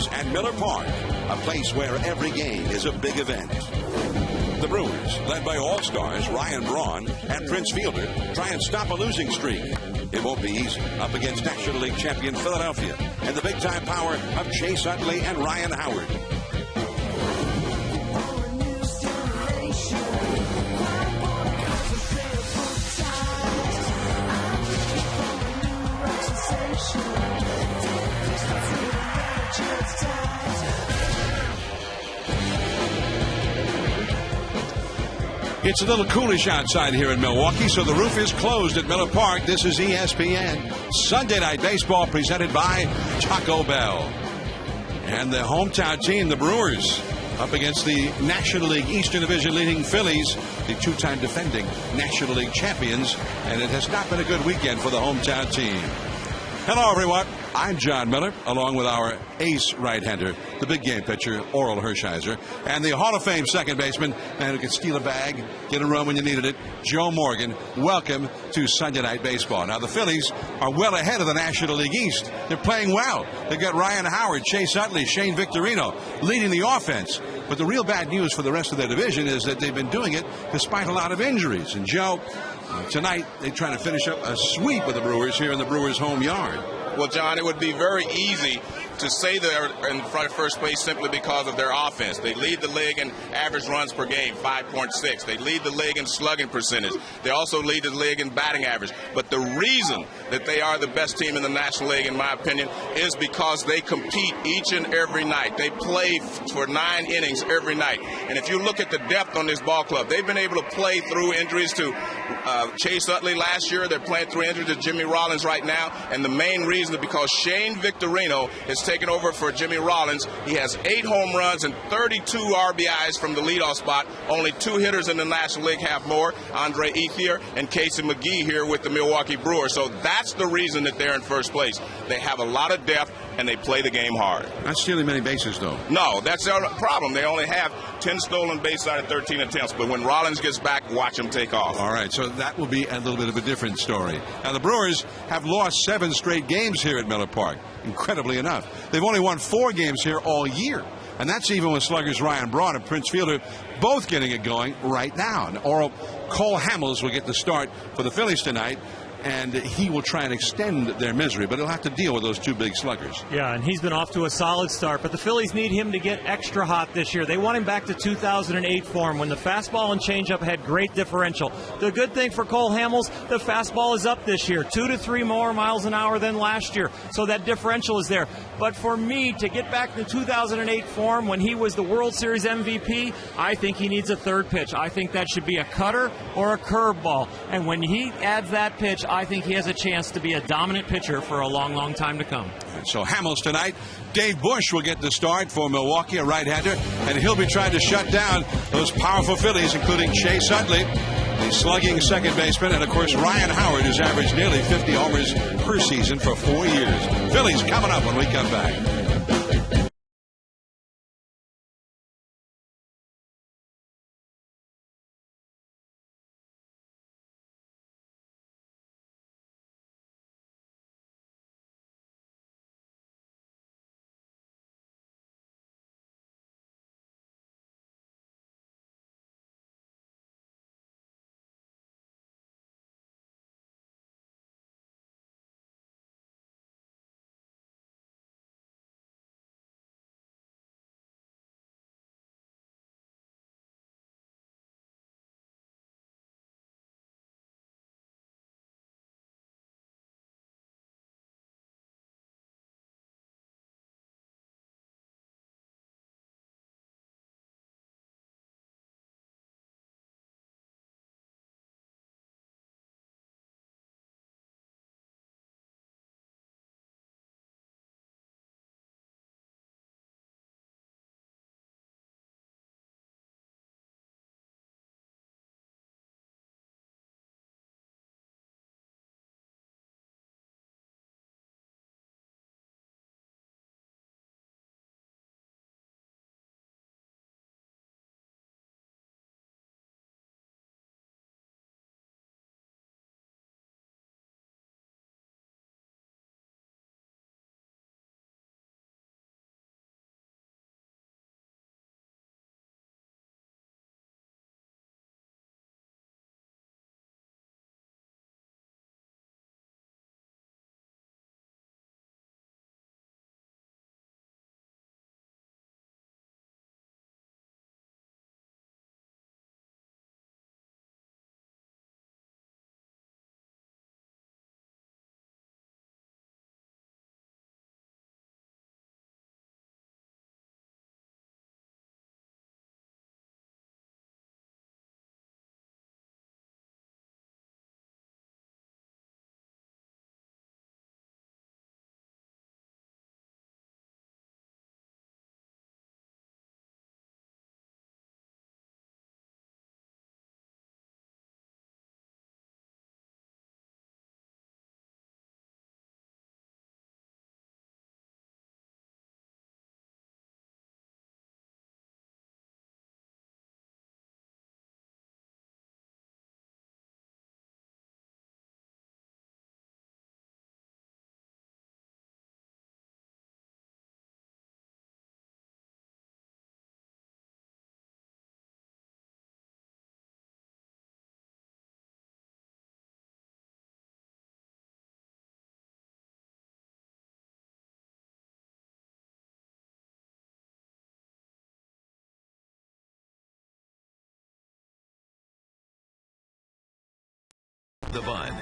at Miller Park, a place where every game is a big event. The Brewers, led by all-stars Ryan Braun and Prince Fielder, try and stop a losing streak. It won't be easy up against National League champion Philadelphia and the big-time power of Chase Utley and Ryan Howard. It's a little coolish outside here in Milwaukee, so the roof is closed at Miller Park. This is ESPN Sunday Night Baseball presented by Taco Bell. And the hometown team, the Brewers, up against the National League Eastern Division leading Phillies, the two-time defending National League champions. And it has not been a good weekend for the hometown team. Hello, everyone. I'm John Miller, along with our ace right-hander, the big game pitcher, Oral Hershiser, and the Hall of Fame second baseman, man who could steal a bag, get a run when you needed it, Joe Morgan. Welcome to Sunday Night Baseball. Now, the Phillies are well ahead of the National League East. They're playing well. They've got Ryan Howard, Chase Utley, Shane Victorino leading the offense. But the real bad news for the rest of their division is that they've been doing it despite a lot of injuries. And, Joe, tonight they're trying to finish up a sweep of the Brewers here in the Brewers' home yard. Well, John, it would be very easy to say they're in front of first place simply because of their offense. They lead the league in average runs per game, 5.6. They lead the league in slugging percentage. They also lead the league in batting average. But the reason that they are the best team in the National League, in my opinion, is because they compete each and every night. They play for 9 innings every night. And if you look at the depth on this ball club, they've been able to play through injuries to Chase Utley last year. They're playing through injuries to Jimmy Rollins right now. And the main reason is because Shane Victorino has taken over for Jimmy Rollins. He has 8 home runs and 32 RBIs from the leadoff spot. Only 2 hitters in the National League have more, Andre Ethier and Casey McGee here with the Milwaukee Brewers. So that's the reason that they're in first place. They have a lot of depth, and they play the game hard. Not stealing many bases, though. No, that's their problem. They only have 10 stolen base out of 13 attempts. But when Rollins gets back, watch him take off. All right, so that will be a little bit of a different story. Now, the Brewers have lost 7 straight games here at Miller Park, incredibly enough. They've only won 4 games here all year. And that's even with sluggers Ryan Braun and Prince Fielder both getting it going right now. And Cole Hamels will get the start for the Phillies tonight. And he will try and extend their misery, but he'll have to deal with those 2 big sluggers. Yeah, and he's been off to a solid start, but the Phillies need him to get extra hot this year. They want him back to 2008 form when the fastball and changeup had great differential. The good thing for Cole Hamels, the fastball is up this year, 2 to 3 more miles an hour than last year, so that differential is there. But for me, to get back to 2008 form when he was the World Series MVP, I think he needs a third pitch. I think that should be a cutter or a curveball. And when he adds that pitch, I think he has a chance to be a dominant pitcher for a long, long time to come. So Hamels tonight. Dave Bush will get the start for Milwaukee, a right-hander, and he'll be trying to shut down those powerful Phillies, including Chase Utley, the slugging second baseman, and, of course, Ryan Howard, who's averaged nearly 50 homers per season for 4 years. Phillies coming up when we come back. the Bun.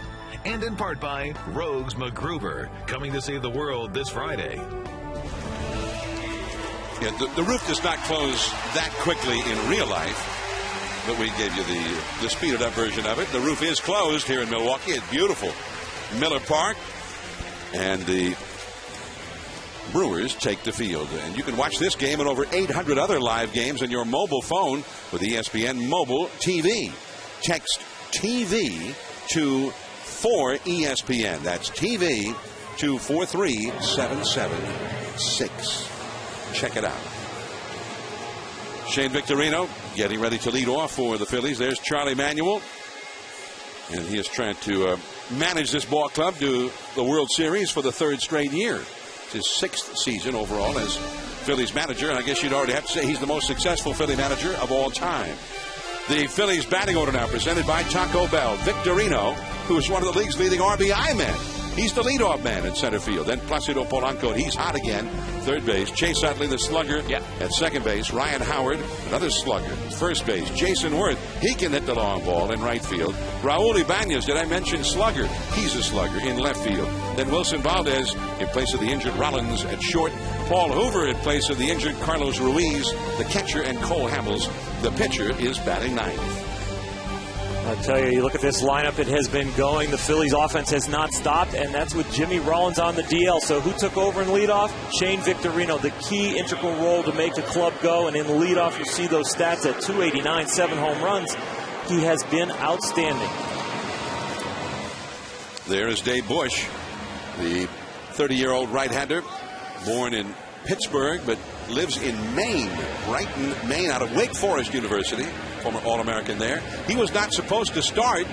And in part by Rogues MacGruber, coming to save the world this Friday. Yeah, the roof does not close that quickly in real life, but we gave you the speeded up version of it. The roof is closed here in Milwaukee at beautiful Miller Park, and the Brewers take the field. And you can watch this game and over 800 other live games on your mobile phone with ESPN Mobile TV. Text TV to 4ESPN. That's TV to 43776. Check it out. Shane Victorino getting ready to lead off for the Phillies. There's Charlie Manuel, and he is trying to manage this ball club to the World Series for the third straight year. It's his 6th season overall as Phillies manager, and I guess you'd already have to say he's the most successful Philly manager of all time. The Phillies batting order now presented by Taco Bell. Victorino, who is one of the league's leading RBI men. He's the leadoff man in center field. Then Placido Polanco, he's hot again. Third base. Chase Utley, the slugger. At second base. Ryan Howard, another slugger. First base. Jason Worth, he can hit the long ball in right field. Raul Ibanez, did I mention slugger? He's a slugger in left field. Then Wilson Valdez in place of the injured Rollins at short. Paul Hoover in place of the injured Carlos Ruiz, the catcher, and Cole Hamels, the pitcher, is batting ninth. I tell you, you look at this lineup, it has been going. The Phillies offense has not stopped, and that's with Jimmy Rollins on the DL. So who took over in leadoff? Shane Victorino, the key integral role to make the club go. And in the leadoff, you see those stats at 289, 7 home runs. He has been outstanding. There is Dave Bush, the 30-year-old right-hander, born in Pittsburgh, but lives in Maine, Brighton, Maine, out of Wake Forest University. Former All-American there. He was not supposed to start.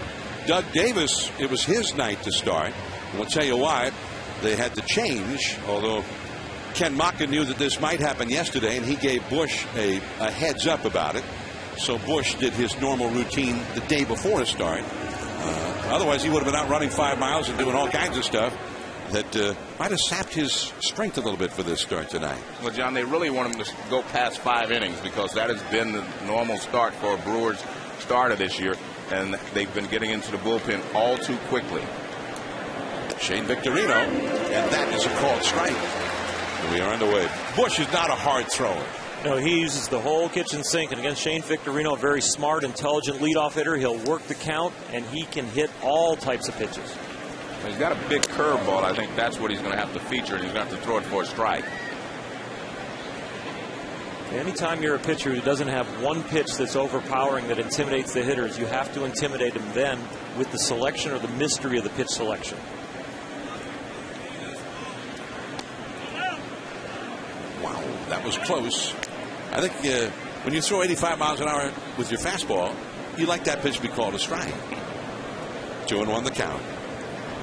Doug Davis, it was his night to start. And we'll tell you why. They had to change, although Ken Maka knew that this might happen yesterday, and he gave Bush a heads up about it. So Bush did his normal routine the day before the start. Otherwise, he would have been out running 5 miles and doing all kinds of stuff that might have sapped his strength a little bit for this start tonight. Well, John, they really want him to go past 5 innings because that has been the normal start for a Brewers starter this year, and they've been getting into the bullpen all too quickly. Shane Victorino, and that is a called strike. And we are underway. Bush is not a hard thrower. No, he uses the whole kitchen sink, and against Shane Victorino, a very smart, intelligent leadoff hitter. He'll work the count, and he can hit all types of pitches. He's got a big curveball. I think that's what he's going to have to feature, and he's going to have to throw it for a strike. Anytime you're a pitcher who doesn't have one pitch that's overpowering that intimidates the hitters, you have to intimidate them then with the selection or the mystery of the pitch selection. Wow, that was close. I think when you throw 85 miles an hour with your fastball, you like that pitch to be called a strike. 2-1 the count.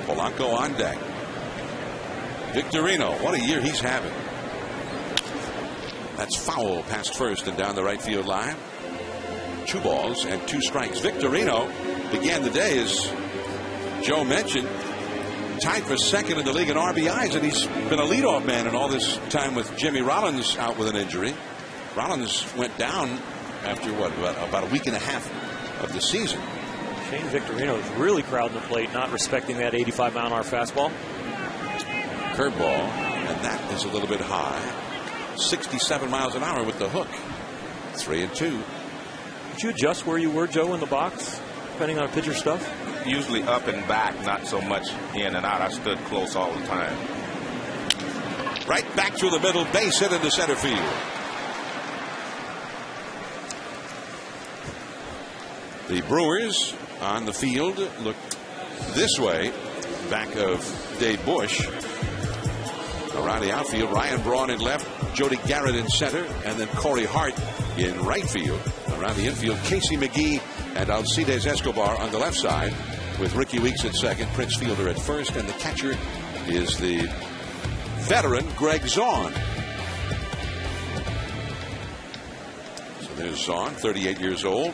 Polanco on deck. Victorino, what a year he's having. That's foul past first and down the right field line. 2 balls and 2 strikes. Victorino began the day, as Joe mentioned, tied for second in the league in RBIs, and he's been a leadoff man in all this time with Jimmy Rollins out with an injury. Rollins went down after about a week and a half of the season. Shane Victorino is really crowding the plate, not respecting that 85-mile-an-hour fastball. Curveball, and that is a little bit high. 67 miles an hour with the hook. 3-2. Did you adjust where you were, Joe, in the box, depending on pitcher stuff? Usually up and back, not so much in and out. I stood close all the time. Right back through the middle, base hit into center field. The Brewers on the field look this way, back of Dave Bush. Around the outfield, Ryan Braun in left, Jody Garrett in center, and then Corey Hart in right field. Around the infield, Casey McGee and Alcides Escobar on the left side, with Ricky Weeks at second, Prince Fielder at first, and the catcher is the veteran Greg Zaun. So there's Zaun, 38 years old.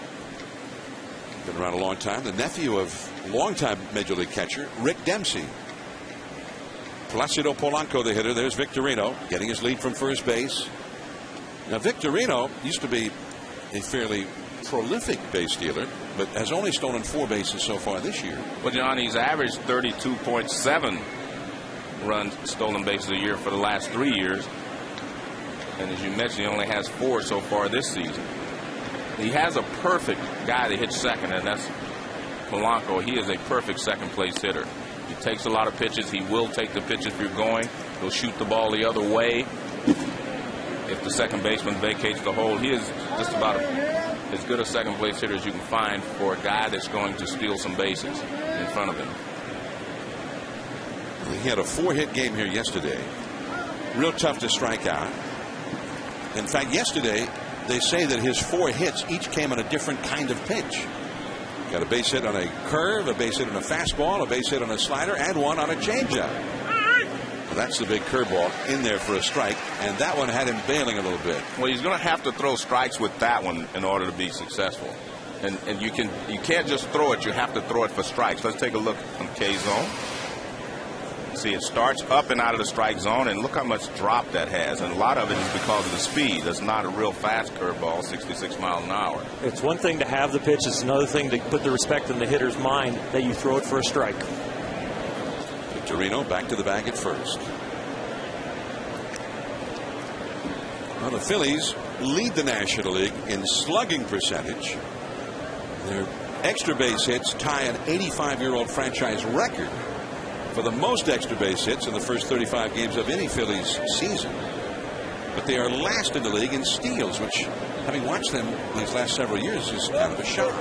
Been around a long time. The nephew of longtime Major League catcher Rick Dempsey. Placido Polanco, the hitter. There's Victorino getting his lead from first base. Now, Victorino used to be a fairly prolific base stealer. but has only stolen 4 bases so far this year. Well, John, he's averaged 32.7 stolen bases a year for the last 3 years. And as you mentioned, he only has 4 so far this season. He has a perfect guy to hit second, and that's Polanco. He is a perfect second place hitter. He takes a lot of pitches. He will take the pitch if you're going. He'll shoot the ball the other way. If the second baseman vacates the hole, he is just about as good a second place hitter as you can find for a guy that's going to steal some bases in front of him. He had a 4-hit game here yesterday. Real tough to strike out. In fact, yesterday, they say that his 4 hits each came on a different kind of pitch. Got a base hit on a curve, a base hit on a fastball, a base hit on a slider, and one on a changeup. Well, that's the big curveball in there for a strike, and that one had him bailing a little bit. Well, he's going to have to throw strikes with that one in order to be successful. And you can't just throw it. You have to throw it for strikes. Let's take a look on K zone. See, it starts up and out of the strike zone, and look how much drop that has. And a lot of it is because of the speed. That's not a real fast curveball, 66 miles an hour. It's one thing to have the pitch. It's another thing to put the respect in the hitter's mind that you throw it for a strike. Victorino back to the bag at first. Well, the Phillies lead the National League in slugging percentage. Their extra base hits tie an 85-year-old franchise record for the most extra base hits in the first 35 games of any Phillies season. But they are last in the league in steals, which, having watched them these last several years, is kind of a shock.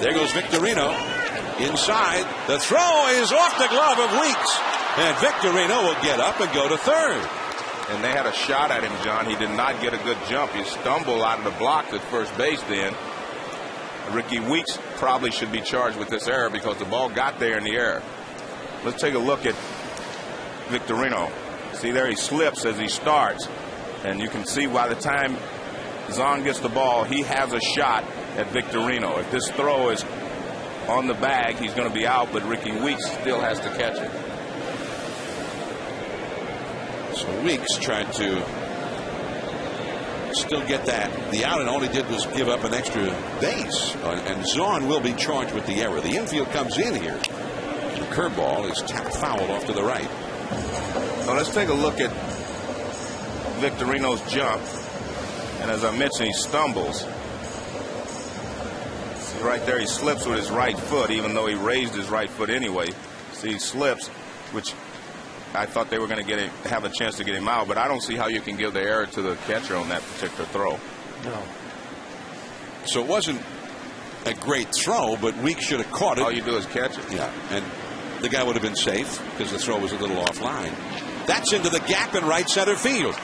There goes Victorino inside. The throw is off the glove of Weeks, and Victorino will get up and go to third. And they had a shot at him, John. He did not get a good jump. He stumbled out of the blocks at first base then. Ricky Weeks probably should be charged with this error because the ball got there in the air. Let's take a look at Victorino. See there, he slips as he starts. And you can see by the time Zahn gets the ball, he has a shot at Victorino. If this throw is on the bag, he's going to be out, but Ricky Weeks still has to catch it. So Weeks tried to still get that. The out, and all he did was give up an extra base. And Zahn will be charged with the error. The infield comes in here. The curveball is tapped foul off to the right. Well, let's take a look at Victorino's jump. And as I mentioned, he stumbles. See right there, he slips with his right foot, even though he raised his right foot anyway. See, he slips, which I thought they were going to have a chance to get him out, but I don't see how you can give the error to the catcher on that particular throw. No. So it wasn't a great throw, but Weeks should have caught it. All you do is catch it. Yeah, and the guy would have been safe because the throw was a little offline. That's into the gap in right center field.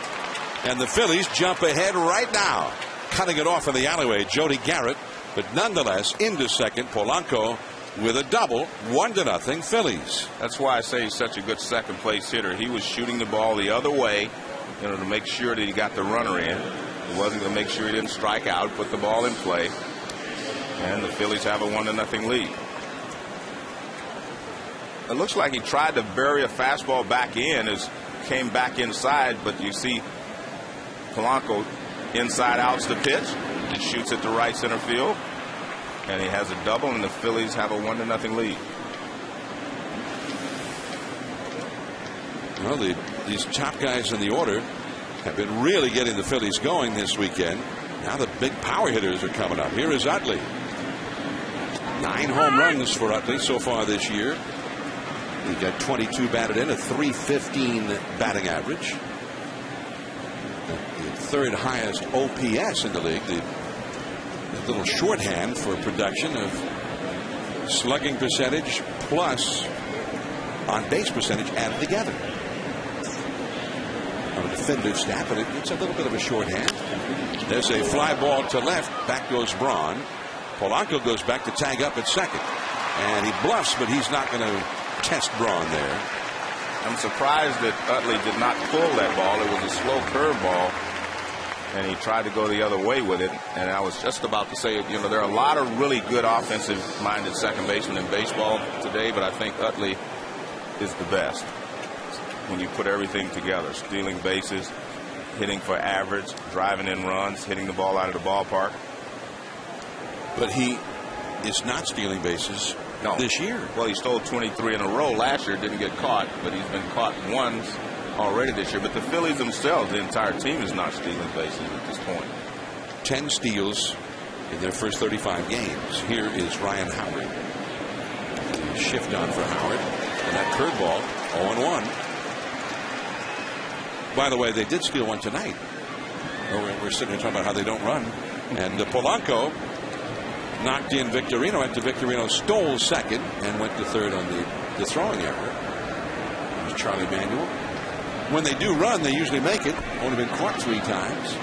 And the Phillies jump ahead right now. Cutting it off in the alleyway, Jody Garrett. But nonetheless, into second, Polanco with a double, 1-0 Phillies. That's why I say he's such a good second place hitter. He was shooting the ball the other way, to make sure that he got the runner in. He wasn't going to make sure he didn't strike out, put the ball in play. And the Phillies have a 1-0 lead. It looks like he tried to bury a fastball back in, came back inside, but you see Polanco inside outs the pitch and shoots it to right center field. And he has a double, and the Phillies have a 1-0 lead. Well, these top guys in the order have been really getting the Phillies going this weekend. Now the big power hitters are coming up. Here is Utley. 9 home runs for Utley so far this year. He got 22 batted in, a .315 batting average. The third highest OPS in the league. The little shorthand for production of slugging percentage plus on base percentage added together. On a defender's stat, but it's a little bit of a shorthand. There's a fly ball to left. Back goes Braun. Polanco goes back to tag up at second. And he bluffs, but he's not going to test Braun there. I'm surprised that Utley did not pull that ball. It was a slow curveball, and he tried to go the other way with it. And I was just about to say, there are a lot of really good offensive-minded second basemen in baseball today, but I think Utley is the best when you put everything together. Stealing bases, hitting for average, driving in runs, hitting the ball out of the ballpark. But he is not stealing bases this year. Well, he stole 23 in a row last year, didn't get caught, but he's been caught once already this year. But the Phillies themselves, the entire team, is not stealing bases at this point. 10 steals in their first 35 games. Here is Ryan Howard. Shift on for Howard. And that curveball, 0-1. By the way, they did steal one tonight. We're sitting here talking about how they don't run. And Polanco knocked in Victorino after Victorino stole second and went to third on the throwing error. It was Charlie Manuel. When they do run, they usually make it. Only been caught 3 times.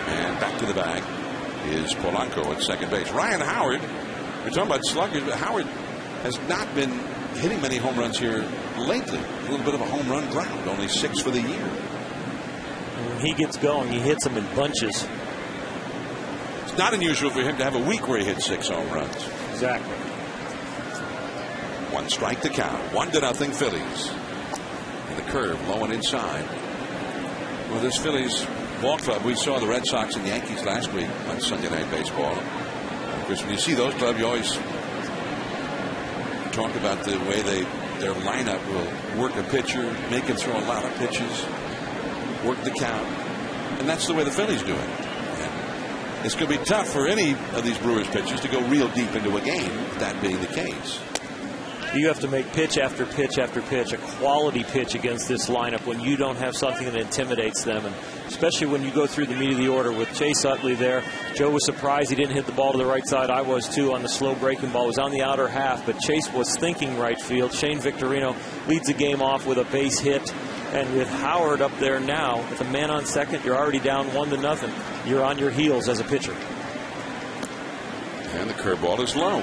And back to the bag is Polanco at second base. Ryan Howard, we're talking about sluggers, but Howard has not been hitting many home runs here lately. A little bit of a home run drought, only 6 for the year. When he gets going, he hits them in bunches. It's not unusual for him to have a week where he hits 6 home runs. Exactly. 1 strike to count. 1-0 Phillies. And the curve low and inside. Well, this Phillies ball club, we saw the Red Sox and Yankees last week on Sunday Night Baseball. Of course, when you see those clubs, you always talk about the way their lineup will work a pitcher, make him throw a lot of pitches, work the count. And that's the way the Phillies do it. And it's going to be tough for any of these Brewers pitchers to go real deep into a game, that being the case. You have to make pitch after pitch after pitch, a quality pitch against this lineup when you don't have something that intimidates them. And especially when you go through the meat of the order with Chase Utley there. Joe was surprised he didn't hit the ball to the right side. I was too on the slow breaking ball. It was on the outer half, but Chase was thinking right field. Shane Victorino leads the game off with a base hit. And with Howard up there now, with a man on second, you're already down 1-0. You're on your heels as a pitcher. And the curveball is low.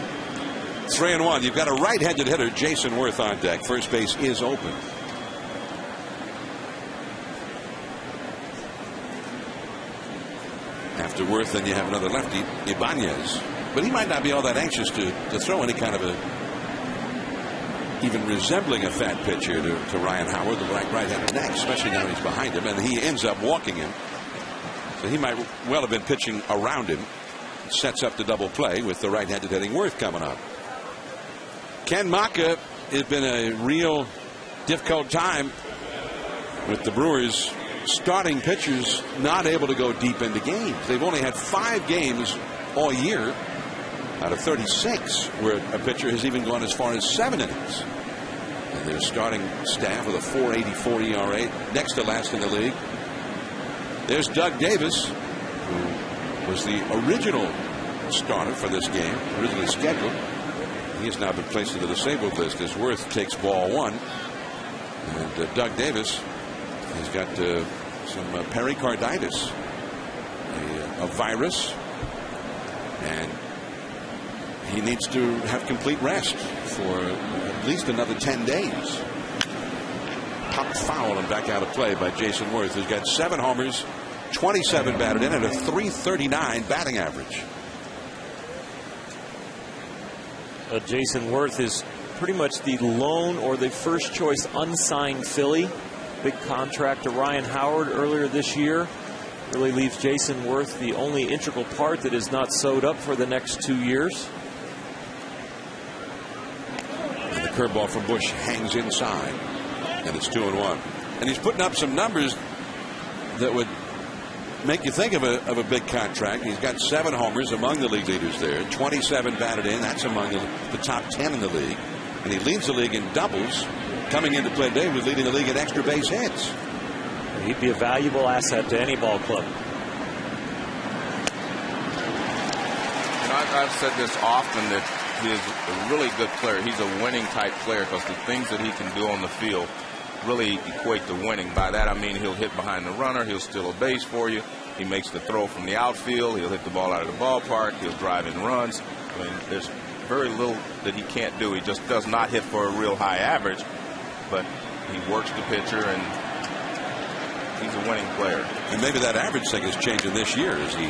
3-1. You've got a right-handed hitter, Jason Worth, on deck. First base is open. After Worth, then you have another lefty, Ibanez. But he might not be all that anxious to throw any kind of a even resembling a fat pitch here to Ryan Howard, the right-handed neck, especially now he's behind him, and he ends up walking him. So he might well have been pitching around him. Sets up the double play with the right-handed hitting Worth coming up. Ken Maka, has been a real difficult time with the Brewers starting pitchers not able to go deep into games. They've only had 5 games all year out of 36 where a pitcher has even gone as far as 7 innings. And their starting staff with a 4.84 ERA, next to last in the league. There's Doug Davis, who was the original starter for this game, originally scheduled. He has now been placed into the disabled list as Worth takes ball 1. And Doug Davis has got some pericarditis, a virus, and he needs to have complete rest for at least another 10 days. Popped foul and back out of play by Jason Worth, who's got 7 homers, 27 batted in, and a .339 batting average. Jason Worth is pretty much the lone or the first choice unsigned Philly. Big contract to Ryan Howard earlier this year. Really leaves Jason Worth the only integral part that is not sewed up for the next 2 years. And the curveball from Bush hangs inside, and it's 2-1. And he's putting up some numbers that would make you think of a big contract. He's got 7 homers, among the league leaders there. 27 batted in. That's among the top 10 in the league. And he leads the league in doubles. Coming into play today, was leading the league in extra base hits. He'd be a valuable asset to any ball club. I've said this often, that he is a really good player. He's a winning type player because the things that he can do on the field really equate to winning. By that I mean he'll hit behind the runner, he'll steal a base for you, he makes the throw from the outfield, he'll hit the ball out of the ballpark, he'll drive in runs. I mean, there's very little that he can't do. He just does not hit for a real high average, but he works the pitcher, and he's a winning player. And maybe that average thing is changing this year as he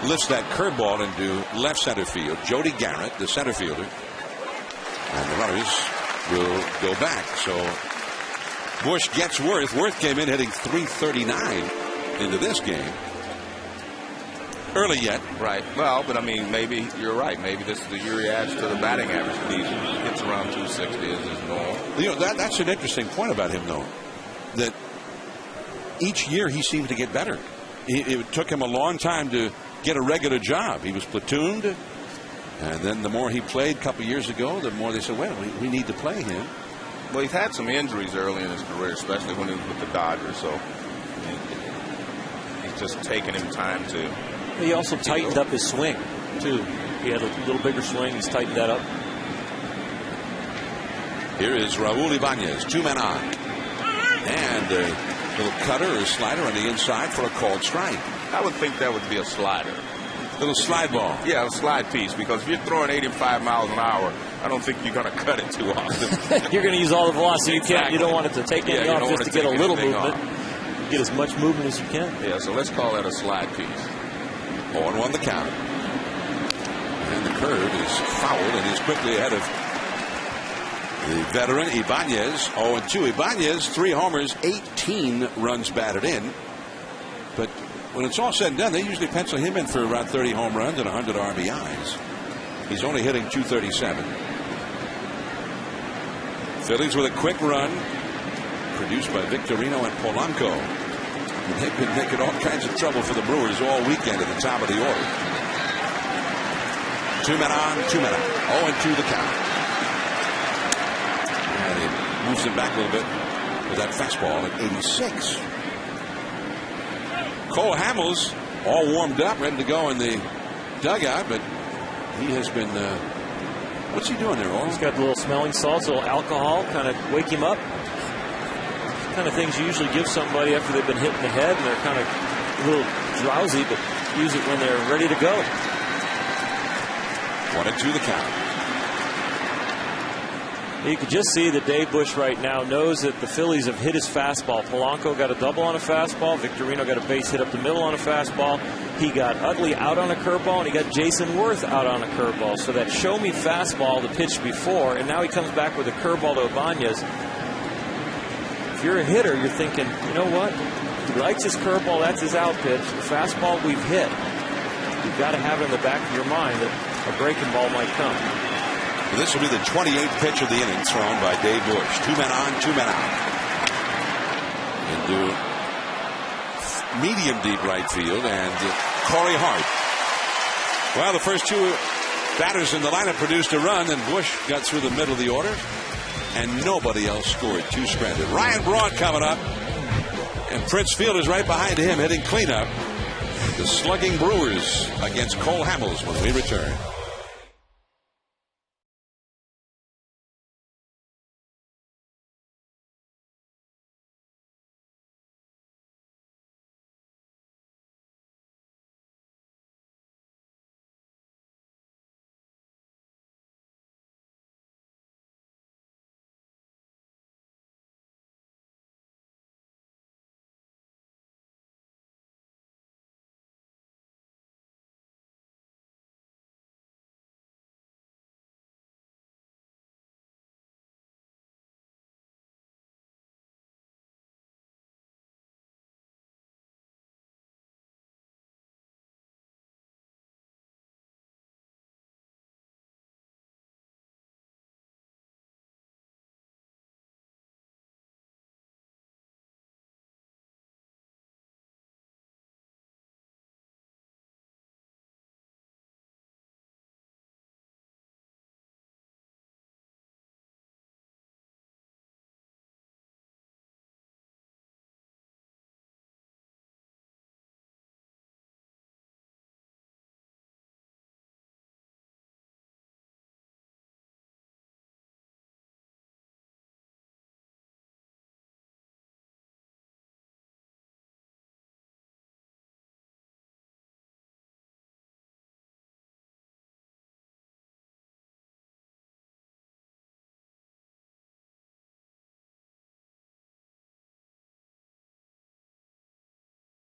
lifts that curveball into left center field. Jody Garrett, the center fielder, and the runners will go back. So Bush gets Worth. Worth came in hitting .339 into this game. early yet. Right. Well, but I mean, maybe you're right. Maybe this is the year he adds to the batting average. He hits around 260 is his norm. You know, that's an interesting point about him, though. That each year he seemed to get better. It took him a long time to get a regular job. He was platooned, and then the more he played a couple years ago, the more they said, well, we need to play him. Well, he's had some injuries early in his career, especially when he was with the Dodgers, so he's just taking him time to... He also tightened up his swing, too. He had a little bigger swing. He's tightened that up. Here is Raul Ibanez, 2 men on. And a little cutter or slider on the inside for a called strike. I would think that would be a slider. Little slide ball. Yeah, a slide piece, because if you're throwing 85 miles an hour, I don't think you're going to cut it too often. You're going to use all the velocity you can. You don't want it to take any off just to get a little movement. Get as much movement as you can. Yeah, so let's call that a slide piece. 0-1 the count. And the curve is fouled and he's quickly ahead of the veteran Ibanez. 0-2. Ibanez, 3 homers, 18 runs batted in. But when it's all said and done, they usually pencil him in for around 30 home runs and 100 RBIs. He's only hitting .237. Phillies with a quick run, produced by Victorino and Polanco. And they've been making all kinds of trouble for the Brewers all weekend at the top of the order. 2 men on, 2 men out. 0-2 the count. And he moves him back a little bit with that fastball at 86. Cole Hamels all warmed up, ready to go in the dugout, but he has been, what's he doing there, Oral? He's got a little smelling salts, a little alcohol, kind of wake him up. Kind of things you usually give somebody after they've been hit in the head and they're kind of a little drowsy, but use it when they're ready to go. 1-2 the count. You can just see that Dave Bush right now knows that the Phillies have hit his fastball. Polanco got a double on a fastball. Victorino got a base hit up the middle on a fastball. He got Utley out on a curveball, and he got Jason Worth out on a curveball. So that show-me fastball, the pitch before, and now he comes back with a curveball to Ibanez. If you're a hitter, you're thinking, you know what? He likes his curveball. That's his out pitch. The fastball we've hit. You've got to have it in the back of your mind that a breaking ball might come. Well, this will be the 28th pitch of the inning thrown by Dave Bush. 2 men on, 2 men out. Into medium deep right field, and Corey Hart. Well, the first 2 batters in the lineup produced a run, and Bush got through the middle of the order, and nobody else scored. 2 stranded. Ryan Braun coming up, and Prince Field is right behind him, hitting cleanup. The slugging Brewers against Cole Hamels when we return.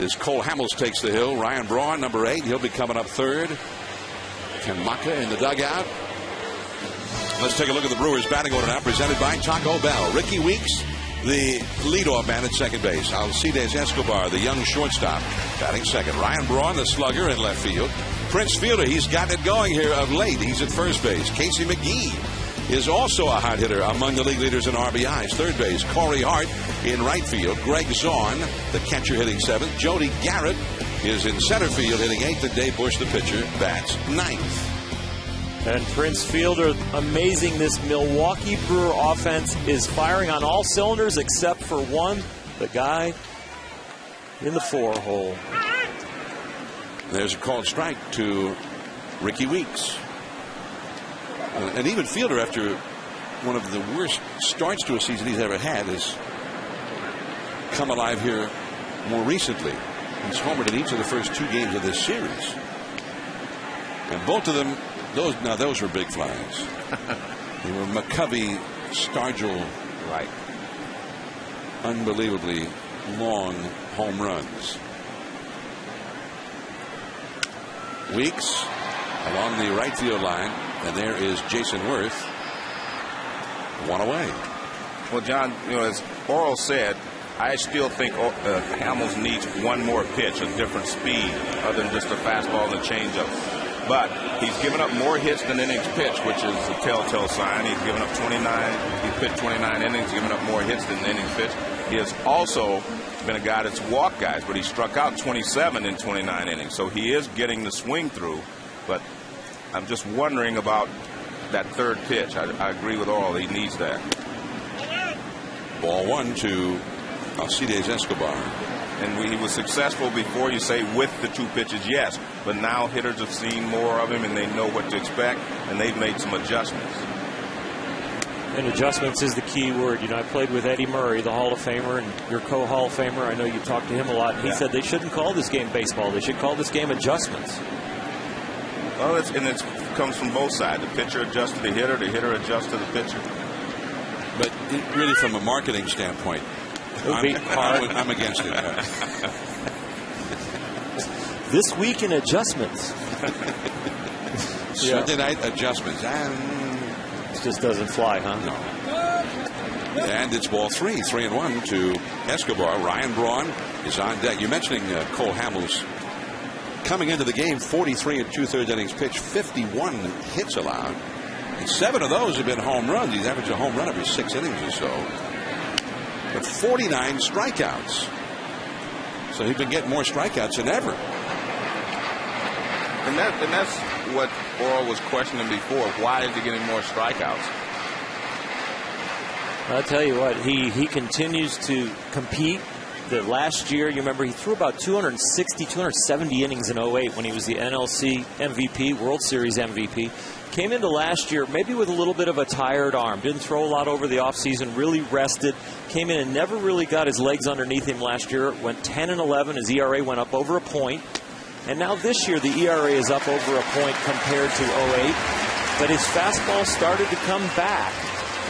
As Cole Hamels takes the hill, Ryan Braun, number 8, he'll be coming up third. Ken Maka in the dugout. Let's take a look at the Brewers batting order now, presented by Taco Bell. Ricky Weeks The leadoff man at second base, Alcides Escobar, the young shortstop, batting second. Ryan Braun, the slugger, in left field. Prince Fielder, he's gotten it going here of late. He's at first base. Casey McGee is also a hot hitter, among the league leaders in RBIs. Third base, Corey Hart in right field. Greg Zaun, the catcher, hitting seventh. Jody Garrett is in center field, hitting eighth. And Dave Bush, the pitcher, bats ninth. And Prince Fielder, amazing. This Milwaukee Brewer offense is firing on all cylinders except for one, the guy in the 4-hole. There's a called strike to Ricky Weeks. And even Fielder, after one of the worst starts to a season he's ever had, has come alive here more recently. He's homered in each of the first 2 games of this series. And both of them, those were big flies. They were McCovey, Stargell, Right. unbelievably long home runs. Weeks along the right field line, and there is Jason Worth. One away. Well, John, as Oral said, I still think Hamels needs one more pitch, a different speed, other than just a fastball and a changeup. But he's given up more hits than innings pitched, which is a telltale sign. He's given up 29. He's pitched 29 innings, given up more hits than innings pitched. He has also been a guy that's walked guys, but he struck out 27 in 29 innings. So he is getting the swing through. But I'm just wondering about that third pitch. I agree with Oral. He needs that. Ball 1 to Alcides Escobar. And he was successful before, you say, with the 2 pitches, yes. But now hitters have seen more of him, and they know what to expect, and they've made some adjustments. And adjustments is the key word. I played with Eddie Murray, the Hall of Famer, and your co-Hall of Famer. I know you talked to him a lot. And he said they shouldn't call this game baseball. They should call this game adjustments. Well, it comes from both sides. The pitcher adjusts to the hitter adjusts to the pitcher. But really, from a marketing standpoint, I'm against it. This week in adjustments. Sunday night adjustments. It just doesn't fly, huh? No. And it's ball 3, 3-1 to Escobar. Ryan Braun is on deck. You're mentioning Cole Hamels coming into the game, 43 2/3 innings pitched, 51 hits allowed. And 7 of those have been home runs. He's averaged a home run every 6 innings or so. But 49 strikeouts. So he's been getting more strikeouts than ever. And that's what Oral was questioning before. Why is he getting more strikeouts? I'll tell you what, he continues to compete. The last year, you remember, he threw about 260, 270 innings in 08 when he was the NLC MVP, World Series MVP. Came into last year maybe with a little bit of a tired arm. Didn't throw a lot over the offseason, really rested. Came in and never really got his legs underneath him last year. Went 10-11. His ERA went up over a point. And now this year, the ERA is up over a point compared to 08. But his fastball started to come back.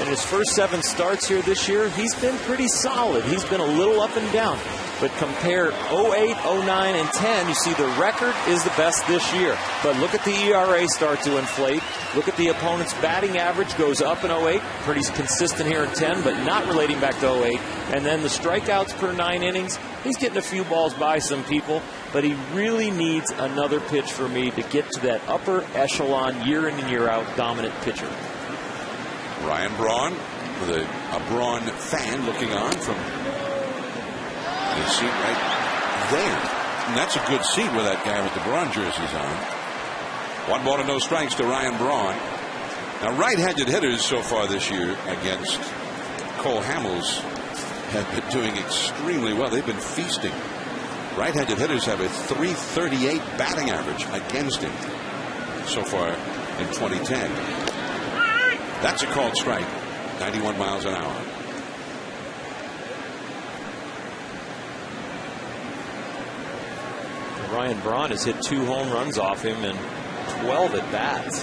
In his first 7 starts here this year, he's been pretty solid. He's been a little up and down. But compare 08, 09, and 10, you see the record is the best this year. But look at the ERA start to inflate. Look at the opponent's batting average goes up in 08. Pretty consistent here in 10, but not relating back to 08. And then the strikeouts per 9 innings, he's getting a few balls by some people. But he really needs another pitch for me to get to that upper echelon, year in and year out, dominant pitcher. Ryan Braun, with a Braun fan looking on from his seat right there. And that's a good seat with that guy with the Braun jerseys on. 1 ball to no strikes to Ryan Braun. Now, right-handed hitters so far this year against Cole Hamels have been doing extremely well. They've been feasting. Right-handed hitters have a .338 batting average against him so far in 2010. That's a called strike. 91 miles an hour. Ryan Braun has hit 2 home runs off him and 12 at bats.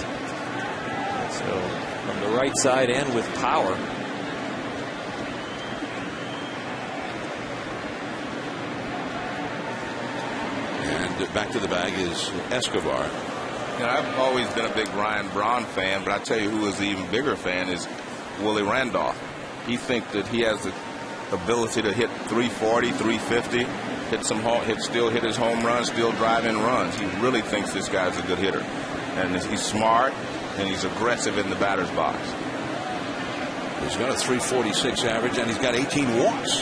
So from the right side and with power. And back to the bag is Escobar. I've always been a big Ryan Braun fan, but I tell you who is the even bigger fan is Willie Randolph. He thinks that he has ability to hit 340, 350, still hit his home runs, still drive in runs. He really thinks this guy's a good hitter. And he's smart, and he's aggressive in the batter's box. He's got a 346 average, and he's got 18 walks.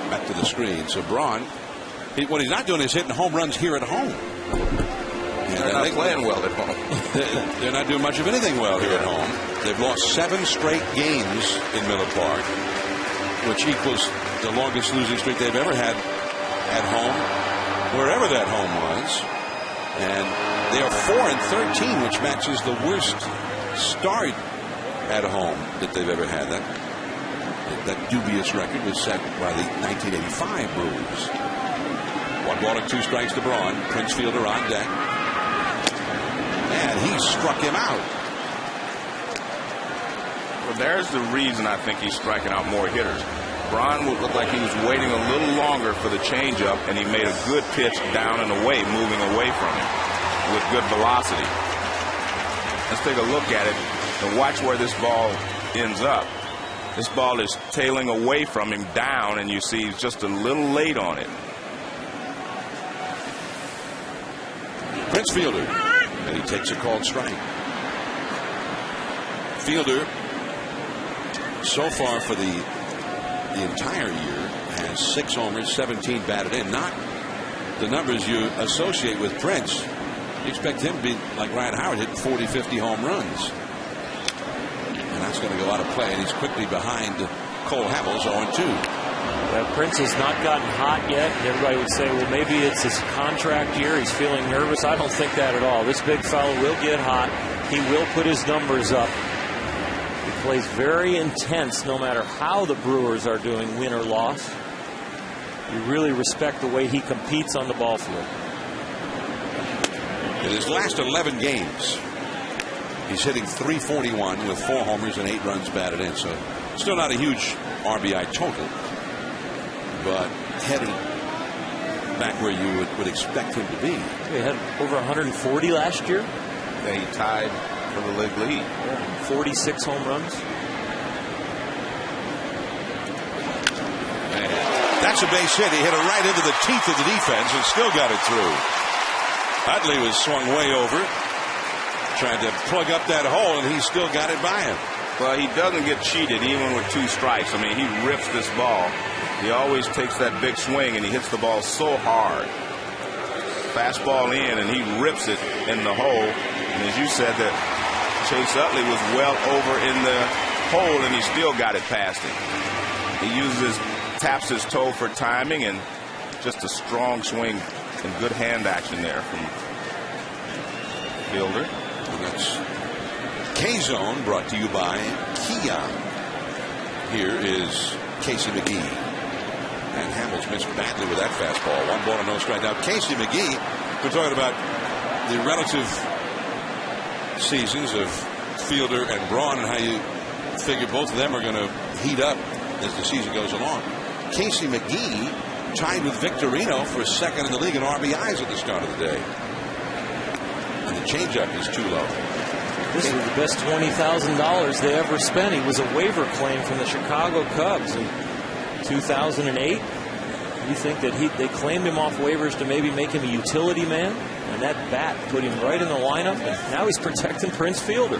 Back to the screen. So Braun, what he's not doing is hitting home runs here at home. They're not playing well at home. They're not doing much of anything well here at home. They've lost 7 straight games in Miller Park, which equals the longest losing streak they've ever had at home, wherever that home was. And they are 4-13, which matches the worst start at home that they've ever had. That dubious record was set by the 1985 Brewers. 1 ball and 2 strikes to Braun. Prince Fielder on deck. And he struck him out. Well, there's the reason I think he's striking out more hitters. Braun would look like he was waiting a little longer for the changeup, and he made a good pitch down and away, moving away from him with good velocity. Let's take a look at it and watch where this ball ends up. This ball is tailing away from him down, and you see he's just a little late on it. Prince Fielder, and he takes a called strike. Fielder, so far for the entire year, has 6 homers, 17 batted in. Not the numbers you associate with Prince. You expect him to be like Ryan Howard, hitting 40, 50 home runs. And that's going to go out of play, and he's quickly behind Cole Hamels, 0-2. Prince has not gotten hot yet. Everybody would say, well, maybe it's his contract year. He's feeling nervous. I don't think that at all. This big fellow will get hot. He will put his numbers up. He plays very intense no matter how the Brewers are doing, win or loss. You really respect the way he competes on the ball field. In his last 11 games, he's hitting .341 with 4 homers and 8 runs batted in. So still not a huge RBI total, but headed back where you would expect him to be. He had over 140 last year. Yeah, he tied for the league lead. Yeah, 46 home runs. That's a base hit. He hit it right into the teeth of the defense and still got it through. Utley was swung way over, trying to plug up that hole, and he still got it by him. Well, he doesn't get cheated even with 2 strikes. I mean, he rips this ball. He always takes that big swing, and he hits the ball so hard. Fastball in, and he rips it in the hole. And as you said, that Chase Utley was well over in the hole, and he still got it past him. He taps his toe for timing, and just a strong swing and good hand action there from Fielder. And that's K-Zone, brought to you by Kia. Here is Casey McGee. And Hamels missed badly with that fastball. 1 ball and no strike. Now, Casey McGee, we're talking about the relative seasons of Fielder and Braun and how you figure both of them are going to heat up as the season goes along. Casey McGee tied with Victorino for 2nd in the league in RBIs at the start of the day. And the changeup is too low. This is the best $20,000 they ever spent. He was a waiver claim from the Chicago Cubs in 2008. You think that they claimed him off waivers to maybe make him a utility man? And that bat put him right in the lineup, and now he's protecting Prince Fielder.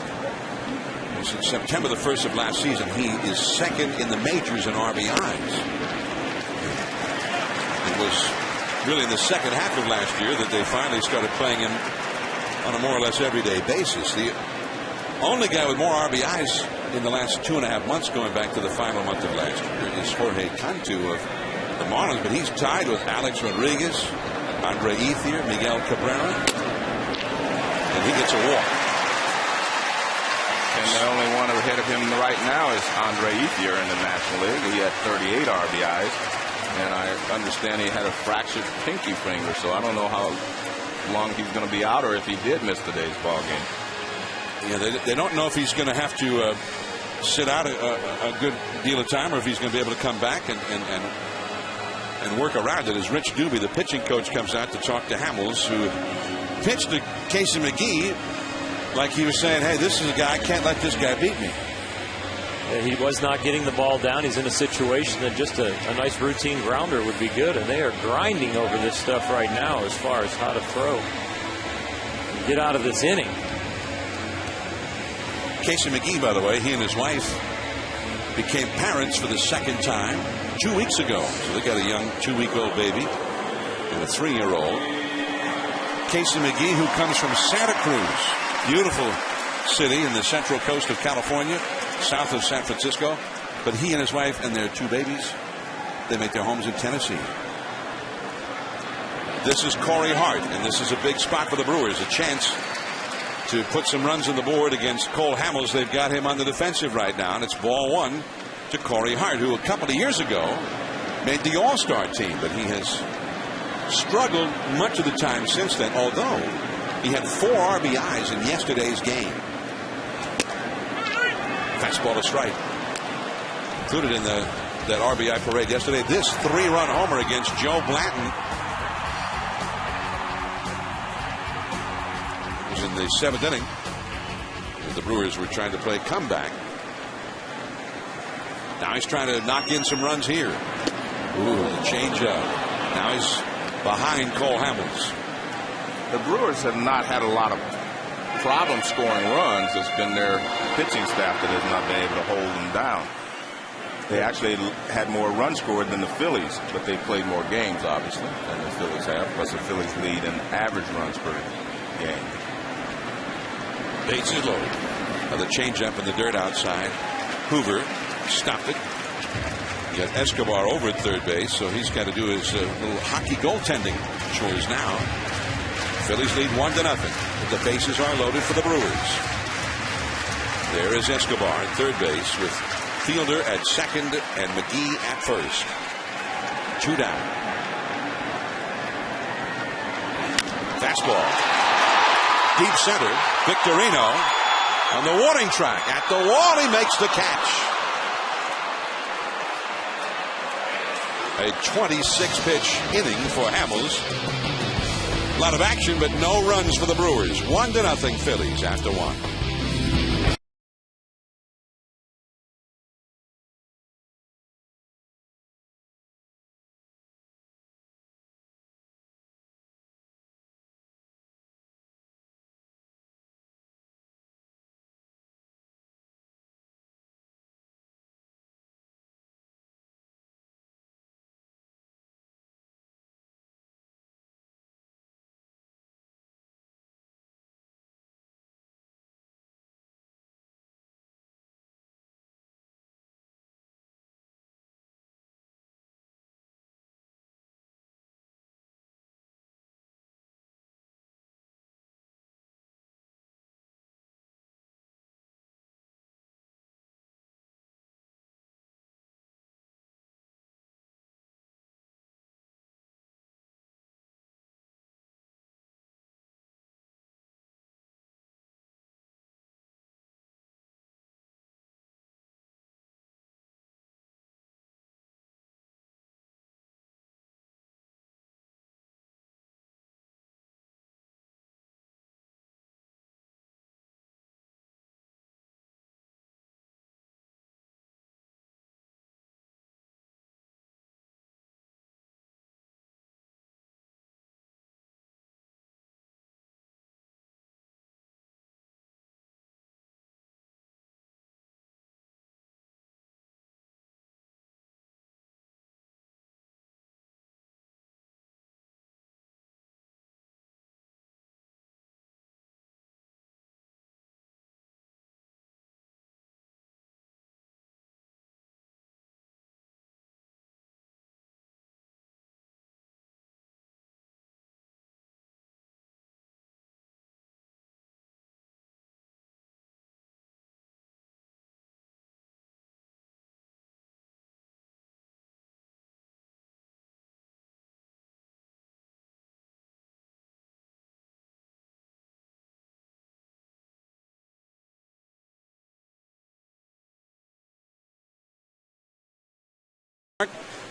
Since September the 1st of last season, he is 2nd in the majors in RBIs. It was really in the second half of last year that they finally started playing him on a more or less everyday basis. The only guy with more RBIs in the last 2.5 months, going back to the final month of last year, is Jorge Cantu of the Marlins, but he's tied with Alex Rodriguez, Andre Ethier, Miguel Cabrera, and he gets a walk. And the only one ahead of him right now is Andre Ethier in the National League. He had 38 RBIs, and I understand he had a fractured pinky finger, so I don't know how long he's going to be out or if he did miss today's ball game. Yeah, they don't know if he's going to have to sit out a good deal of time or if he's going to be able to come back and work around it. As Rich Doobie, the pitching coach, comes out to talk to Hamels, who pitched to Casey McGee like he was saying, hey, this is a guy, I can't let this guy beat me. He was not getting the ball down. He's in a situation that just a nice routine grounder would be good, and they are grinding over this stuff right now as far as how to throw and get out of this inning. Casey McGee, by the way, he and his wife became parents for the second time 2 weeks ago. So they got a young 2-week-old baby and a 3-year-old. Casey McGee, who comes from Santa Cruz, beautiful city in the central coast of California, south of San Francisco. But he and his wife and their 2 babies, they make their homes in Tennessee. This is Corey Hart, and this is a big spot for the Brewers, a chance to put some runs on the board against Cole Hamels. They've got him on the defensive right now, and it's ball 1 to Corey Hart, who a couple of years ago made the All-Star team, but he has struggled much of the time since then, although he had 4 RBIs in yesterday's game. Fastball to strike. Included in that RBI parade yesterday. This 3-run homer against Joe Blanton was in the 7th inning. The Brewers were trying to play comeback. Now he's trying to knock in some runs here. Ooh, the changeup. Now he's behind Cole Hamels. The Brewers have not had a lot of problem scoring runs. It's been their pitching staff that has not been able to hold them down. They actually had more runs scored than the Phillies, but they played more games, obviously, than the Phillies have. Plus, the Phillies lead in average runs per game. Bases loaded. The changeup in the dirt outside. Hoover stopped it. You got Escobar over at third base, so he's got to do his little hockey goaltending chores now. Phillies lead 1-0. The bases are loaded for the Brewers. There is Escobar at third base with Fielder at second and McGee at first. 2 down. Fastball. Deep center. Victorino on the warning track. At the wall, he makes the catch. A 26-pitch inning for Hamels. A lot of action, but no runs for the Brewers. 1-0 Phillies after 1.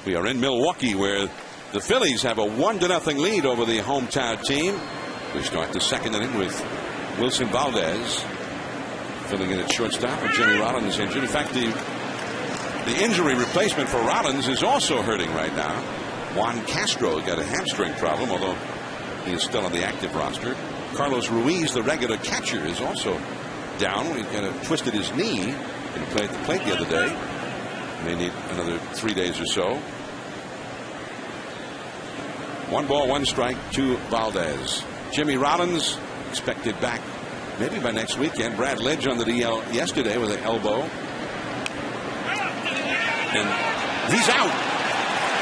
We are in Milwaukee, where the Phillies have a 1-0 lead over the hometown team. We start the second inning with Wilson Valdez. filling in at shortstop with Jimmy Rollins injured. In fact, the injury replacement for Rollins is also hurting right now. Juan Castro got a hamstring problem, although he is still on the active roster. Carlos Ruiz, the regular catcher, is also down. He kind of twisted his knee and played the plate the other day. May need another 3 days or so. 1 ball, 1 strike to Valdez. Jimmy Rollins expected back maybe by next weekend. Brad Lidge on the DL yesterday with an elbow. And he's out.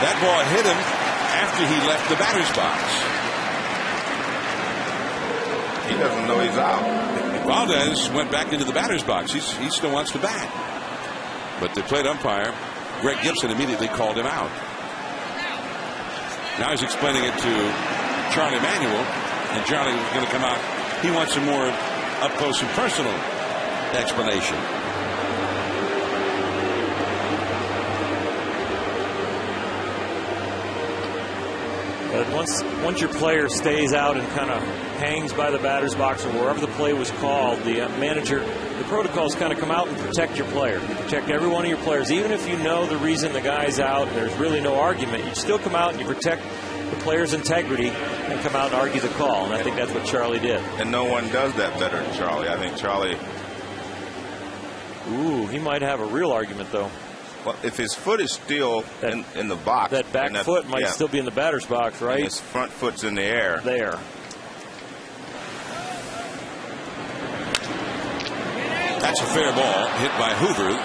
That ball hit him after he left the batter's box. He doesn't know he's out. Valdez went back into the batter's box. He still wants to bat. But the plate umpire, Greg Gibson, immediately called him out. Now he's explaining it to Charlie Manuel, and Charlie was going to come out. He wants a more up close and personal explanation. But once your player stays out and kind of hangs by the batter's box or wherever the play was called, the manager, the protocols kind of come out and protect your player. You protect every one of your players. Even if you know the reason the guy's out, there's really no argument, you still come out and you protect the player's integrity and come out and argue the call. And I think that's what Charlie did. And no one does that better than Charlie. I think Charlie... Ooh, he might have a real argument, though. Well, if his foot is still in the box. That back foot might still be in the batter's box, right? And his front foot's in the air. There. That's a fair ball hit by Hoover.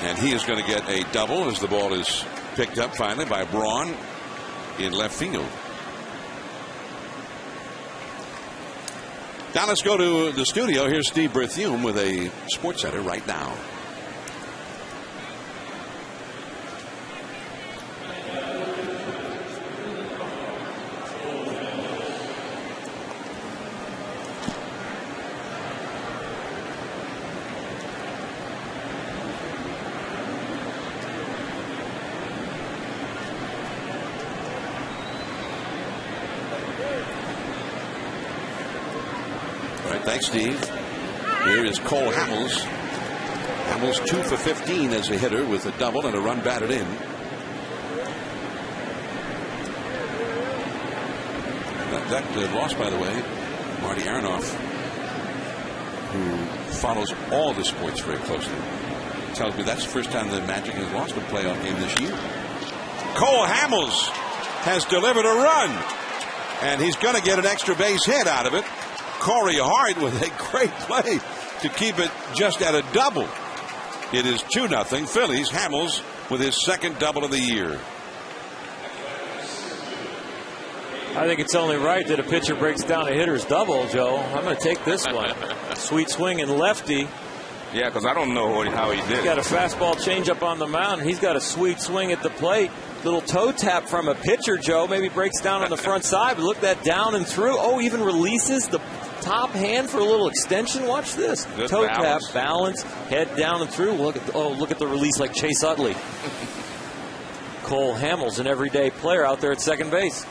And he is going to get a double as the ball is picked up finally by Braun in left field. Now let's go to the studio. Here's Steve Berthiaume with a Sports Center right now. Thanks, Steve. Here is Cole Hamels. Hamels 2 for 15 as a hitter with a double and a run batted in. That loss, by the way, Marty Aronoff, who follows all the sports very closely, tells me that's the first time the Magic has lost a playoff game this year. Cole Hamels has delivered a run, and he's going to get an extra base hit out of it. Corey Hart with a great play to keep it just at a double. It is 2-0 Phillies. Hamels with his second double of the year. I think it's only right that a pitcher breaks down a hitter's double, Joe. I'm going to take this one. Sweet swing and lefty. Yeah, because I don't know how he did. He's got a fastball changeup on the mound, and he's got a sweet swing at the plate. Little toe tap from a pitcher, Joe. Maybe breaks down on the front side, but look that down and through. Oh, even releases the top hand for a little extension. Watch this. Good toe balance. tap, balance, head down and through. Look at the release like Chase Utley. Cole Hamels, an everyday player out there at second base.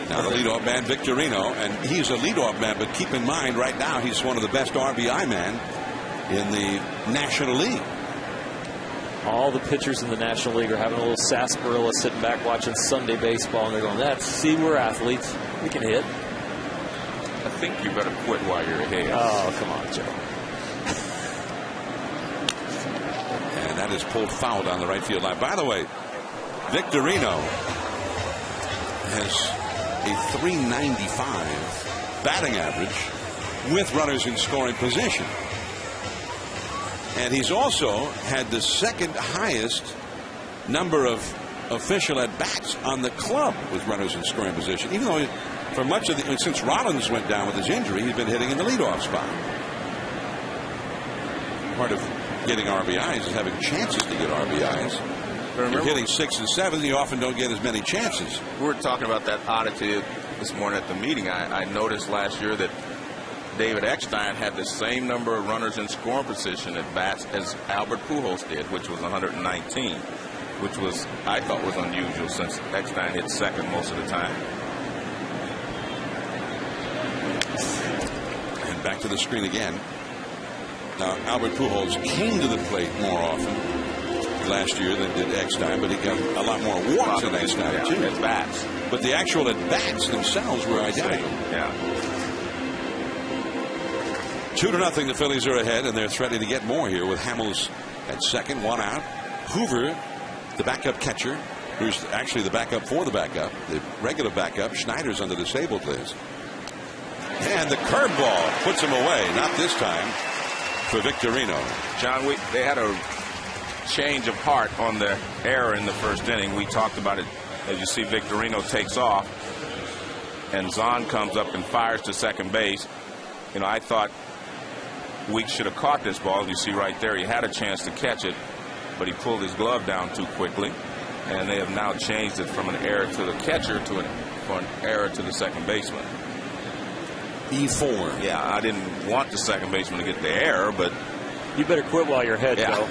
Now the leadoff man, Victorino, and he's a leadoff man, but keep in mind right now he's one of the best RBI men in the National League. All the pitchers in the National League are having a little sarsaparilla sitting back watching Sunday baseball, and they're going, see, we're athletes. We can hit. I think you better quit while you're ahead. Oh, come on, Joe. And that is pulled foul down the right field line. By the way, Victorino has a .395 batting average with runners in scoring position. And he's also had the second highest number of official at-bats on the club with runners in scoring position. Even though for much of since Rollins went down with his injury, he's been hitting in the leadoff spot. Part of getting RBIs is having chances to get RBIs. If you're hitting 6 and 7, you often don't get as many chances. We were talking about that oddity this morning at the meeting. I noticed last year that David Eckstein had the same number of runners in scoring position at bats as Albert Pujols did, which was 119, which was, I thought, was unusual since Eckstein hit second most of the time. And back to the screen again. Now, Albert Pujols came to the plate more often last year than did Eckstein, but he got a lot more walks than Eckstein, too. At bats. But the actual at-bats themselves were identical. Yeah. 2-0, the Phillies are ahead, and they're threatening to get more here with Hamels at second, 1 out. Hoover, the backup catcher, who's actually the backup for the backup. The regular backup, Schneider's on the disabled list. And the curveball puts him away. Not this time for Victorino. John, they had a change of heart on the error in the first inning. We talked about it. As you see, Victorino takes off, and Zahn comes up and fires to second base. You know, I thought Weeks should have caught this ball. You see right there, he had a chance to catch it, but he pulled his glove down too quickly. And they have now changed it from an error to the catcher to an error to the second baseman. E4. Yeah, I didn't want the second baseman to get the error, but you better quit while you're ahead, Joe.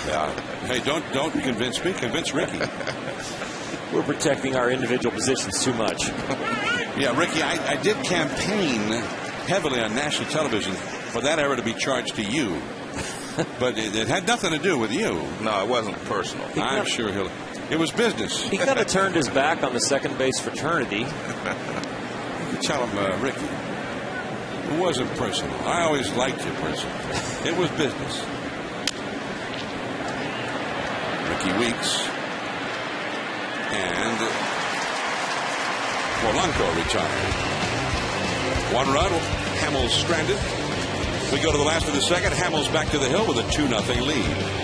Yeah. Hey, don't convince me. Convince Ricky. We're protecting our individual positions too much. Yeah, Ricky, I did campaign heavily on national television for that error to be charged to you. But it had nothing to do with you. No, it wasn't personal. I'm sure it was business. He kind of turned his back on the second base fraternity. You could tell him, Ricky, it wasn't personal. I always liked you personally. It was business. Ricky Weeks and Polanco retired. 1 run. Hamels stranded. We go to the last of the second. Hamels back to the hill with a 2-0 lead.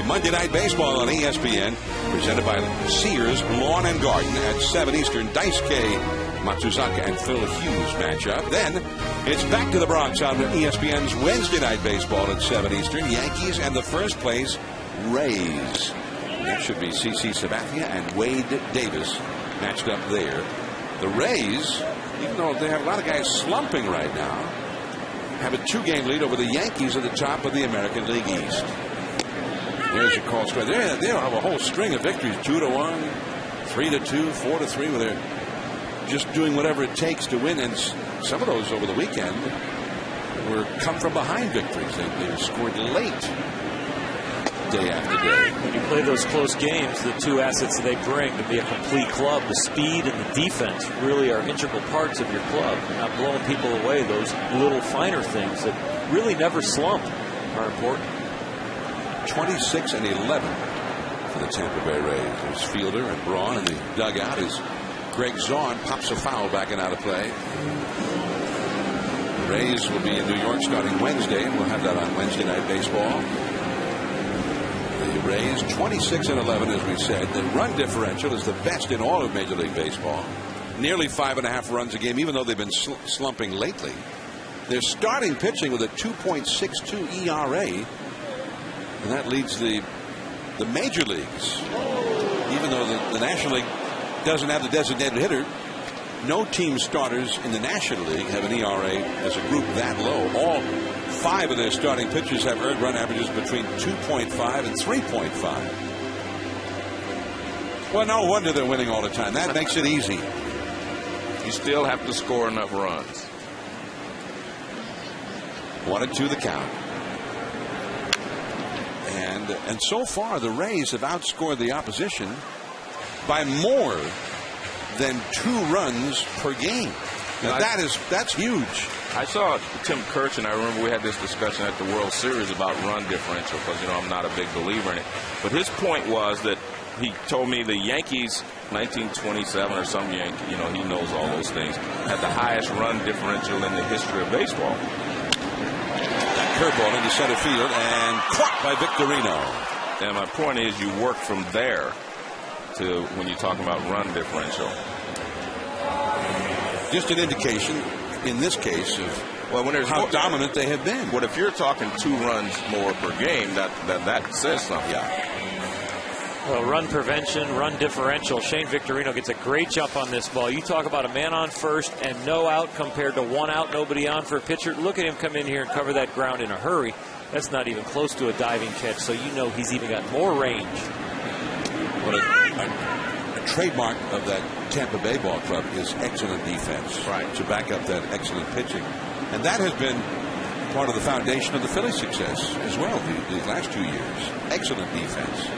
Monday Night Baseball on ESPN, presented by Sears Lawn and Garden at 7 Eastern. Daisuke Matsuzaka and Phil Hughes match up. Then it's back to the Bronx on ESPN's Wednesday Night Baseball at 7 Eastern. Yankees and the first place Rays. That should be CC Sabathia and Wade Davis matched up there. The Rays, even though they have a lot of guys slumping right now, have a 2-game lead over the Yankees at the top of the American League East. There's your call score. They'll have a whole string of victories, 2-1, 3-2, 4-3, where they're just doing whatever it takes to win. And some of those over the weekend were come from behind victories. They were scored late day after day. When you play those close games, the two assets they bring to be a complete club, the speed and the defense, really are integral parts of your club. You're not blowing people away. Those little finer things that really never slump are important. 26 and 11 for the Tampa Bay Rays. There's Fielder and Braun in the dugout as Greg Zaun pops a foul back and out of play. The Rays will be in New York starting Wednesday, and we'll have that on Wednesday Night Baseball. The Rays 26 and 11, as we said. The run differential is the best in all of Major League Baseball. Nearly 5.5 runs a game, even though they've been slumping lately. They're starting pitching with a 2.62 ERA. And that leads the major leagues. Even though the National League doesn't have the designated hitter, no team starters in the National League have an ERA as a group that low. All 5 of their starting pitchers have earned run averages between 2.5 and 3.5. Well, no wonder they're winning all the time. That makes it easy. You still have to score enough runs. 1-2 the count. And so far, the Rays have outscored the opposition by more than 2 runs per game. Now, that's huge. I saw Tim Kirchin. I remember we had this discussion at the World Series about run differential because, I'm not a big believer in it. But his point was that he told me the Yankees, 1927 or some Yankee, he knows all those things, had the highest run differential in the history of baseball. Curveball into center field and caught by Victorino. And my point is, you work from there to when you're talking about run differential. Just an indication, in this case, of when there's how dominant they have been. Well, if you're talking 2 runs more per game, that says something. Yeah. Well, run prevention, run differential. Shane Victorino gets a great jump on this ball. You talk about a man on first and no out compared to 1 out, nobody on for a pitcher. Look at him come in here and cover that ground in a hurry. That's not even close to a diving catch, so he's even got more range. What a trademark of that Tampa Bay ball club is excellent defense. Right. To back up that excellent pitching. And that has been part of the foundation of the Phillies' success as well these last 2 years. Excellent defense.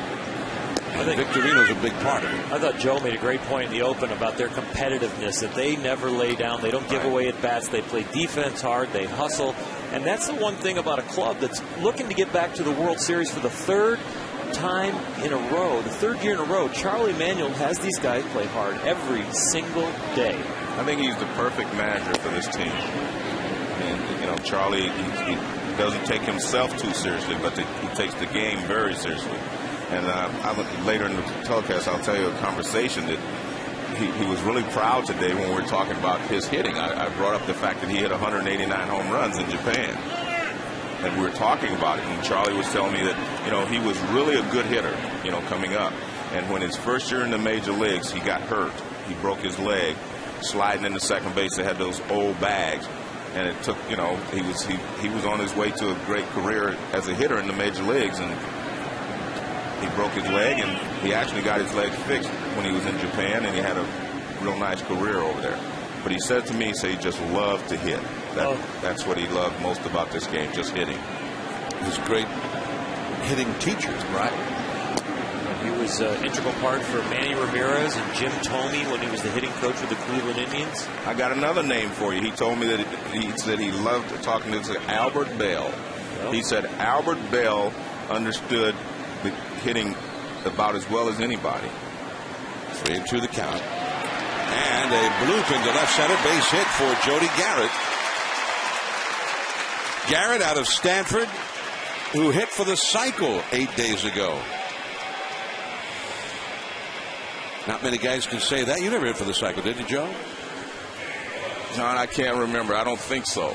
I think Victorino's a big part of it. I thought Joe made a great point in the open about their competitiveness, that they never lay down. They don't give away at bats. They play defense hard. They hustle. And that's the one thing about a club that's looking to get back to the World Series for the 3rd time in a row, the 3rd year in a row. Charlie Manuel has these guys play hard every single day. I think he's the perfect manager for this team. And, Charlie, he doesn't take himself too seriously, but he takes the game very seriously. And later in the telecast, I'll tell you a conversation that he was really proud today when we were talking about his hitting. I brought up the fact that he hit 189 home runs in Japan. And we were talking about it, and Charlie was telling me that, he was really a good hitter, coming up. And when his first year in the major leagues, he got hurt. He broke his leg, sliding into second base. They had those old bags. And it took, he was on his way to a great career as a hitter in the major leagues, and he broke his leg, and he actually got his leg fixed when he was in Japan, and he had a real nice career over there. But he said to me, he just loved to hit. That's what he loved most about this game, just hitting. He's a great hitting teacher. Right. He was an integral part for Manny Ramirez and Jim Thome when he was the hitting coach for the Cleveland Indians. I got another name for you. He told me that he said he loved talking to Albert Bell. Well, he said Albert Bell understood the hitting about as well as anybody. 3-2 the count. And a bloop into left center, base hit for Jody Garrett. Garrett out of Stanford, who hit for the cycle 8 days ago. Not many guys can say that. You never hit for the cycle, did you, Joe? John, I can't remember. I don't think so.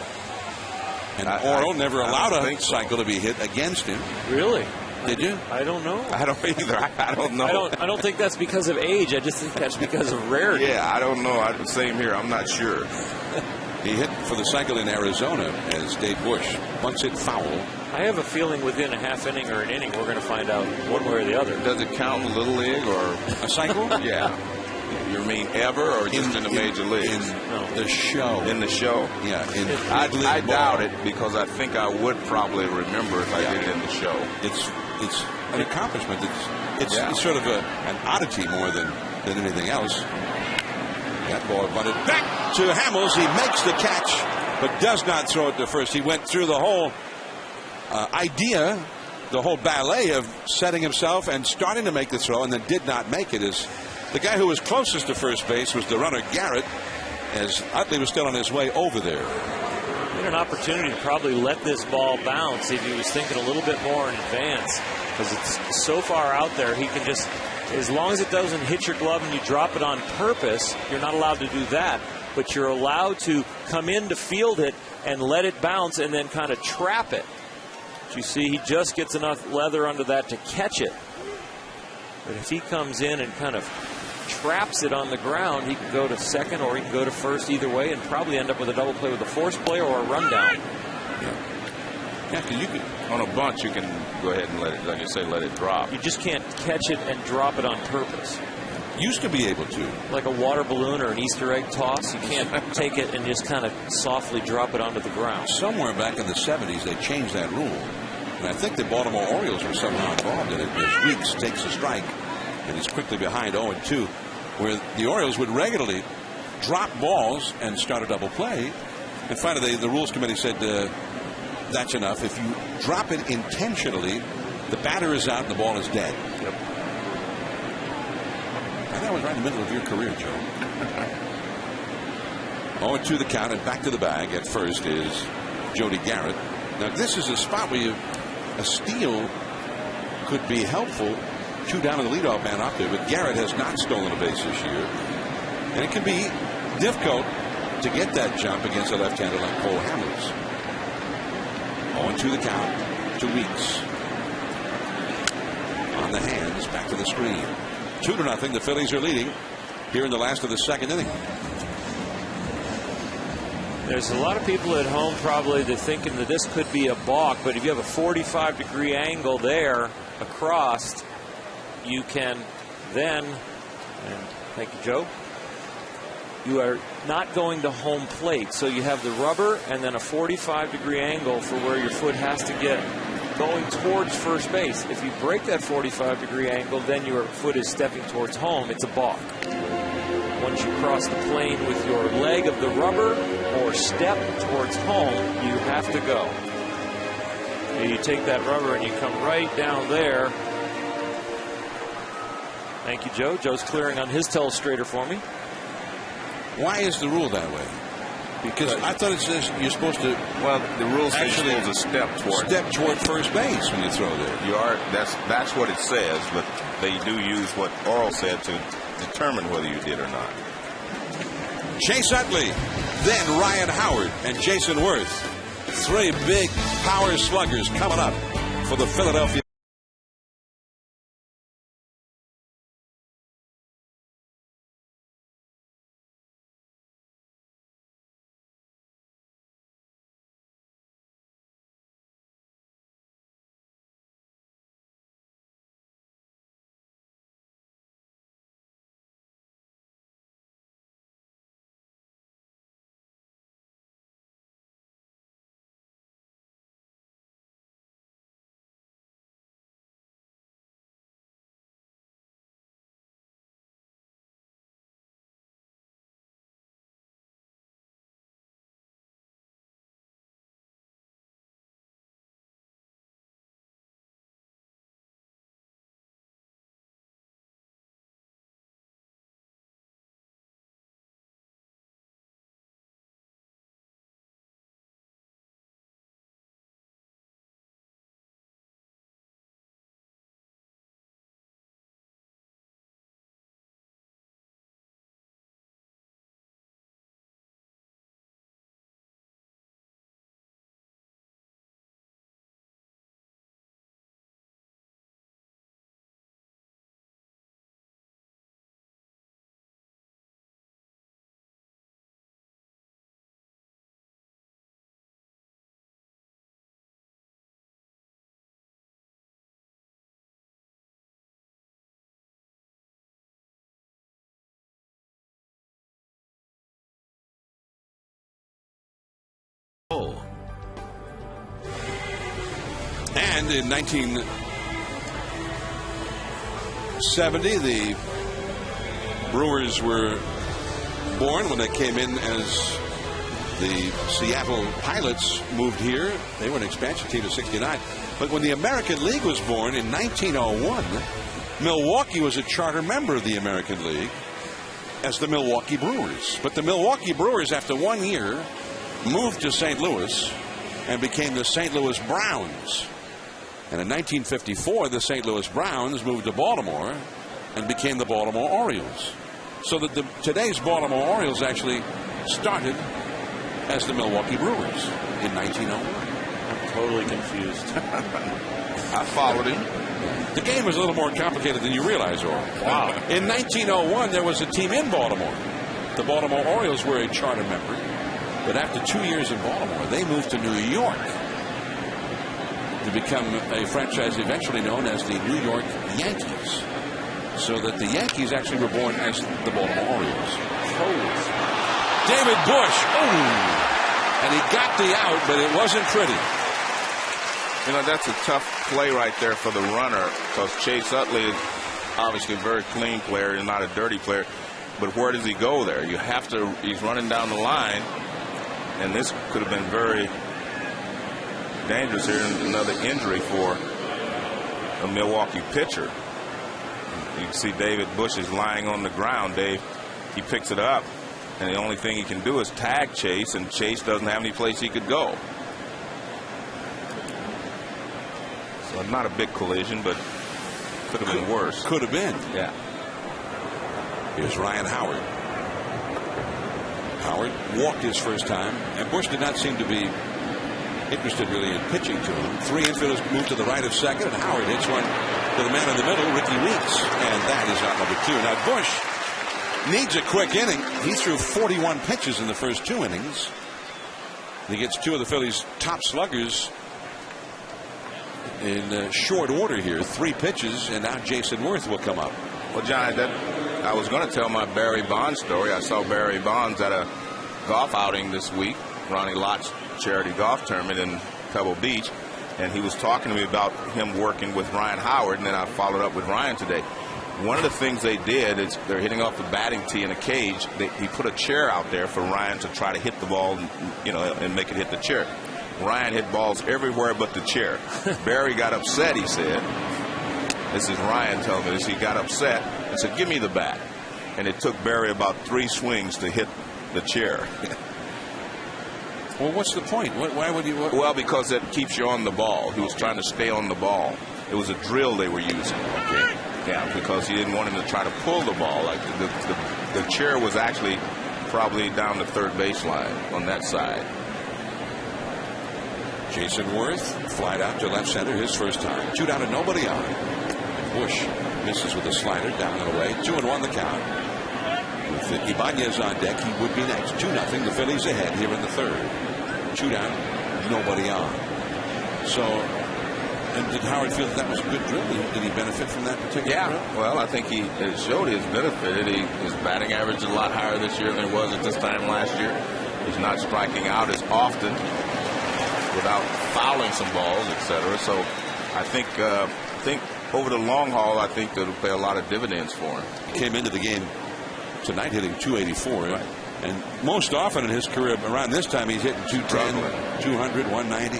And Oro never allowed a cycle to be hit against him. Really? Did you? I don't know. I don't either. I don't know. I don't think that's because of age. I just think that's because of rarity. Yeah, I don't know. Same here. I'm not sure. He hit for the cycle in Arizona as Dave Bush bunts it foul. I have a feeling within a half inning or an inning we're going to find out one way or the other. Does it count in Little League or a cycle? Yeah. You mean ever or just in the major leagues? In the show. In the show? Yeah. I doubt it because I think I would probably remember if I did it in the show. It's an accomplishment. It's sort of an oddity more than anything else. That ball bunted back to Hamels. He makes the catch, but does not throw it to first. He went through the whole idea, the whole ballet of setting himself and starting to make the throw, and then did not make it. As the guy who was closest to first base was the runner Garrett, as Utley was still on his way over there. He had an opportunity to probably let this ball bounce if he was thinking a little bit more in advance, because it's so far out there. He can just, as long as it doesn't hit your glove and you drop it on purpose, you're not allowed to do that. But you're allowed to come in to field it and let it bounce and then kind of trap it. But you see, he just gets enough leather under that to catch it. But if he comes in and kind of traps it on the ground, he can go to second or he can go to first either way and probably end up with a double play with a force play or a rundown. Yeah, because you can, on a bunch, you can go ahead and let it, like you say, let it drop. You just can't catch it and drop it on purpose. Used to be able to. Like a water balloon or an Easter egg toss, you can't take it and just kind of softly drop it onto the ground. Somewhere back in the 70s, they changed that rule. And I think the Baltimore Orioles were somehow involved in it, as Weeks takes a strike, and he's quickly behind 0-2, where the Orioles would regularly drop balls and start a double play. And finally, the rules committee said, that's enough. If you drop it intentionally, the batter is out and the ball is dead. Yep. And that was right in the middle of your career, Joe. 0-2 the count, and back to the bag at first is Jody Garrett. Now, this is a spot where a steal could be helpful. 2 down to the leadoff man up there, but Garrett has not stolen a base this year. And it can be difficult to get that jump against a left-hander like Cole Hamels. 0-2 the count, 2 Weeks. On the hands, back to the screen. 2-0. The Phillies are leading here in the last of the second inning. There's a lot of people at home probably that thinking that this could be a balk, but if you have a 45-degree angle there across, you can then, and thank you, Joe, you are not going to home plate. So you have the rubber and then a 45-degree angle for where your foot has to get going towards first base. If you break that 45-degree angle, then your foot is stepping towards home. It's a balk. Once you cross the plane with your leg of the rubber or step towards home, you have to go. And you take that rubber and you come right down there. Thank you, Joe. Joe's clearing on his telestrator for me. Why is the rule that way? Because I thought it says you're supposed to. Well, the rule says you're supposed to step toward first base when you throw there. You are. That's what it says, but they do use what Oral said to determine whether you did or not. Chase Utley, then Ryan Howard and Jason Worth. 3 big power sluggers coming up for the Philadelphia. And in 19 1970, the Brewers were born when they came in as the Seattle Pilots moved here. They were an expansion team of 69. But when the American League was born in 1901, Milwaukee was a charter member of the American League as the Milwaukee Brewers. But the Milwaukee Brewers, after 1 year, moved to St. Louis and became the St. Louis Browns. And in 1954, the St. Louis Browns moved to Baltimore and became the Baltimore Orioles. So that today's Baltimore Orioles actually started as the Milwaukee Brewers in 1901. I'm totally confused. I followed him. The game was a little more complicated than you realize, Orr. Wow. In 1901, there was a team in Baltimore. The Baltimore Orioles were a charter member. But after 2 years in Baltimore, they moved to New York to become a franchise eventually known as the New York Yankees. So that the Yankees actually were born as the Baltimore Orioles. David Bush. Oh! And he got the out, but it wasn't pretty. You know, that's a tough play right there for the runner, because Chase Utley is obviously a very clean player and not a dirty player. But where does he go there? You have to, he's running down the line, and this could have been very dangerous here, and another injury for a Milwaukee pitcher. You can see David Bush is lying on the ground. He picks it up, and the only thing he can do is tag Chase, and Chase doesn't have any place he could go. So not a big collision, but could have been worse. Could have been. Yeah. Here's Ryan Howard. Howard walked his first time, and Bush did not seem to be interested really in pitching to him. Three infielders moved to the right of second, and Howard hits one to the man in the middle, Ricky Weeks, and that is out number 2. Now Bush needs a quick inning. He threw 41 pitches in the first 2 innings. He gets 2 of the Phillies' top sluggers in short order here. 3 pitches, and now Jason Worth will come up. Well, John, I was going to tell my Barry Bonds story. I saw Barry Bonds at a golf outing this week, Ronnie Lott's charity golf tournament in Pebble Beach, and he was talking to me about him working with Ryan Howard, and then I followed up with Ryan today. One of the things they did is they're hitting off the batting tee in a cage. He put a chair out there for Ryan to try to hit the ball, and make it hit the chair. Ryan hit balls everywhere but the chair. Barry got upset, he said. This is Ryan telling me this. He got upset and said, "Give me the bat." And it took Barry about 3 swings to hit the chair. Well, what's the point? Why would you? Well, because it keeps you on the ball. He was trying to stay on the ball. It was a drill they were using. Okay. Yeah, because he didn't want him to try to pull the ball. Like the chair was actually probably down the third baseline on that side. Jason Worth flied out to left center his first time. 2 down and nobody on. Bush misses with a slider down and away. 2-1 the count. With Ibanez on deck, he would be next. 2-0. The Phillies ahead here in the third. 2 down, nobody on. So, and did Howard feel that was a good drill? Did he benefit from that particular drill? Well, I think it showed his benefit. His batting average is a lot higher this year than it was at this time last year. He's not striking out as often without fouling some balls, etc. So I think over the long haul, I think that'll pay a lot of dividends for him. He came into the game tonight hitting 284, right. And most often in his career around this time he's hitting 210, 200, 190.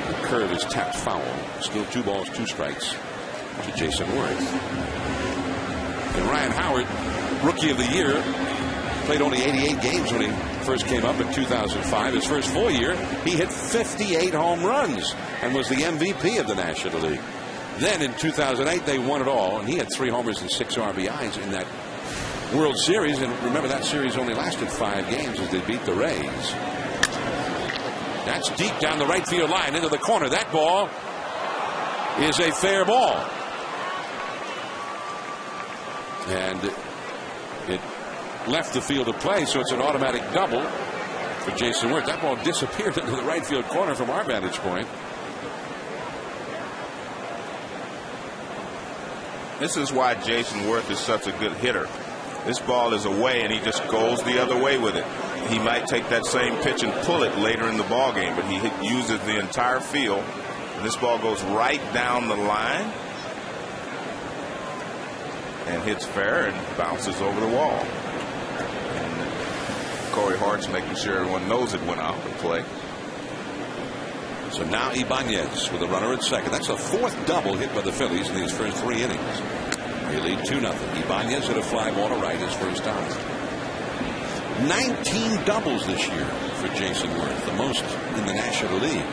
The curve is tapped foul. Still 2 balls, 2 strikes to Jason Worth. And Ryan Howard, Rookie of the Year, played only 88 games when he first came up in 2005. His first full year, he hit 58 home runs and was the MVP of the National League. Then in 2008, they won it all, and he had 3 homers and 6 RBIs in that World Series. And remember, that series only lasted 5 games as they beat the Rays. That's deep down the right field line into the corner. That ball is a fair ball. And it left the field of play, so it's an automatic double for Jason Worth. That ball disappeared into the right field corner from our vantage point. This is why Jason Worth is such a good hitter. This ball is away, and he just goes the other way with it. He might take that same pitch and pull it later in the ball game, but he uses the entire field. And this ball goes right down the line, and hits fair and bounces over the wall. And Corey Hart's making sure everyone knows it went out of play. So now Ibanez with a runner at second. That's the fourth double hit by the Phillies in these first 3 innings. They lead 2-0. Ibanez hit a fly ball to right his first time. 19 doubles this year for Jason Worth, the most in the National League.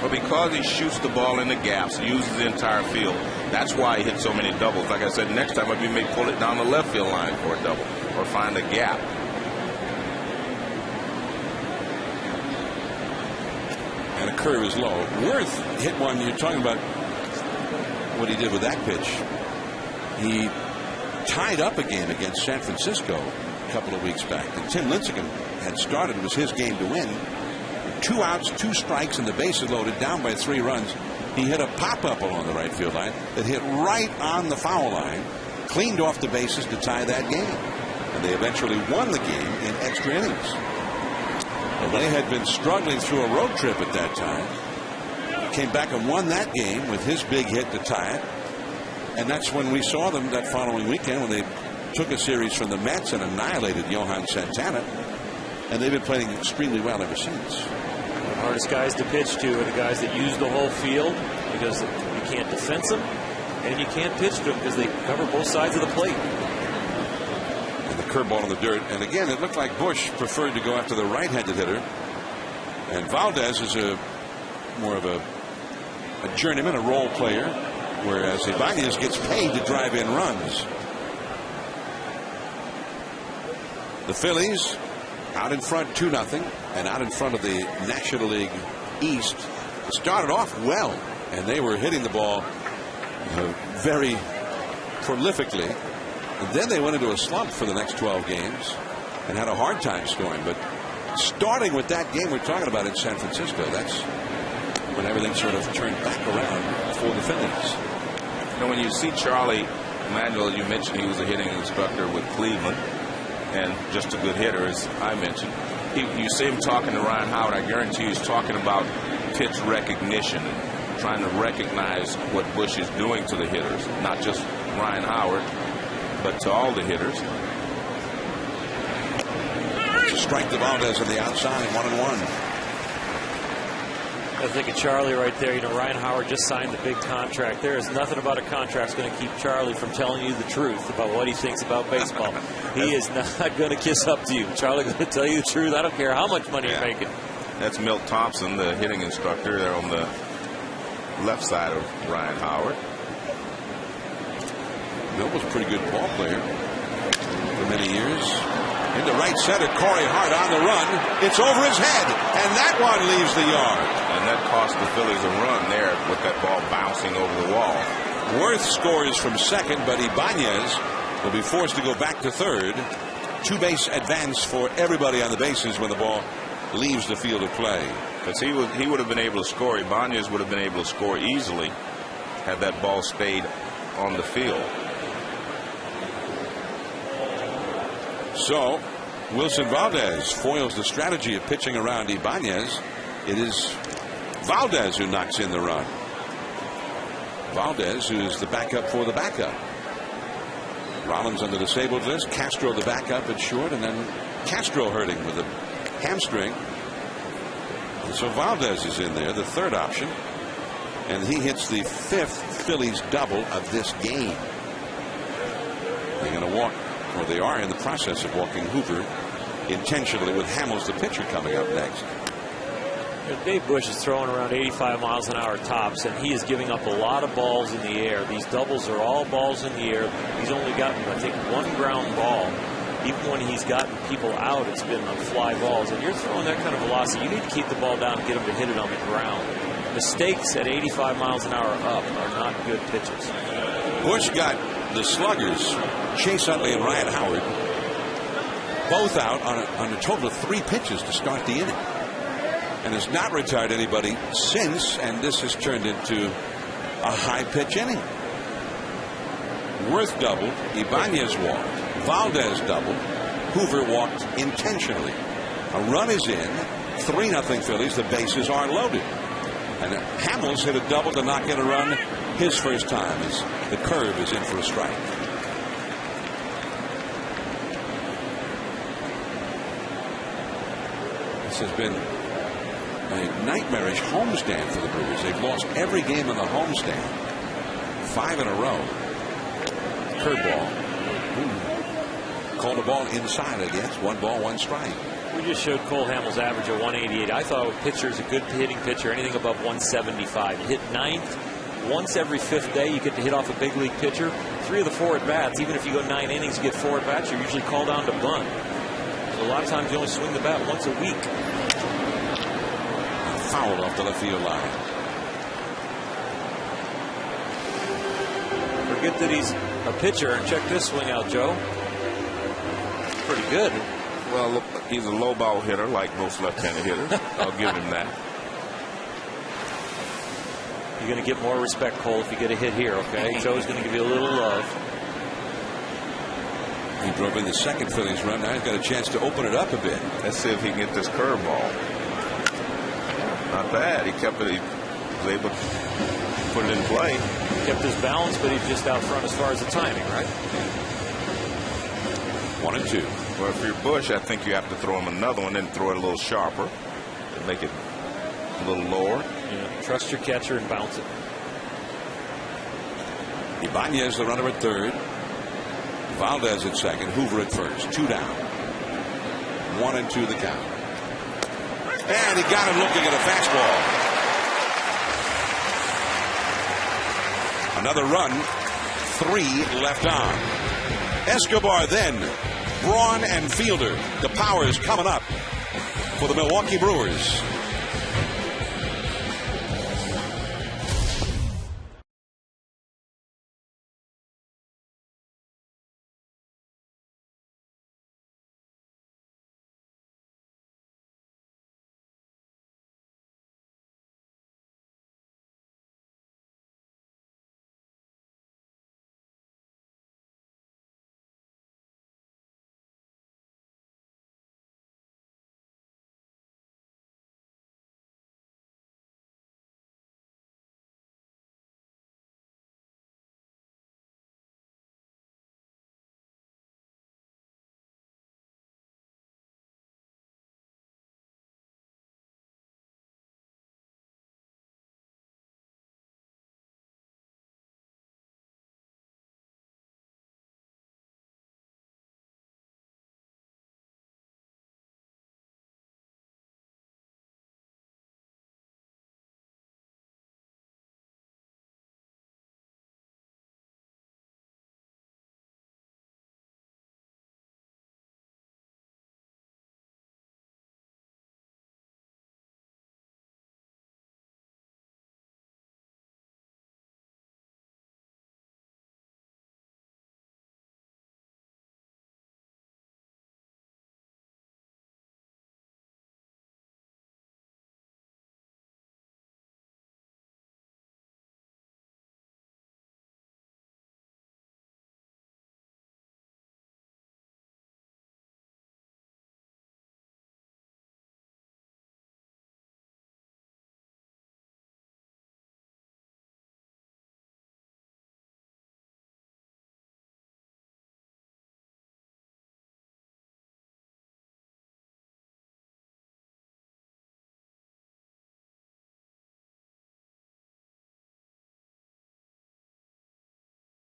Well, because he shoots the ball in the gaps, uses the entire field, that's why he hits so many doubles. Like I said, next time maybe he may pull it down the left field line for a double or find a gap. And a curve is low. Worth hit one. You're talking about what he did with that pitch. He tied up a game against San Francisco a couple of weeks back. And Tim Lincecum had started. It was his game to win. 2 outs, 2 strikes, and the bases loaded, down by 3 runs. He hit a pop-up along the right field line that hit right on the foul line, cleaned off the bases to tie that game. And they eventually won the game in extra innings. Well, they had been struggling through a road trip at that time. Came back and won that game with his big hit to tie it. And that's when we saw them that following weekend when they took a series from the Mets and annihilated Johan Santana. And they've been playing extremely well ever since. The hardest guys to pitch to are the guys that use the whole field because you can't defense them and you can't pitch to them because they cover both sides of the plate. And the curveball in the dirt. And again, it looked like Bush preferred to go after the right-handed hitter. And Valdez is more of a journeyman, a role player, whereas Ibanez gets paid to drive in runs. The Phillies out in front 2-0 and out in front of the National League East. Started off well, and they were hitting the ball very prolifically. And then they went into a slump for the next 12 games and had a hard time scoring. But starting with that game we're talking about in San Francisco, that's when everything sort of turned back around for the Phillies. You know, when you see Charlie Manuel, you mentioned he was a hitting instructor with Cleveland and just a good hitter, as I mentioned. You see him talking to Ryan Howard, I guarantee he's talking about pitch recognition and trying to recognize what Bush is doing to the hitters, not just Ryan Howard, but to all the hitters. It's a strike to Valdez on the outside, 1-1. I think of Charlie right there. You know, Ryan Howard just signed the big contract. There is nothing about a contract that's going to keep Charlie from telling you the truth about what he thinks about baseball. He is not going to kiss up to you. Charlie's going to tell you the truth. I don't care how much money you're making. That's Milt Thompson, the hitting instructor, there on the left side of Ryan Howard. Milt was a pretty good ball player for many years. Into right center, Corey Hart on the run. It's over his head, and that one leaves the yard. And that cost the Phillies a run there with that ball bouncing over the wall. Worth scores from second, but Ibanez will be forced to go back to third. 2-base advance for everybody on the bases when the ball leaves the field of play. Because he would have been able to score. Ibanez would have been able to score easily had that ball stayed on the field. So Wilson Valdez foils the strategy of pitching around Ibanez. It is Valdez who knocks in the run. Valdez, who is the backup for the backup. Rollins on the disabled list. Castro the backup at short, and then Castro hurting with a hamstring. And so Valdez is in there, the third option, and he hits the 5th Phillies double of this game. They're going to walk, or they are in the process of walking Hoover intentionally, with Hamels the pitcher coming up next. Dave Bush is throwing around 85 miles an hour tops, and he is giving up a lot of balls in the air. These doubles are all balls in the air. He's only gotten, I think, 1 ground ball. Even when he's gotten people out, it's been on fly balls. And you're throwing that kind of velocity, you need to keep the ball down and get him to hit it on the ground. Mistakes at 85 miles an hour up are not good pitches. Bush got the sluggers, Chase Utley and Ryan Howard, both out on a total of 3 pitches to start the inning, and has not retired anybody since, and this has turned into a high pitch inning. Worth doubled, Ibanez walked, Valdez doubled, Hoover walked intentionally. A run is in, 3-0 Phillies, the bases are loaded. And Hamels hit a double to knock in a run his first time as the curve is in for a strike. has been a nightmarish homestand for the Brewers. They've lost every game in the homestand. 5 in a row. Curveball. Called a ball inside against. 1 ball, 1 strike. We just showed Cole Hamels average of 188. I thought a pitcher is a good hitting pitcher, anything above 175. Hit 9th once every 5th day. You get to hit off a big league pitcher. 3 of the 4 at bats. Even if you go 9 innings, you get 4 at bats. You're usually called on to bunt. So a lot of times you only swing the bat once a week. Fouled off the left field line. Forget that he's a pitcher and check this swing out, Joe. Pretty good. Well, look, he's a low ball hitter like most left-handed hitters. I'll give him that. You're going to get more respect, Cole, if you get a hit here, okay? Joe's going to give you a little love. He drove in the second Phillies run. Now he's got a chance to open it up a bit. Let's see if he can get this curveball. Not bad. He kept it. He was able to put it in play. Kept his balance, but he's just out front as far as the timing, right? 1-2. Well, if you're Bush, I think you have to throw him another one and throw it a little sharper to make it a little lower. Yeah, trust your catcher and bounce it. Ibanez, the runner at third. Valdez at second. Hoover at first. 2 down. 1-2 the count. And he got him looking at a fastball. Another run. 3 left on. Escobar then. Braun and Fielder. The power is coming up for the Milwaukee Brewers.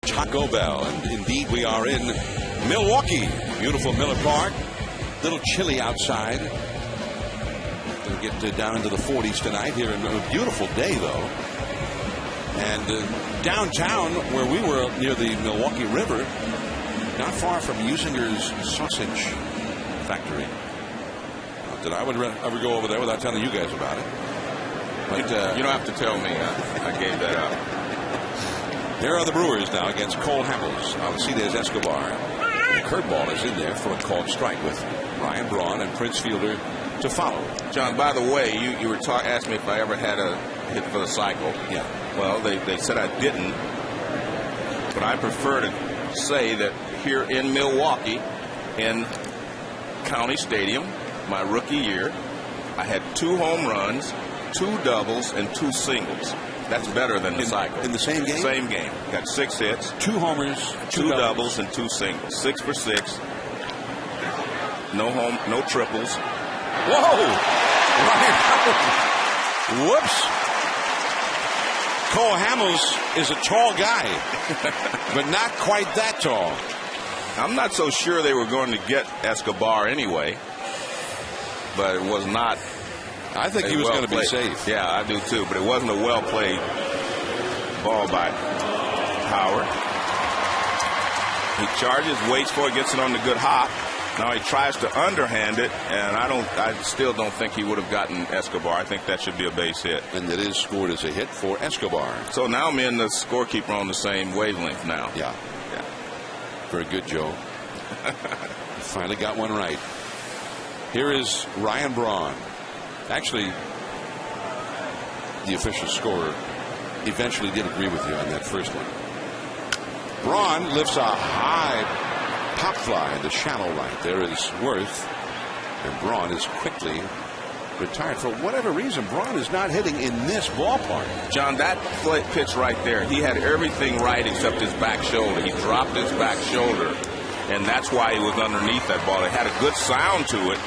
Taco Bell, and indeed we are in Milwaukee. Beautiful Miller Park. A little chilly outside. Going to get down into the 40s tonight here. In a beautiful day though. And downtown where we were near the Milwaukee River, not far from Usinger's Sausage Factory. Not that I would ever go over there without telling you guys about it. But you don't have to tell me. I gave that up. There are the Brewers now against Cole Hamels. Alcides Escobar. The curveball is in there for a called strike with Ryan Braun and Prince Fielder to follow. John, by the way, you were asking me if I ever had a hit for the cycle. Yeah. Well, they said I didn't, but I prefer to say that here in Milwaukee, in County Stadium, my rookie year, I had 2 home runs, 2 doubles, and 2 singles. That's better than the cycle. In the same game? Same game. Got 6 hits. 2 homers, 2 doubles, and 2 singles. 6 for 6. No triples. Whoa! Whoops. Cole Hamels is a tall guy, but not quite that tall. I'm not so sure they were going to get Escobar anyway, but it was not. I think he was going to be safe. Yeah, I do too, but it wasn't a well-played ball by Howard. He charges, waits for it, gets it on the good hop. Now he tries to underhand it, and I still don't think he would have gotten Escobar. I think that should be a base hit. And it is scored as a hit for Escobar. So now me and the scorekeeper on the same wavelength now. Yeah. Very good, Joe. Finally got one right. Here is Ryan Braun. Actually, the official scorer eventually did agree with you on that first one. Braun lifts a high pop fly in the shallow right. There is Worth, and Braun is quickly retired. For whatever reason, Braun is not hitting in this ballpark. John, that pitch right there, he had everything right except his back shoulder. He dropped his back shoulder, and that's why he was underneath that ball. It had a good sound to it.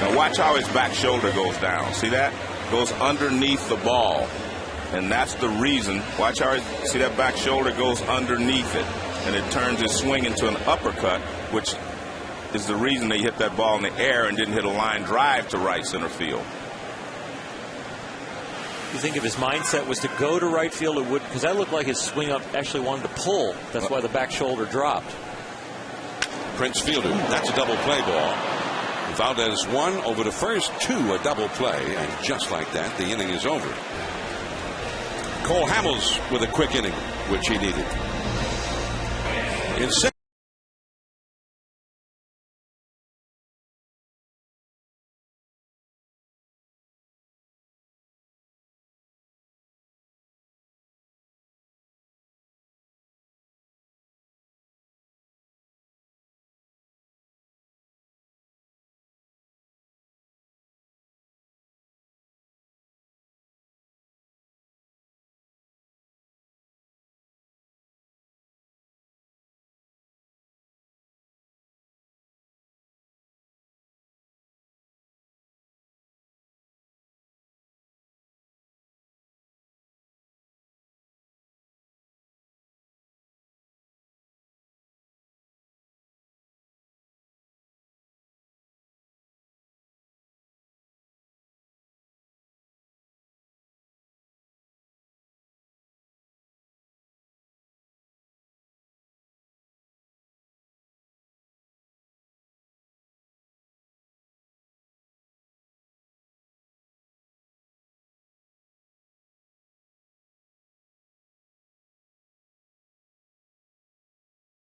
Now watch how his back shoulder goes down. See that? Goes underneath the ball. And that's the reason. Watch how see that back shoulder goes underneath it. And it turns his swing into an uppercut, which is the reason they hit that ball in the air and didn't hit a line drive to right center field. You think if his mindset was to go to right field, it would, because that looked like his swing up actually wanted to pull. That's why the back shoulder dropped. Prince fielder. That's a double play ball. Valdez one over to first, two, a double play, and just like that, the inning is over. Cole Hamels with a quick inning, which he needed. In six.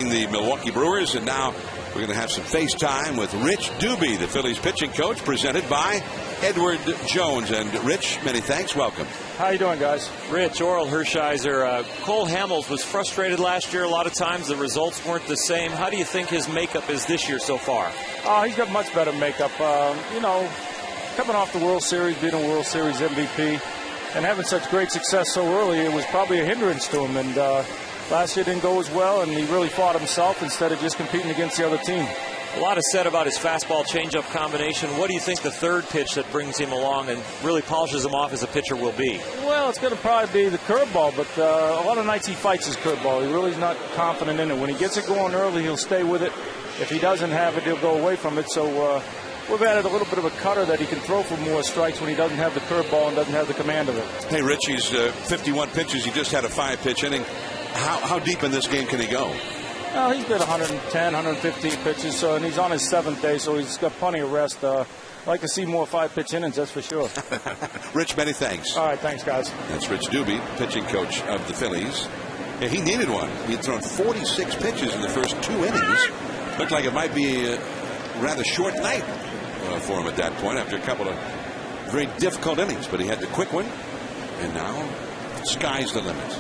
The Milwaukee Brewers, and now we're going to have some FaceTime with Rich Doobie, the Phillies pitching coach, presented by Edward Jones. And Rich, many thanks. Welcome. How you doing, guys? Rich, Oral Hershiser, Cole Hamels was frustrated last year. A lot of times the results weren't the same. How do you think his makeup is this year so far? He's got much better makeup. Coming off the World Series, being a World Series MVP, and having such great success so early, it was probably a hindrance to him. And last year didn't go as well, and he really fought himself instead of just competing against the other team. A lot is said about his fastball changeup combination. What do you think the third pitch that brings him along and really polishes him off as a pitcher will be? Well, it's going to probably be the curveball, but a lot of nights he fights his curveball. He really is not confident in it. When he gets it going early, he'll stay with it. If he doesn't have it, he'll go away from it. So we've added a little bit of a cutter that he can throw for more strikes when he doesn't have the curveball and doesn't have the command of it. Hey, Rich, he's 51 pitches. He just had a 5-pitch inning. How deep in this game can he go? He's been 110, 115 pitches, and he's on his 7th day, so he's got plenty of rest. I'd like to see more 5-pitch innings, that's for sure. Rich, many thanks. All right, thanks, guys. That's Rich Doobie, pitching coach of the Phillies. Yeah, he needed one. He had thrown 46 pitches in the first 2 innings. Looked like it might be a rather short night for him at that point after a couple of very difficult innings, but he had the quick one, and now sky's the limit.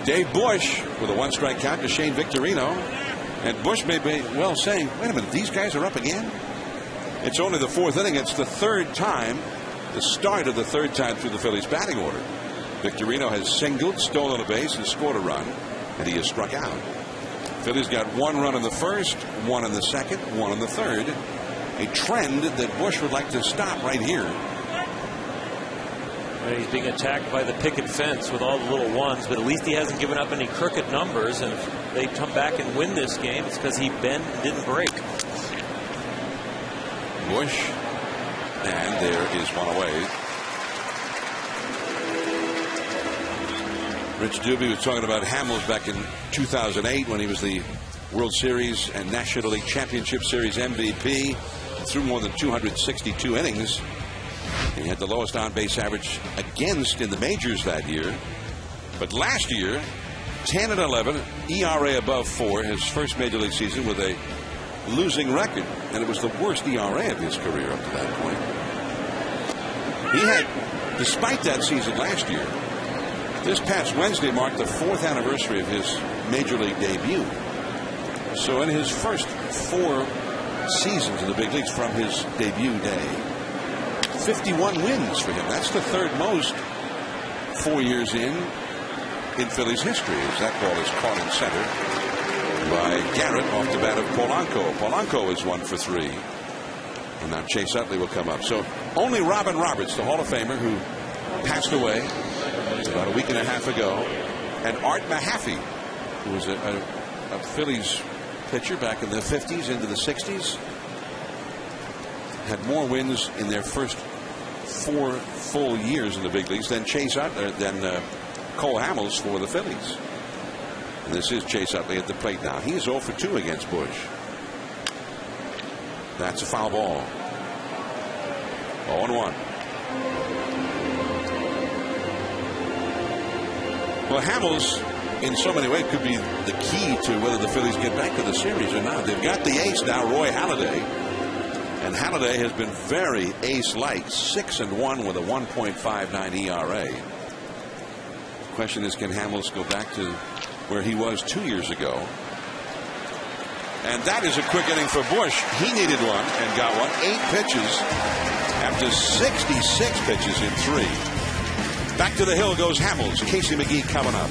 Dave Bush with a 1-strike count to Shane Victorino. And Bush may be well saying, wait a minute, these guys are up again? It's only the 4th inning. It's the 3rd time, the start of the 3rd time through the Phillies batting order. Victorino has singled, stolen a base, and scored a run, and he has struck out. Phillies got 1 run in the 1st, 1 in the 2nd, 1 in the 3rd. a trend that Bush would like to stop right here. He's being attacked by the picket fence with all the little ones, but at least he hasn't given up any crooked numbers. And if they come back and win this game, it's because he bent and didn't break. Bush, and there is one away. Rich Doobie was talking about Hamels back in 2008 when he was the World Series and National League Championship Series MVP. Threw more than 262 innings. He had the lowest on-base average against in the majors that year. But last year, 10-11, ERA above 4, his first major league season with a losing record. And it was the worst ERA of his career up to that point. He had, despite that season last year, this past Wednesday marked the 4th anniversary of his major league debut. So in his first 4 seasons in the big leagues from his debut day, 51 wins for him. That's the 3rd most 4 years in Phillies history, as that ball is caught in center by Garrett off the bat of Polanco. Polanco is 1 for 3. And now Chase Utley will come up. So only Robin Roberts, the Hall of Famer, who passed away about a week and a half ago, and Art Mahaffey, who was a Phillies pitcher back in the 50s into the 60s, had more wins in their first 4 full years in the big leagues than Cole Hamels for the Phillies. And this is Chase Utley at the plate now. He's 0 for 2 against Bush. That's a foul ball. 0-1. Well, Hamels, in so many ways, could be the key to whether the Phillies get back to the series or not. They've got the ace now, Roy Halladay. And Halladay has been very ace-like, 6-1 with a 1.59 ERA. The question is, can Hamels go back to where he was 2 years ago? And that is a quick inning for Bush. He needed one and got one. 8 pitches after 66 pitches in 3. Back to the hill goes Hamels. Casey McGee coming up.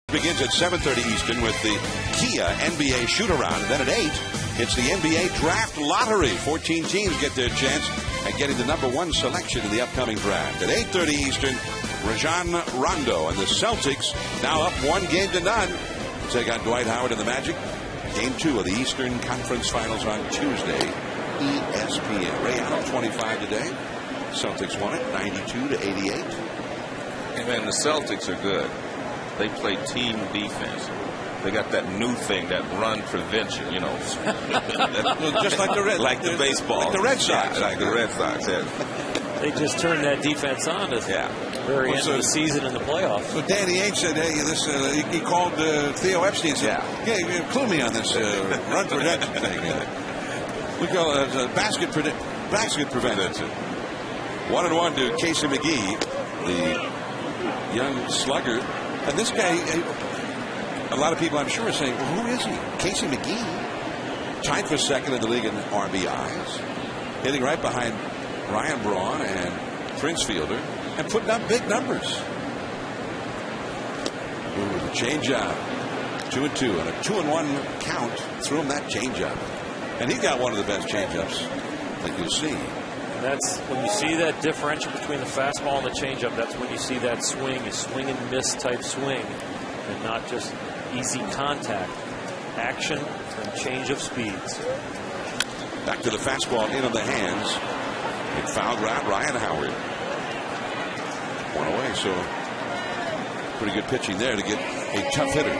Begins at 7:30 Eastern with the Kia NBA shoot-around. And then at 8, it's the NBA Draft Lottery. 14 teams get their chance at getting the #1 selection in the upcoming draft. At 8:30 Eastern, Rajon Rondo and the Celtics now up 1-0 to take on Dwight Howard and the Magic. Game 2 of the Eastern Conference Finals on Tuesday. ESPN. Ray Allen, 25 today. Celtics won it 92-88. Hey man, the Celtics are good. They play team defense. They got that new thing, that run prevention, you know. Just like the Red, like the baseball, like the Red Sox, yeah, like the Red Sox. Yeah. They just turned that defense on at the very end of the season in the playoffs. So Danny Ainge said, "Hey, this." He called Theo Epstein. And said, "Yeah, clue me on this run prevention thing. We call it basket prevention." 1-1 to Casey McGee, the young slugger, and this guy. A lot of people, I'm sure, are saying, "Well, who is he?" Casey McGee, tied for second in the league in RBIs, hitting right behind Ryan Braun and Prince Fielder, and putting up big numbers. Ooh, the changeup, 2-2, and a 2-1 count threw him that changeup, and he got one of the best changeups that you'll see. And that's when you see that differential between the fastball and the changeup. That's when you see that swing, a swing and miss type swing, and not just easy contact, action, and change of speeds. Back to the fastball in of the hands. It fouled Ryan Howard. One away, so pretty good pitching there to get a tough hitter.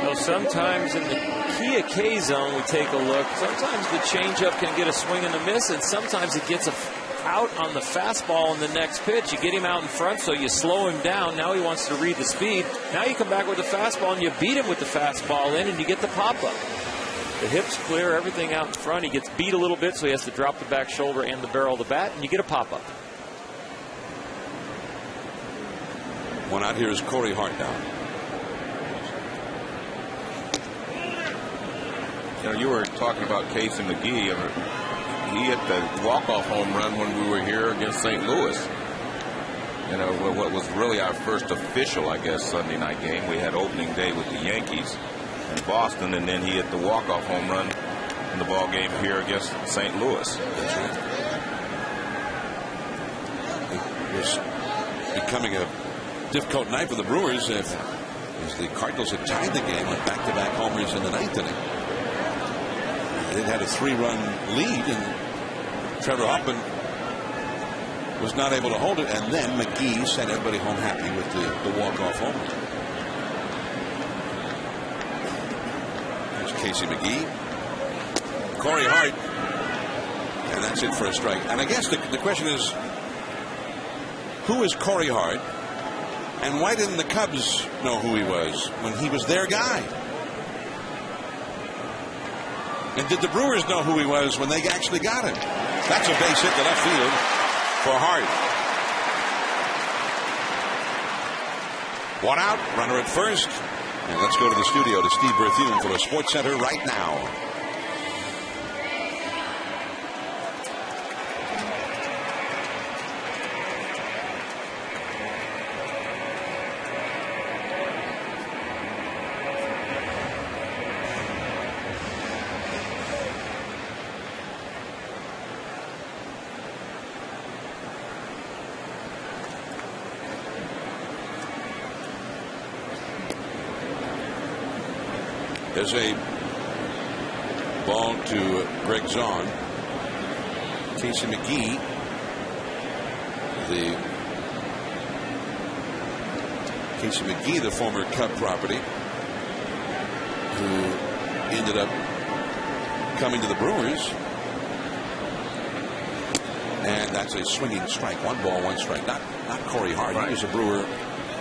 Well, sometimes in the Kia K zone, we take a look. Sometimes the changeup can get a swing and a miss, and sometimes it gets out on the fastball in the next pitch. You get him out in front, so you slow him down. Now he wants to read the speed. Now you come back with the fastball, and you beat him with the fastball in, and you get the pop-up. The hips clear, everything out in front. He gets beat a little bit, so he has to drop the back shoulder and the barrel of the bat, and you get a pop-up. One out here is Corey Hart down. You know, you were talking about Casey McGee. He hit the walk-off home run when we were here against St. Louis. You know, what was really our first official, I guess, Sunday night game. We had opening day with the Yankees in Boston, and then he hit the walk-off home run in the ball game here against St. Louis. That's right. It was becoming a difficult night for the Brewers as the Cardinals had tied the game with back-to-back homers in the ninth inning. They'd had a 3-run lead, and Trevor Hoffman was not able to hold it, and then McGee sent everybody home happy with the walk-off home run. There's Casey McGee, Corey Hart, and that's it for a strike. And I guess the question is, who is Corey Hart, and why didn't the Cubs know who he was when he was their guy? And did the Brewers know who he was when they actually got him? That's a base hit to left field for Hart. One out, runner at first. And let's go to the studio to Steve Berthune for a Sports Center right now. There's a ball to Greg Zahn. Casey McGee, the former Cub property, who ended up coming to the Brewers. And that's a swinging strike. 1 ball, 1 strike. Not Corey Hart. Right. He was a Brewer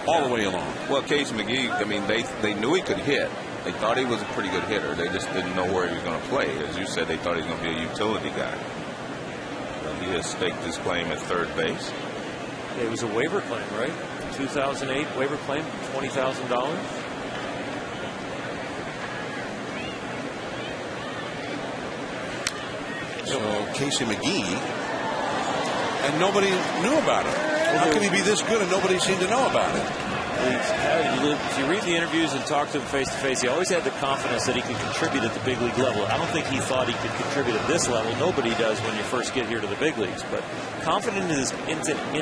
all the way along. Well, Casey McGee, I mean, they knew he could hit. They thought he was a pretty good hitter. They just didn't know where he was going to play. As you said, they thought he was going to be a utility guy. Well, he has staked his claim at third base. It was a waiver claim, right? 2008 waiver claim, $20,000. So Casey McGee, and nobody knew about it. How can he be this good and nobody seemed to know about it? If you read the interviews and talk to him face to face, he always had the confidence that he could contribute at the big league level. I don't think he thought he could contribute at this level. Nobody does when you first get here to the big leagues. But confident in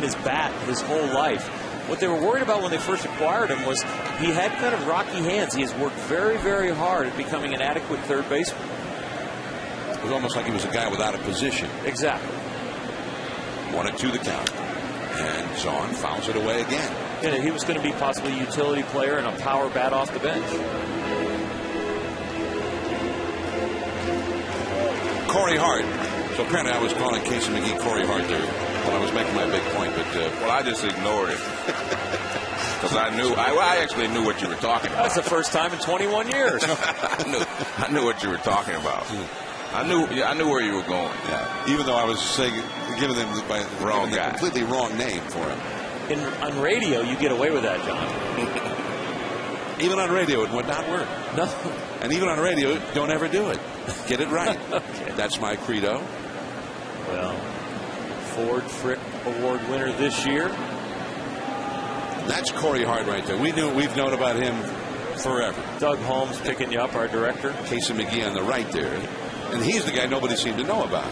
his bat his whole life. What they were worried about when they first acquired him was he had kind of rocky hands. He has worked very, very hard at becoming an adequate third baseman. It was almost like he was a guy without a position. Exactly. 1-2 the count. And Zahn fouls it away again. Yeah, he was going to be possibly a utility player and a power bat off the bench. Corey Hart. So apparently I was calling Casey McGee Corey Hart there when I was making my big point. But well, I just ignored it. Because I actually knew what you were talking about. That's the first time in 21 years. I knew what you were talking about. I knew where you were going. Yeah. Even though I was saying, giving them the completely wrong name for him. On radio, you get away with that, John. Even on radio, it would not work. No. And even on radio, don't ever do it. Get it right. Okay. That's my credo. Well, Ford Frick Award winner this year. That's Corey Hart right there. We've known about him forever. Doug Holmes picking you up, our director. Casey McGee on the right there. And he's the guy nobody seemed to know about.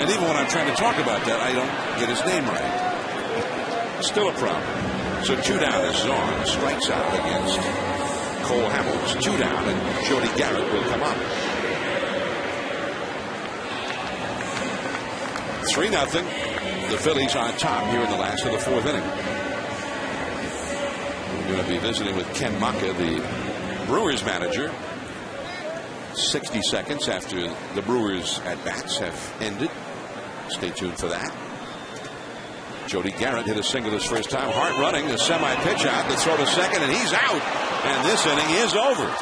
And even when I'm trying to talk about that, I don't get his name right. Still a problem. So 2 down as Zahn strikes out against Cole Hamels. 2 down, and Jody Garrett will come up. 3-0. The Phillies on top here in the last of the 4th inning. We're going to be visiting with Ken Maka, the Brewers manager. 60 seconds after the Brewers at-bats have ended. Stay tuned for that. Jody Garrett hit a single his first time. Hart running, the semi-pitch out, the throw to second, and he's out. And this inning is over.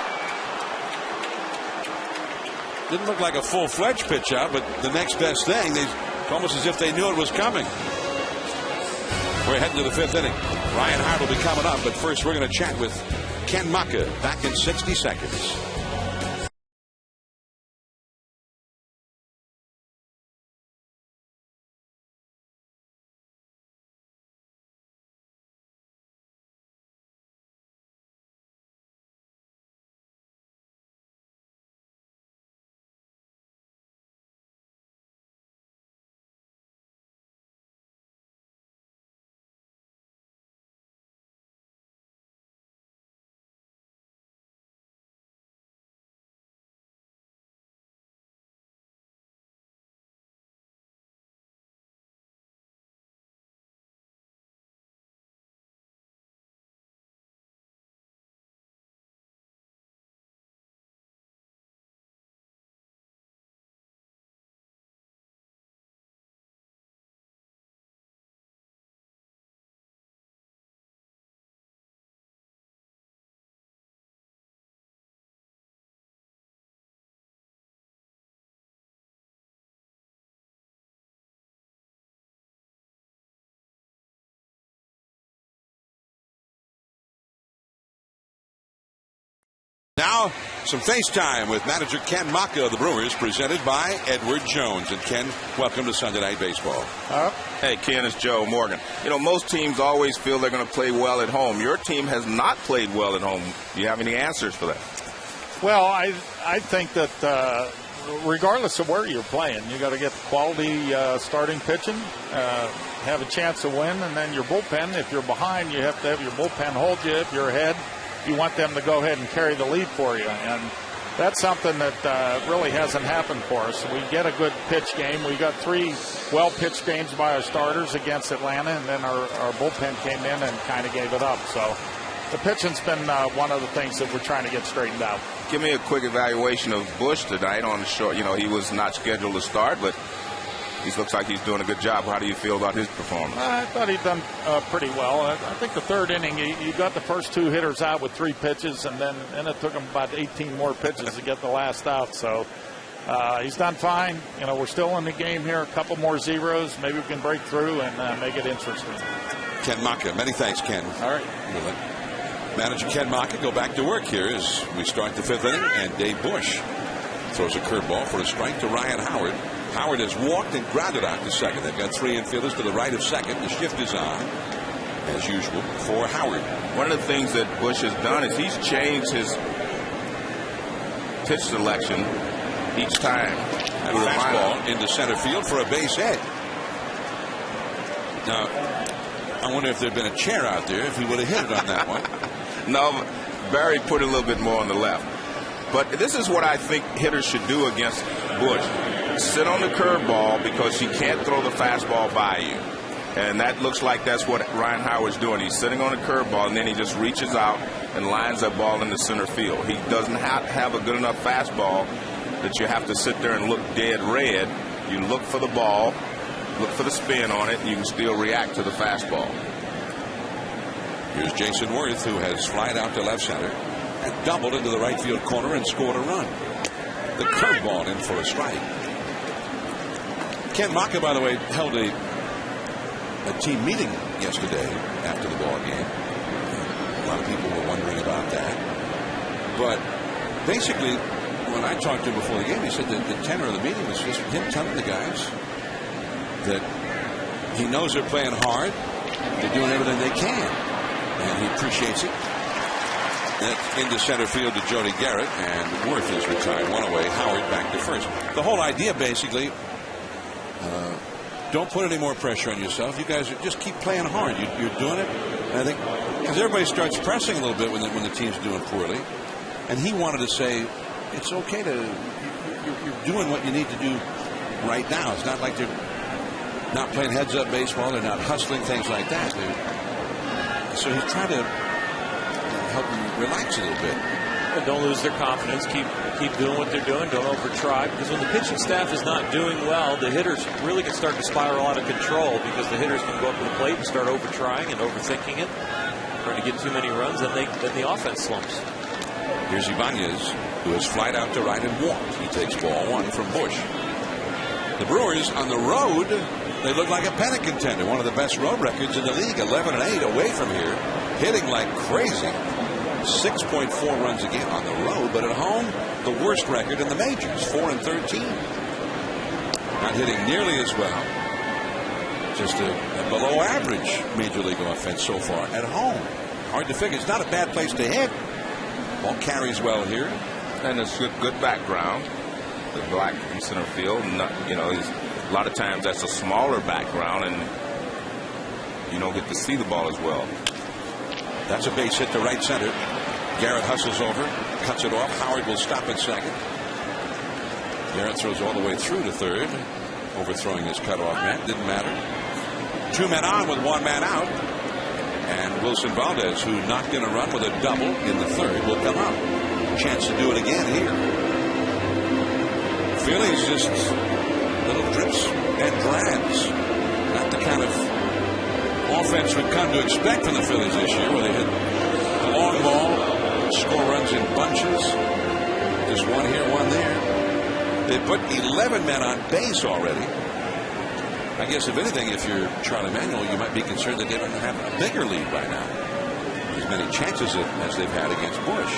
Didn't look like a full-fledged pitch out, but the next best thing, almost as if they knew it was coming. We're heading to the 5th inning. Ryan Hart will be coming up, but first we're going to chat with Ken Maka back in 60 seconds. Now, some FaceTime with manager Ken Maka of the Brewers, presented by Edward Jones. And Ken, welcome to Sunday Night Baseball. Hey, Ken, it's Joe Morgan. You know, most teams always feel they're going to play well at home. Your team has not played well at home. Do you have any answers for that? Well, I think that regardless of where you're playing, you got to get quality starting pitching, have a chance to win, and then your bullpen. If you're behind, you have to have your bullpen hold you. If you're ahead, you want them to go ahead and carry the lead for you. And that's something that really hasn't happened for us. We get a good pitch game. We got 3 well-pitched games by our starters against Atlanta, and then our bullpen came in and kind of gave it up. So the pitching's been one of the things that we're trying to get straightened out. Give me a quick evaluation of Bush tonight on the short. You know, he was not scheduled to start, but he looks like he's doing a good job. How do you feel about his performance? I thought he'd done pretty well. I think the 3rd inning, he got the first 2 hitters out with 3 pitches, and then it took him about 18 more pitches to get the last out. So he's done fine. You know, we're still in the game here. A couple more zeros. Maybe we can break through and make it interesting. Ken Maka. Many thanks, Ken. All right. Manager Ken Maka go back to work here as we start the 5th inning, and Dave Bush throws a curveball for a strike to Ryan Howard. Howard has walked and grounded out to second. They've got 3 infielders to the right of second. The shift is on, as usual, for Howard. One of the things that Bush has done is he's changed his pitch selection each time. A fastball into center field for a base hit. Now, I wonder if there had been a chair out there if he would have hit it on that one. No, Barry put it a little bit more on the left. But this is what I think hitters should do against Bush. sit on the curveball because he can't throw the fastball by you. And that looks like that's what Ryan Howard's doing. He's sitting on the curveball, and then he just reaches out and lines that ball into center field. He doesn't have a good enough fastball that you have to sit there and look dead red. You look for the ball, look for the spin on it, and you can still react to the fastball. Here's Jason Worth, who has flied out to left center and doubled into the right field corner and scored a run. The curveball in for a strike. Ken Maka, by the way, held a team meeting yesterday after the ball game. A lot of people were wondering about that. But basically, when I talked to him before the game, he said that the tenor of the meeting was just him telling the guys that he knows they're playing hard, they're doing everything they can, and he appreciates it. That's into center field to Jody Garrett, and Worth is retired. One away. Howard back to first. The whole idea, basically, don't put any more pressure on yourself. You guys just keep playing hard. You're doing it. And I think because everybody starts pressing a little bit when the team's doing poorly, and he wanted to say it's okay to you're doing what you need to do right now. It's not like they're not playing heads-up baseball. They're not hustling, things like that. So he's trying to help them relax a little bit. And don't lose their confidence. Keep doing what they're doing. Don't over-try. Because when the pitching staff is not doing well, the hitters really can start to spiral out of control because the hitters can go up to the plate and start over-trying and overthinking it, trying to get too many runs, then the offense slumps. Here's Ibanez, who has flied out to right and walked. He takes ball one from Bush. The Brewers on the road, they look like a pennant contender. One of the best road records in the league. 11-8 away from here, hitting like crazy. 6.4 runs a game on the road, but at home, the worst record in the majors, 4-13. Not hitting nearly as well. Just a below average major league offense so far at home. Hard to figure. It's not a bad place to hit. Ball carries well here. And it's good background. The black in center field. A lot of times that's a smaller background, and you don't get to see the ball as well. That's a base hit to right center. Garrett hustles over, cuts it off. Howard will stop at second. Garrett throws all the way through to third, overthrowing his cutoff man. Didn't matter. 2 men on with 1 man out. And Wilson Valdez, who knocked in a run with a double in the third, will come up. Chance to do it again here. Phillies just little drips and drabs. Not the kind of offense we've come to expect from the Phillies this year, where they hit the long ball, score runs in bunches. Just one here, one there. They put 11 men on base already. I guess if anything, if you're Charlie Manuel, you might be concerned that they don't have a bigger lead by now. As many chances as they've had against Bush.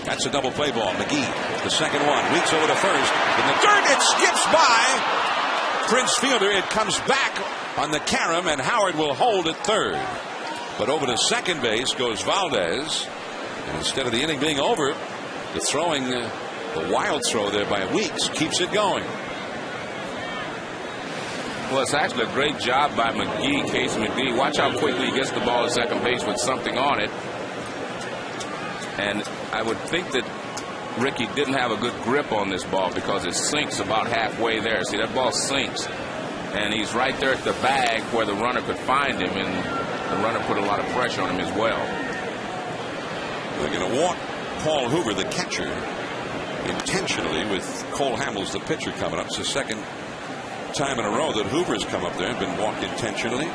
That's a double play ball. McGee, the second one, weeks over to first. In the third, it skips by Prince Fielder. It comes back on the carom, and Howard will hold at third. But over to second base goes Valdez. And instead of the inning being over, the throwing, the wild throw there by Weeks keeps it going. Well, it's actually a great job by McGee, Casey McGee. Watch how quickly he gets the ball to second base with something on it. And I would think that Ricky didn't have a good grip on this ball because it sinks about halfway there. See, that ball sinks. And he's right there at the bag where the runner could find him, and the runner put a lot of pressure on him as well. They're going to walk Paul Hoover, the catcher, intentionally, with Cole Hamels, the pitcher, coming up. It's the second time in a row that Hoover's come up there and been walked intentionally.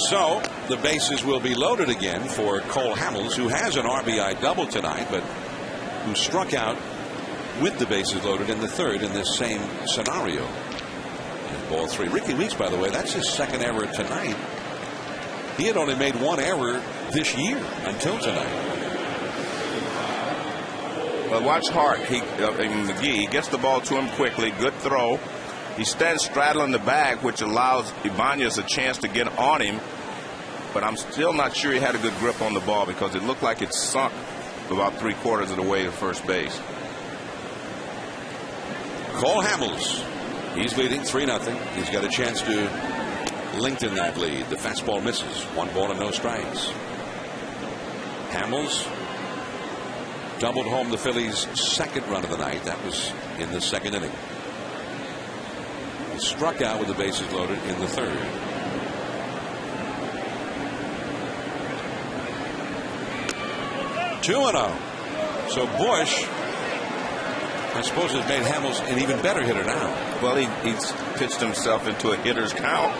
So the bases will be loaded again for Cole Hamels, who has an RBI double tonight, but who struck out with the bases loaded in the third in this same scenario. And ball 3. Ricky Weeks, by the way, that's his second error tonight. He had only made 1 error this year until tonight. Well, watch Hart. McGee, he gets the ball to him quickly. Good throw. He stands straddling the bag, which allows Ibanez a chance to get on him. But I'm still not sure he had a good grip on the ball because it looked like it sunk about 3/4 of the way to first base. Cole Hamels, he's leading 3-0. He's got a chance to lengthen that lead. The fastball misses. 1 ball and no strikes. Hamels doubled home the Phillies' second run of the night. That was in the second inning. He struck out with the bases loaded in the third. Two and 0. So Bush, I suppose, has made Hamels an even better hitter now. Well, he's pitched himself into a hitter's count.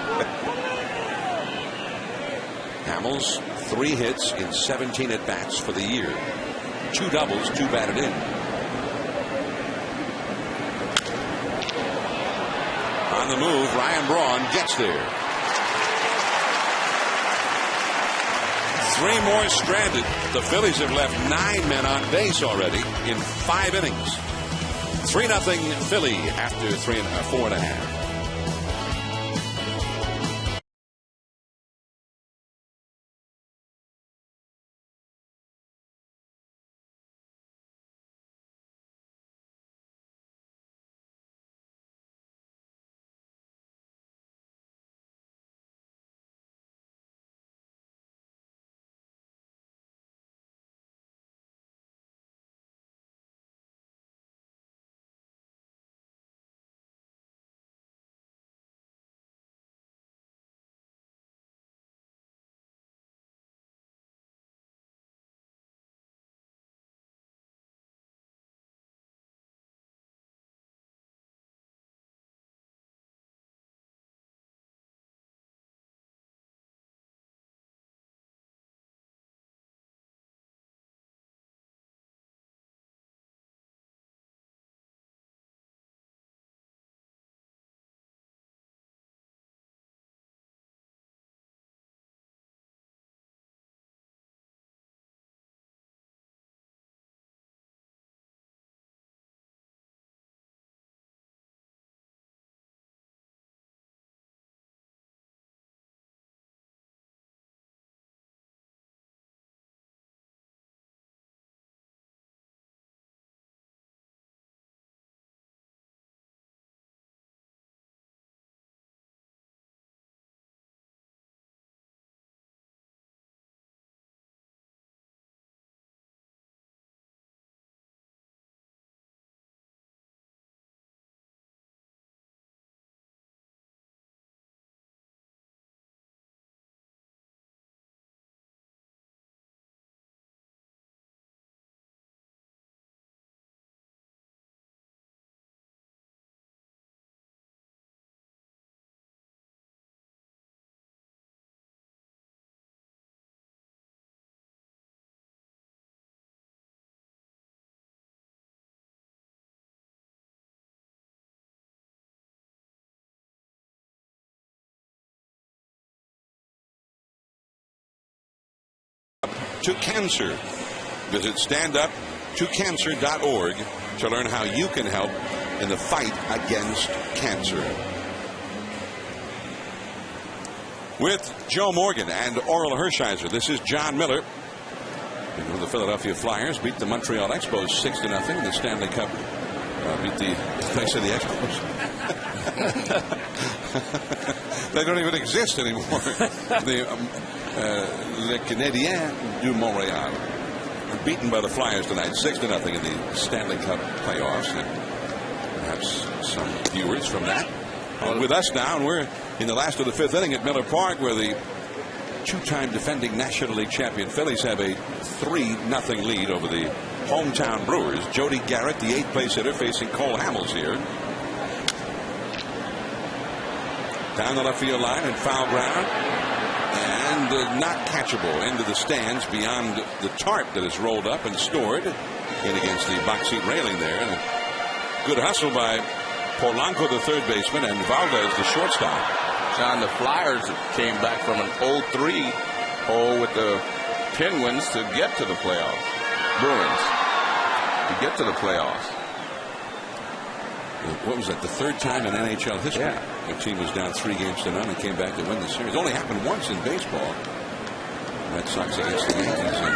Hamels, 3 hits in 17 at bats for the year. 2 doubles, 2 batted in. On the move, Ryan Braun gets there. 3 more stranded. The Phillies have left 9 men on base already in 5 innings. 3-0 Philly after 4.5. To cancer. Visit standuptocancer.org to learn how you can help in the fight against cancer. With Joe Morgan and Oral Hershiser, this is John Miller. The Philadelphia Flyers beat the Montreal Expos 6-0 in the Stanley Cup. Beat the place of the Expos. They don't even exist anymore. The Canadiens du Montréal were beaten by the Flyers tonight 6-0 in the Stanley Cup playoffs. And perhaps some viewers from that are with us now, and we're in the last of the 5th inning at Miller Park, where the 2-time defending National League champion Phillies have a 3-0 lead over the hometown Brewers. Jody Garrett, the 8th place hitter, facing Cole Hamels here. Down the left field line and foul ground, and not catchable into the stands beyond the tarp that is rolled up and stored in against the box seat railing there. And a good hustle by Polanco, the third baseman, and Valdez, the shortstop. John, the Flyers came back from an 0-3 hole with the Penguins to get to the playoffs. Bruins to get to the playoffs. What was that? The 3rd time in NHL history. Yeah. The team was down 3-0 and came back to win the series. It only happened once in baseball. Red Sox against the Yankees in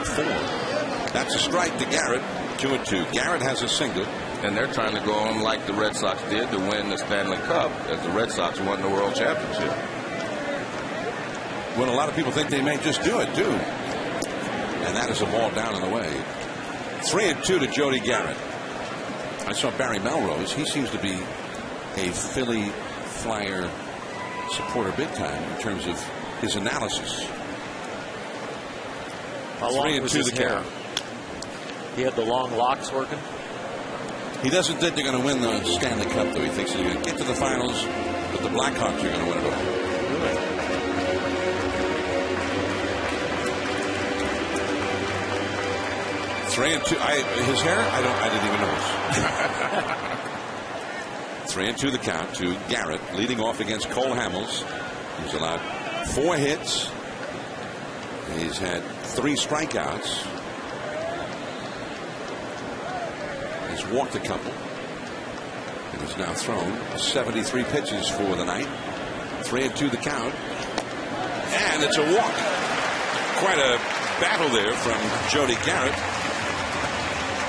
0-4. That's a strike to Garrett. 2-2. Garrett has a single. And they're trying to go on like the Red Sox did to win the Stanley Cup, as the Red Sox won the World Championship. Well, a lot of people think they may just do it, too. And that is a ball down and away. 3-2 to Jody Garrett. I saw Barry Melrose. He seems to be a Philly Flyer supporter big time in terms of his analysis. How long was his hair? He had the long locks working. He doesn't think they're going to win the Stanley Cup, though. He thinks they're going to get to the finals, but the Blackhawks are going to win it all. Really? 3-2. His hair? I didn't even notice. 3-2 the count to Garrett, leading off against Cole Hamels. He's allowed 4 hits. He's had 3 strikeouts. He's walked a couple. And he's now thrown 73 pitches for the night. 3-2 the count. And it's a walk. Quite a battle there from Jody Garrett.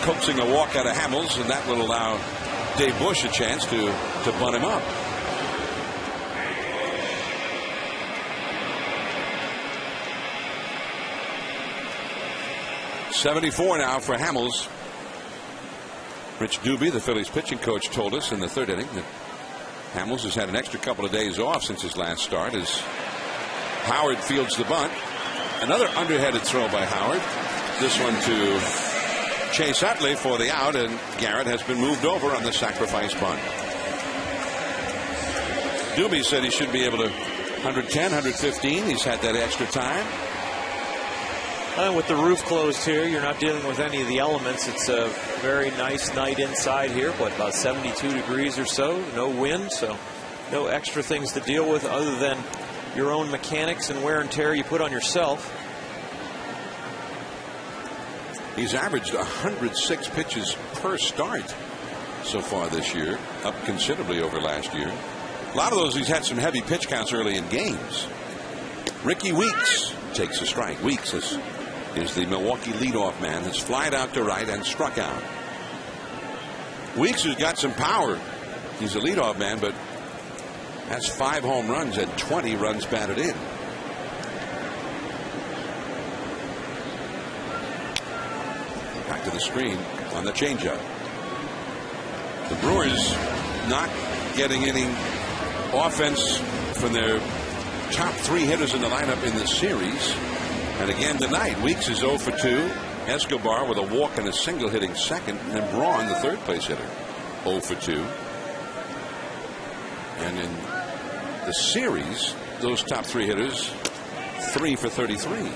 Coaxing a walk out of Hamels, and that will allow Dave Bush a chance to bunt him up. .74 now for Hamels. Rich Doobie, the Phillies pitching coach, told us in the 3rd inning that Hamels has had an extra couple of days off since his last start as Howard fields the bunt. Another underhanded throw by Howard. This one to Chase Utley for the out, and Garrett has been moved over on the sacrifice bunt. Doobie said he should be able to 110, 115. He's had that extra time. With the roof closed here, you're not dealing with any of the elements. It's a very nice night inside here, about 72 degrees or so, no wind, so no extra things to deal with other than your own mechanics and wear and tear you put on yourself. He's averaged 106 pitches per start so far this year, up considerably over last year. A lot of those he's had some heavy pitch counts early in games. Ricky Weeks takes a strike. Weeks is the Milwaukee leadoff man, has flied out to right and struck out. Weeks has got some power. He's a leadoff man, but has 5 home runs and 20 runs batted in. Back to the screen on the changeup. The Brewers not getting any offense from their top 3 hitters in the lineup in the series. And again tonight, Weeks is 0 for 2. Escobar with a walk and a single hitting second. And then Braun, the 3rd place hitter, 0 for 2. And in the series, those top 3 hitters, 3 for 33.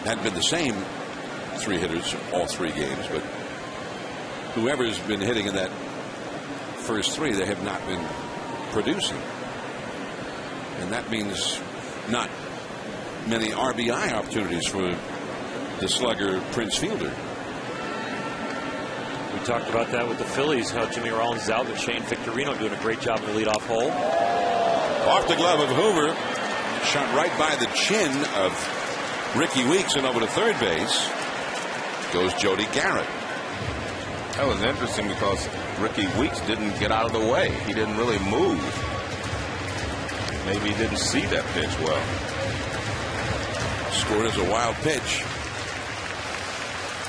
Hadn't been the same 3 hitters all 3 games, but whoever's been hitting in that first 3, they have not been producing. And that means not many RBI opportunities for the slugger Prince Fielder. We talked about that with the Phillies, how Jimmy Rollins is out, but Shane Victorino doing a great job in the leadoff hole. Off the glove of Hoover, shot right by the chin of Ricky Weeks, and over to third base goes Jody Garrett. That was interesting because Ricky Weeks didn't get out of the way. He didn't really move. Maybe he didn't see that pitch well. Scored as a wild pitch.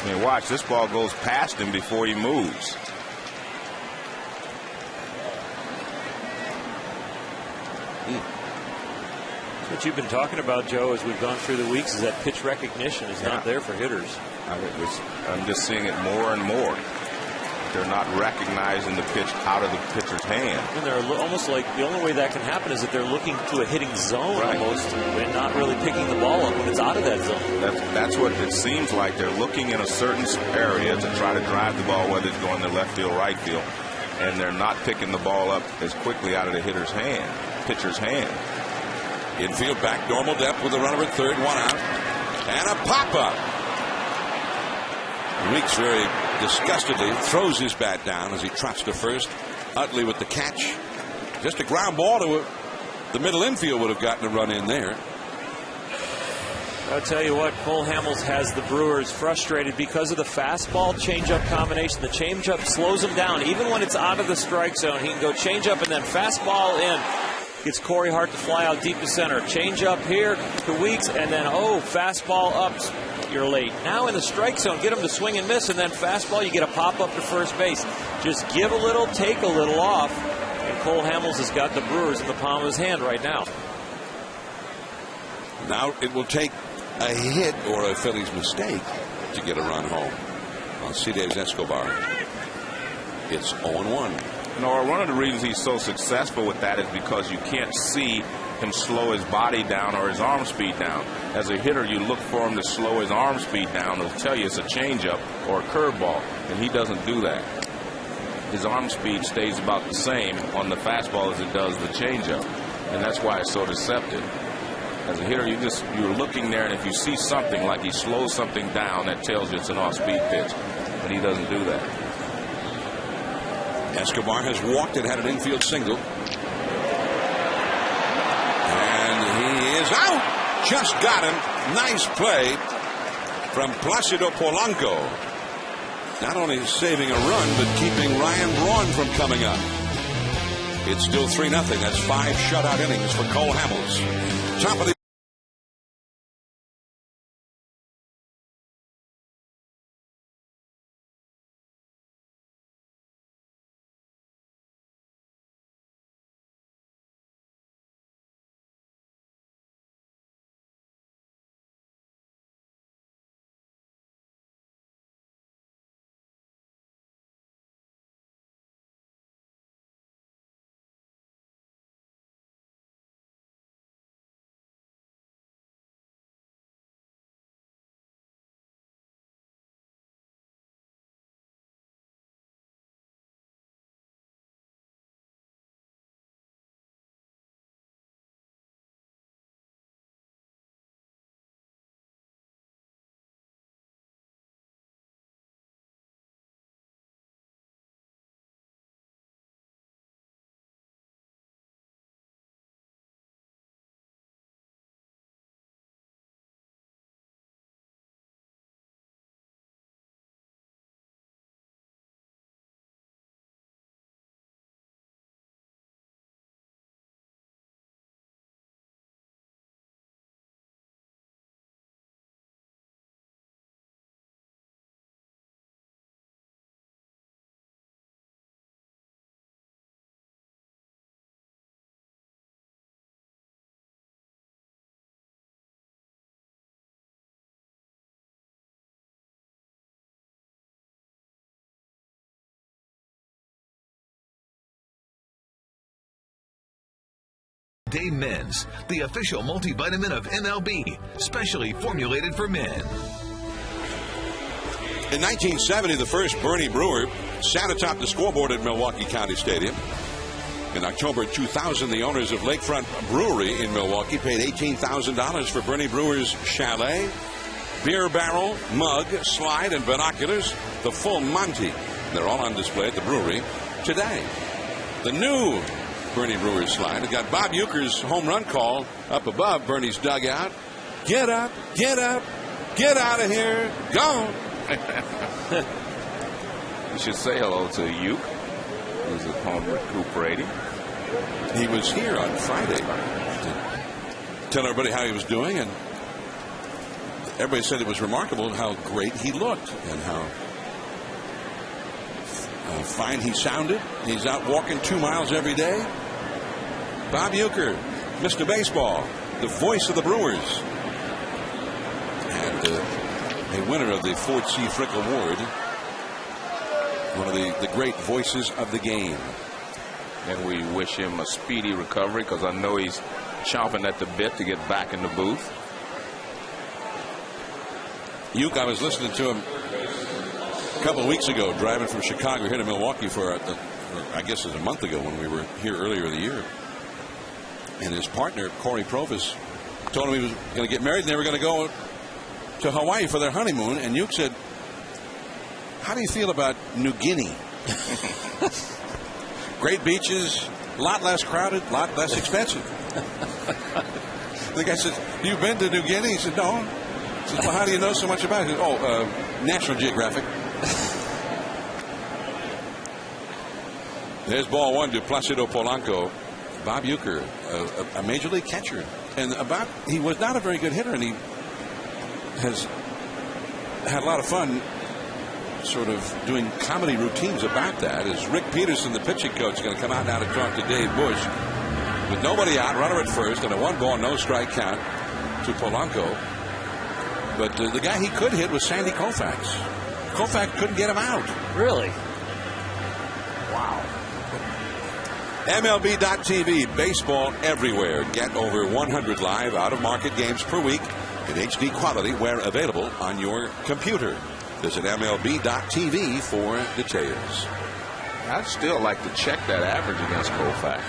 I mean, watch, this ball goes past him before he moves. What you've been talking about, Joe, as we've gone through the weeks, is that pitch recognition is not there for hitters. I'm just seeing it more and more. They're not recognizing the pitch out of the pitcher's hand. And they're almost like the only way that can happen is that they're looking to a hitting zone almost and not really picking the ball up when it's out of that zone. That's what it seems like. They're looking in a certain area to try to drive the ball, whether it's going to left field, right field, and they're not picking the ball up as quickly out of the pitcher's hand. Infield back, normal depth with a runner at third, 1 out, and a pop-up. Weeks very disgustedly throws his bat down as he trots to first. Utley with the catch. Just a ground ball to the middle infield would have gotten a run in there. I'll tell you what, Cole Hamels has the Brewers frustrated because of the fastball changeup combination. The changeup slows him down. Even when it's out of the strike zone, he can go changeup and then fastball in. Gets Corey Hart to fly out deep to center. Changeup here to Weeks, and then fastball up. you're late. Now in the strike zone, get him to swing and miss, and then fastball, you get a pop up to first base. Just give a little, take a little off, and Cole Hamels has got the Brewers in the palm of his hand right now. Now it will take a hit or a Phillies mistake to get a run home on Cedés Escobar. It's 0-1. No, one of the reasons he's so successful with that is because you can't see him slow his body down or his arm speed down. As a hitter, you look for him to slow his arm speed down. It'll tell you it's a changeup or a curveball, and he doesn't do that. His arm speed stays about the same on the fastball as it does the changeup, and that's why it's so deceptive. As a hitter, you're looking there, and if you see something like he slows something down, that tells you it's an off-speed pitch, but he doesn't do that. Escobar has walked and had an infield single. And he is out. Just got him. Nice play from Plácido Polanco. Not only saving a run, but keeping Ryan Braun from coming up. It's still 3-0. That's 5 shutout innings for Cole Hamels. Top of the Day Men's, the official multivitamin of MLB, specially formulated for men. In 1970, the first Bernie Brewer sat atop the scoreboard at Milwaukee County Stadium. In October 2000, the owners of Lakefront Brewery in Milwaukee paid $18,000 for Bernie Brewer's chalet, beer barrel, mug, slide, and binoculars, the full Monty. They're all on display at the brewery today. The new Bernie Brewer's slide has got Bob Uecker's home run call up above Bernie's dugout. Get up, get up, get out of here, go. You should say hello to Ueck, who's at home recuperating. He was here on Friday to tell everybody how he was doing, and everybody said it was remarkable how great he looked and how fine he sounded. He's out walking 2 miles every day. Bob Uecker, Mr. Baseball, the voice of the Brewers, and a winner of the Ford C. Frick Award, one of the great voices of the game. And we wish him a speedy recovery, because I know he's chomping at the bit to get back in the booth. Ueck, I was listening to him a couple of weeks ago, driving from Chicago here to Milwaukee for, I guess it was a month ago when we were here earlier in the year. And his partner, Corey Provis, told him he was going to get married and they were going to go to Hawaii for their honeymoon. And Ueck said, how do you feel about New Guinea? Great beaches, a lot less crowded, a lot less expensive. The guy said, you've been to New Guinea? He said, no. He said, well, how do you know so much about it? He said, National Geographic. There's ball one to Plácido Polanco. Bob Uecker, a major league catcher, and he was not a very good hitter, and he has had a lot of fun sort of doing comedy routines about that. Is Rick Peterson, the pitching coach, going to come out now to talk to Dave Bush with nobody out, runner at first, and a 1-ball, no strike count to Polanco. But the guy he could hit was Sandy Koufax. Koufax couldn't get him out. Really? Wow. MLB.TV, baseball everywhere. Get over 100 live out-of-market games per week in HD quality where available on your computer. Visit MLB.TV for details. I'd still like to check that average against Koufax.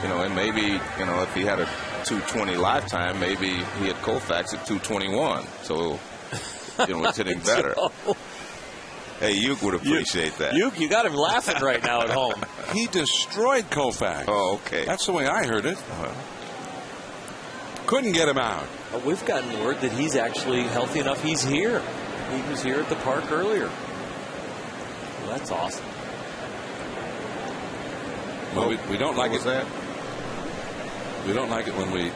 And maybe, if he had a 220 lifetime, maybe he had Koufax at 221. So, it's hitting better. Hey, Uke would appreciate that. Uke, you got him laughing right now at home. He destroyed Koufax. Oh, okay. That's the way I heard it. Couldn't get him out. We've gotten word that he's actually healthy enough. He's here. He was here at the park earlier. Well, that's awesome. Well, we don't like it. That? We don't like it when we.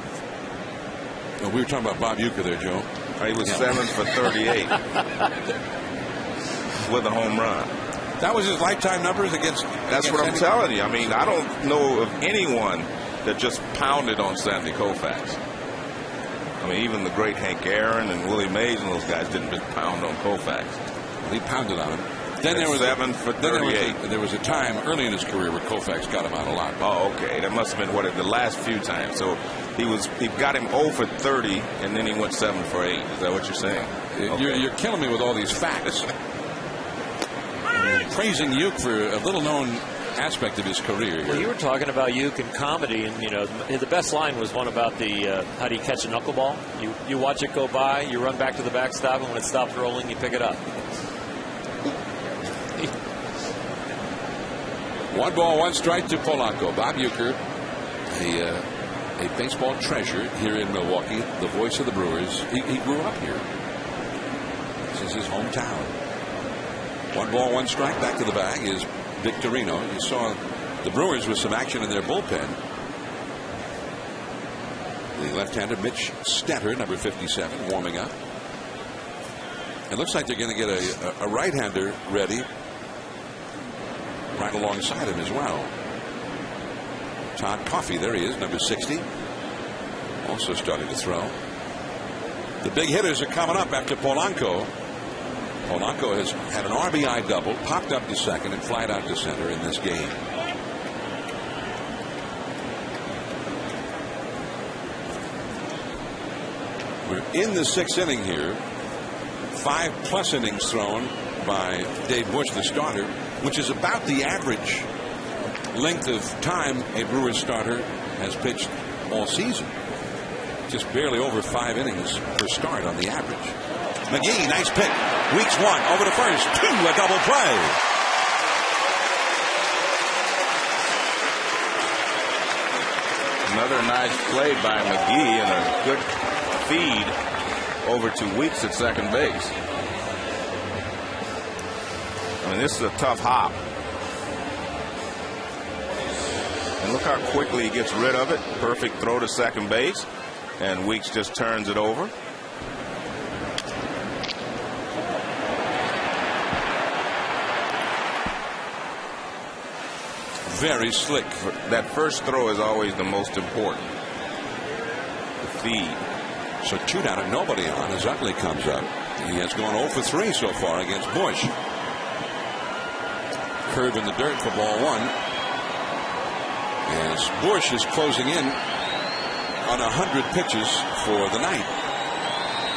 No, we were talking about Bob Uecker there, Joe. He was 7 for 38 with a home run. That was his lifetime numbers against. That's what I'm telling you. I mean, I don't know of anyone that just pounded on Sandy Koufax. I mean, even the great Hank Aaron and Willie Mays and those guys didn't just pound on Koufax. Well, he pounded on him. Then there was 7 for 38. There was a time early in his career where Koufax got him out a lot. Oh, okay. That must have been the last few times. So he got him 0 for 30, and then he went 7 for 8. Is that what you're saying? Okay. You're killing me with all these facts. Praising Uke for a little-known aspect of his career. Well, you were talking about Uke and comedy, and the best line was one about the how do you catch a knuckleball? You watch it go by, you run back to the backstop, and when it stops rolling, you pick it up. 1 ball, 1 strike to Polanco. Bob Uecker, a baseball treasure here in Milwaukee, the voice of the Brewers. He grew up here. This is his hometown. 1 ball, 1 strike. Back to the bag is Victorino. You saw the Brewers with some action in their bullpen. The left-hander Mitch Stetter, number 57, warming up. It looks like they're going to get a right-hander ready right alongside him as well. Todd Coffey, there he is, number 60, also starting to throw. The big hitters are coming up after Polanco. Polanco has had an RBI double, popped up to second, and flied out to center in this game. We're in the 6th inning here. 5+ innings thrown by Dave Bush, the starter, which is about the average length of time a Brewers starter has pitched all season. Just barely over 5 innings per start on the average. McGee, nice pick. Weeks 1 over to first. 2, a double play. Another nice play by McGee and a good feed over to Weeks at second base. I mean, this is a tough hop. And look how quickly he gets rid of it. Perfect throw to second base. And Weeks just turns it over. Very slick. That first throw is always the most important. The feed. So 2 down and nobody on as Utley comes up. He has gone 0 for 3 so far against Bush. Curve in the dirt for ball 1. As Bush is closing in on 100 pitches for the night.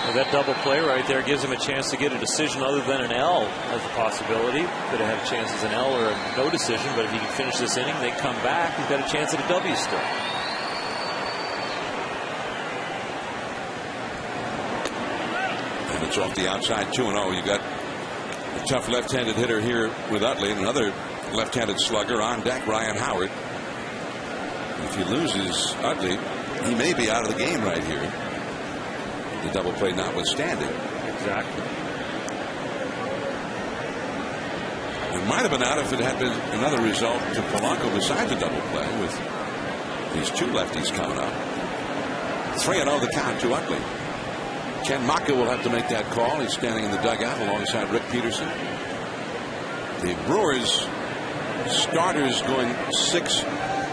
Well, that double play right there gives him a chance to get a decision other than an L as a possibility. Could have had a chance as an L or a no decision, but if he can finish this inning, they come back. He's got a chance at a W still. And it's off the outside 2-0. You got a tough left-handed hitter here with Utley, and another left-handed slugger on deck, Ryan Howard. If he loses Utley, he may be out of the game right here. The double play notwithstanding. Exactly. It might have been out if it had been another result to Polanco besides the double play with these 2 lefties coming up. 3-0 the count to Utley. Ken Maka will have to make that call. He's standing in the dugout alongside Rick Peterson. The Brewers starters going 6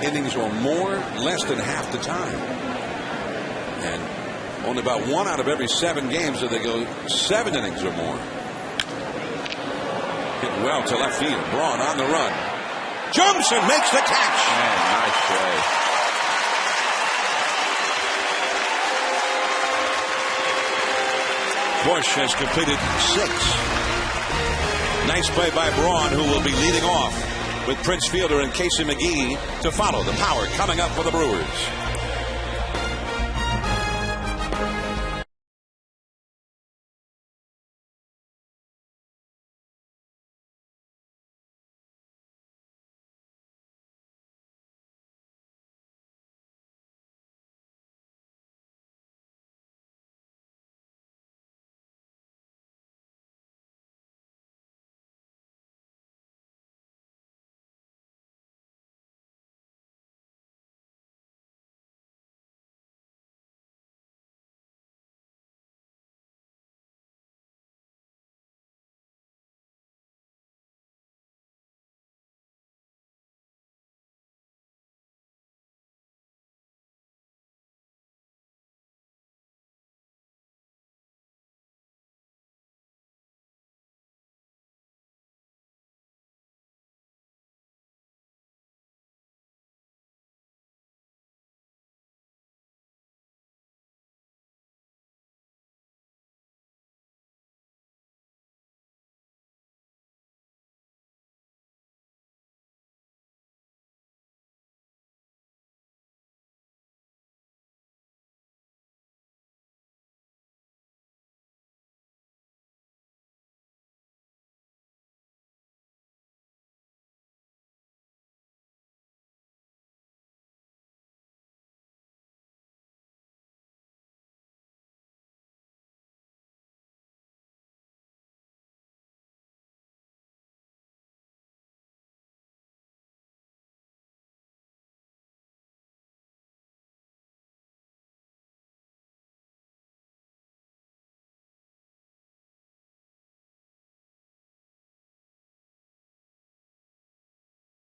innings or more less than half the time. And only about 1 out of every 7 games do they go 7 innings or more. Hit well to left field. Braun on the run. Jumps and makes the catch. Man, nice play. Bush has completed 6. Nice play by Braun, who will be leading off with Prince Fielder and Casey McGee to follow. The power coming up for the Brewers.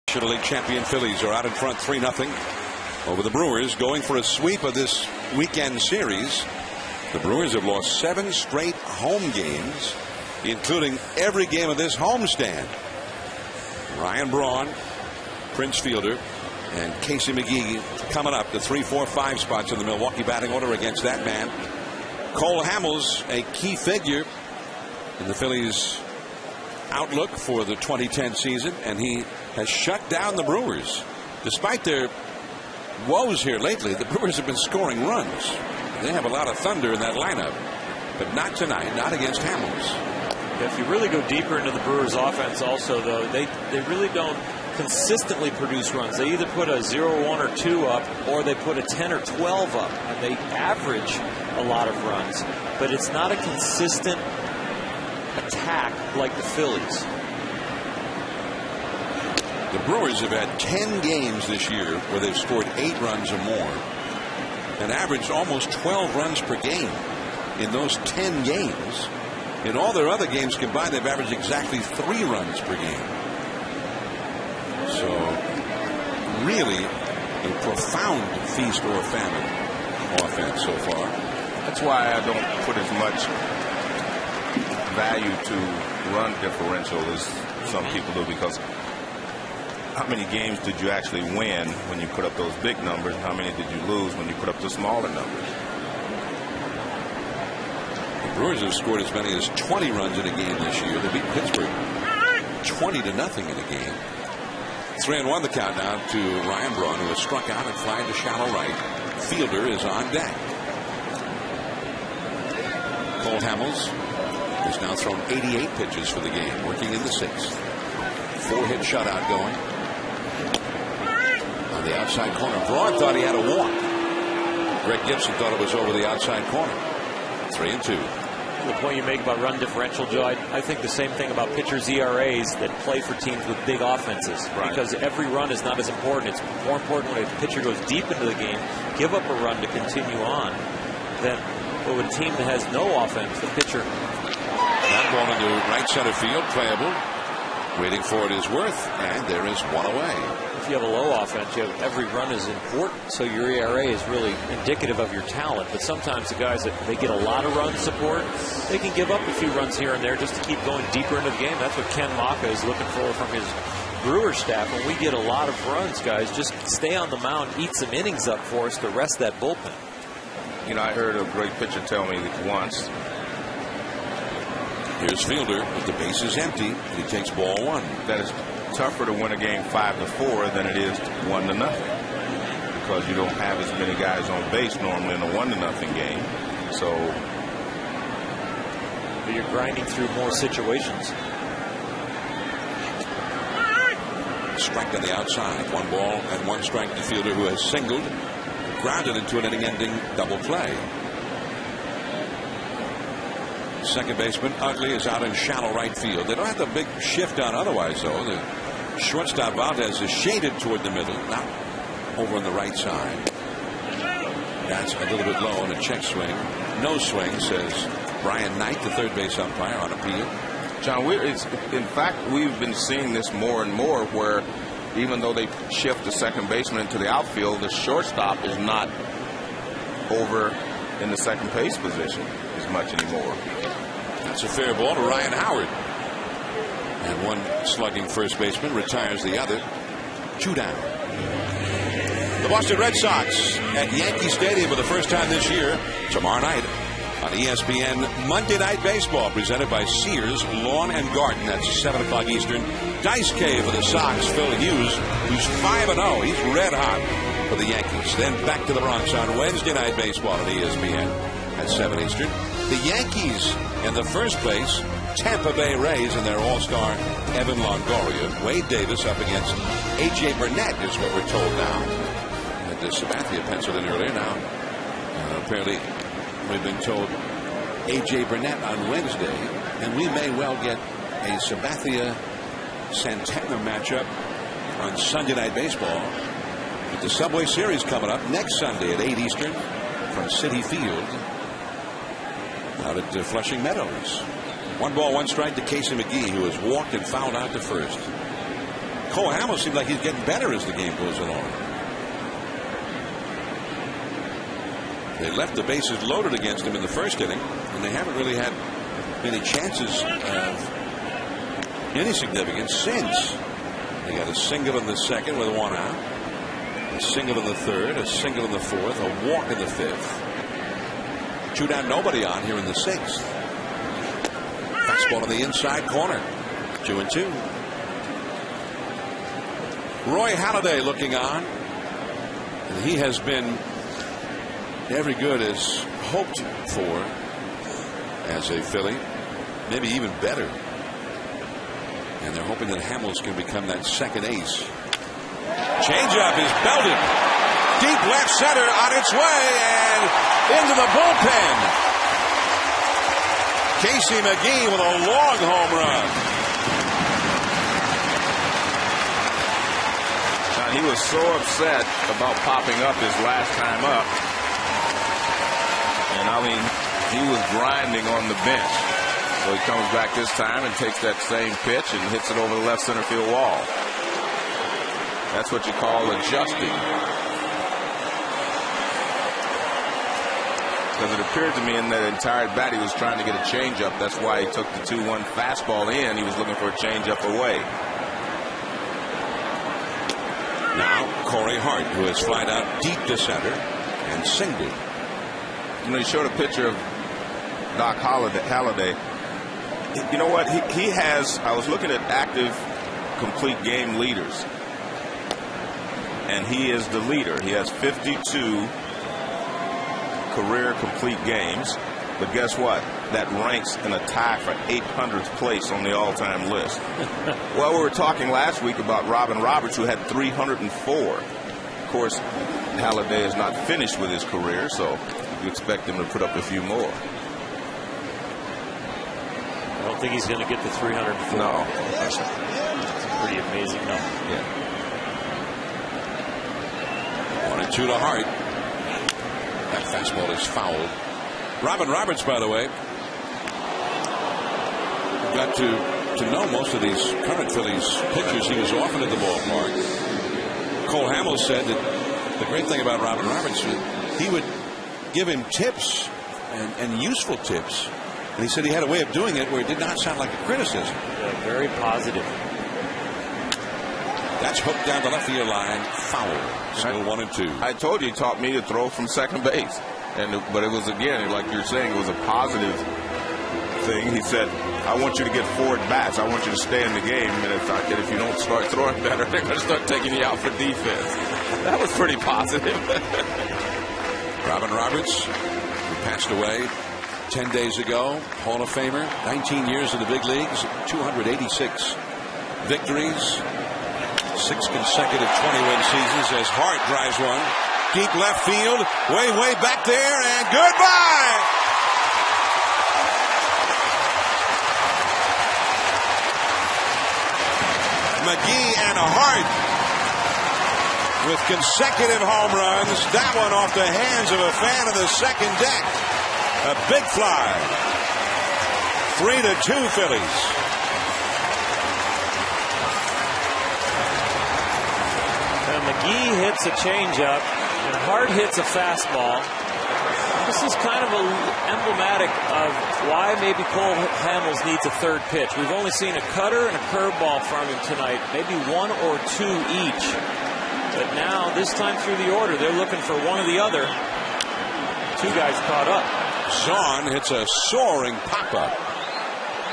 National League champion Phillies are out in front 3-0 over the Brewers, going for a sweep of this weekend series. The Brewers have lost 7 straight home games, including every game of this homestand. Ryan Braun, Prince Fielder, and Casey McGee coming up the 3, 4, 5 spots in the Milwaukee batting order against that man. Cole Hamels, a key figure in the Phillies' outlook for the 2010 season, and he has shut down the Brewers. Despite their woes here lately, the Brewers have been scoring runs. They have a lot of thunder in that lineup, but not tonight, not against Hamels. If you really go deeper into the Brewers offense also, though, they really don't consistently produce runs. They either put a 0, 1, or 2 up, or they put a 10 or 12 up, and they average a lot of runs, but it's not a consistent attack like the Phillies. The Brewers have had 10 games this year where they've scored 8 runs or more and averaged almost 12 runs per game in those 10 games. In all their other games combined, they've averaged exactly 3 runs per game. So really a profound feast or famine offense so far. That's why I don't put as much value to run differential as some people do, because how many games did you actually win when you put up those big numbers? How many did you lose when you put up the smaller numbers? The Brewers have scored as many as 20 runs in a game this year. They beat Pittsburgh 20-0 in a game. 3-1 the count now to Ryan Braun, who has struck out and flying to shallow right. Fielder is on deck. Cole Hamels has now thrown 88 pitches for the game, working in the 6th. 4-hit shutout going. On the outside corner, Braun thought he had a walk. Greg Gibson thought it was over the outside corner. 3-2. The point you make about run differential, Joe, I think the same thing about pitchers' ERAs that play for teams with big offenses. Right. Because every run is not as important. It's more important when a pitcher goes deep into the game, give up a run to continue on, than But with a team that has no offense, the pitcher. That ball into right center field, playable. Waiting for it is Worth, and there is one away. If you have a low offense, you have every run is important, so your ERA is really indicative of your talent. But sometimes the guys that they get a lot of run support, they can give up a few runs here and there just to keep going deeper into the game. That's what Ken Maka is looking for from his Brewers staff. When we get a lot of runs, guys, just stay on the mound, eat some innings up for us to rest that bullpen. You know, I heard a great pitcher tell me once. Here's Fielder, but the base is empty, and he takes ball one. That is tougher to win a game 5-4 than it is 1-0, because you don't have as many guys on base normally in a 1-0 game. So you're grinding through more situations. Strike on the outside. 1 ball and 1 strike to Fielder, who has singled, grounded into an inning-ending double play. Second baseman Utley is out in shallow right field. They don't have the big shift on otherwise, though. The shortstop Valdez is shaded toward the middle, not over on the right side. That's a little bit low on a check swing. No swing, says Brian Knight, the third base umpire, on appeal. John, in fact, we've been seeing this more and more, where even though they shift the second baseman into the outfield, the shortstop is not over in the second base position as much anymore. That's a fair ball to Ryan Howard. And one slugging first baseman retires the other. 2 down. The Boston Red Sox at Yankee Stadium for the first time this year. Tomorrow night on ESPN Monday Night Baseball, presented by Sears Lawn and Garden. That's 7 o'clock Eastern. Dice K for the Sox. Phil Hughes, who's 5-0. He's red hot for the Yankees. Then back to the Bronx on Wednesday Night Baseball on ESPN at 7 Eastern. The Yankees in the first place, Tampa Bay Rays, and their all-star Evan Longoria. Wade Davis up against A.J. Burnett is what we're told now. And Sabathia penciled in earlier. Now, apparently, we've been told A.J. Burnett on Wednesday, and we may well get a Sabathia-Santana matchup on Sunday Night Baseball. With the Subway Series coming up next Sunday at 8 Eastern from Citi Field out at Flushing Meadows. 1 ball, 1 strike to Casey McGee, who has walked and fouled out to first. Cole Hamels seems like he's getting better as the game goes along. They left the bases loaded against him in the first inning, and they haven't really had many chances of any significance since. They got a single in the second with 1 out, a single in the third, a single in the fourth, a walk in the fifth. 2 down, nobody on here in the 6th. Fastball on the inside corner. 2-2. Roy Halladay looking on. And he has been every good as hoped for as a Philly. Maybe even better. And they're hoping that Hamels can become that second ace. Changeup is belted. Deep left center on its way and into the bullpen. Casey McGee with a long home run. Now, he was so upset about popping up his last time up. And I mean, he was grinding on the bench. So he comes back this time and takes that same pitch and hits it over the left center field wall. That's what you call adjusting. Because it appeared to me in that entire bat he was trying to get a changeup. That's why he took the 2-1 fastball in. He was looking for a changeup away. Now Corey Hart, who has flied out deep to center and singled. You know, he showed a picture of Doc Halladay. You know what? He has, I was looking at active complete game leaders. And he is the leader. He has 52 career complete games. But guess what? That ranks in a tie for 800th place on the all-time list. Well, we were talking last week about Robin Roberts, who had 304. Of course, Halladay is not finished with his career, so you expect him to put up a few more. I don't think he's going to get to 304. No. That's a pretty amazing number. Yeah. 1-2 to Hart. That fastball is fouled Robin Roberts, by the way, got to know most of these current Phillies pitchers. He was often at the ballpark. Cole Hamels said that the great thing about Robin Roberts, he would give him tips and useful tips. And he said he had a way of doing it where it did not sound like a criticism. Yeah, very positive. That's hooked down the left field line. Foul. Still 1-2. I told you he taught me to throw from second base. But it was, again, like you're saying, it was a positive thing. He said, I want you to get 4 at-bats. I want you to stay in the game. And if you don't start throwing better, they're going to start taking you out for defense. That was pretty positive. Robin Roberts, who passed away 10 days ago, Hall of Famer, 19 years in the big leagues, 286 victories, 6 consecutive 20-win seasons as Hart drives one. Deep left field, way back there, and goodbye! McGee and Hart with consecutive home runs. That one off the hands of a fan of the second deck. A big fly. 3-2 Phillies. Now McGee hits a changeup, and Hart hits a fastball. This is kind of emblematic of why maybe Cole Hamels needs a third pitch. We've only seen a cutter and a curveball from him tonight, maybe 1 or 2 each. But now, this time through the order, they're looking for one or the other. 2 guys caught up. Zahn hits a soaring pop-up.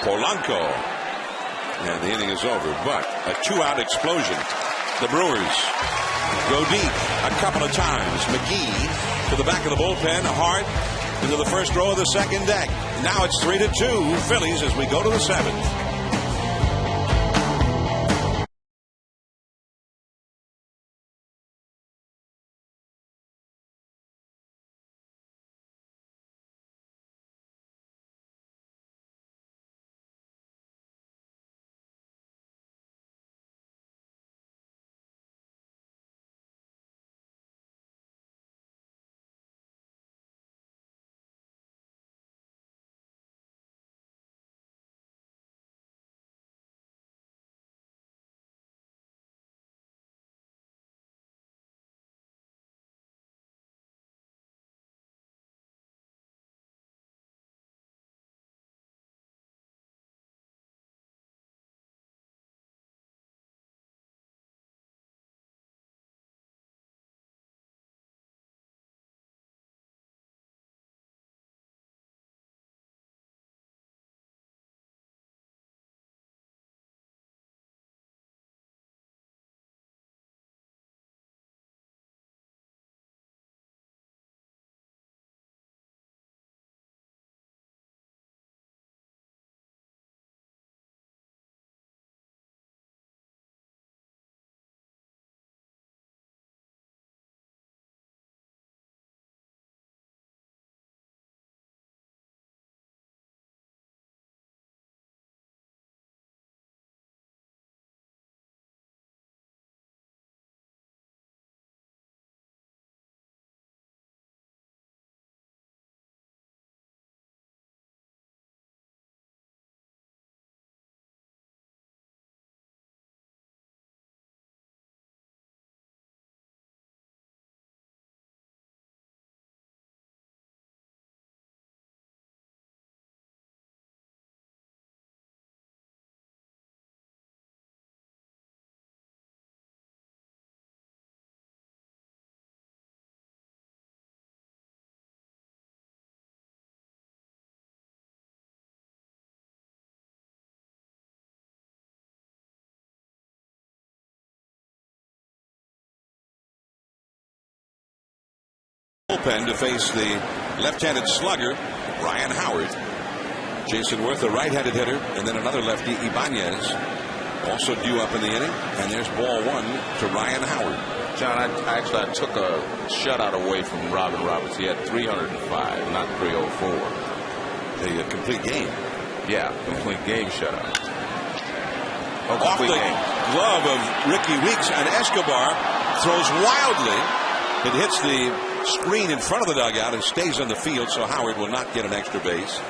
Polanco. And the inning is over, but a 2-out explosion. The Brewers go deep a couple of times. McGee to the back of the bullpen. Hart into the first row of the second deck. Now it's 3-2 Phillies as we go to the 7th. Bullpen to face the left-handed slugger, Ryan Howard. Jason Worth, a right-handed hitter, and then another lefty, Ibanez, also due up in the inning. And there's ball 1 to Ryan Howard. John, I took a shutout away from Robin Roberts. He had 305, not 304. A complete game. Yeah, complete game shutout. Off the glove of Ricky Weeks, and Escobar throws wildly. It hits the screen in front of the dugout and stays on the field, so Howard will not get an extra base.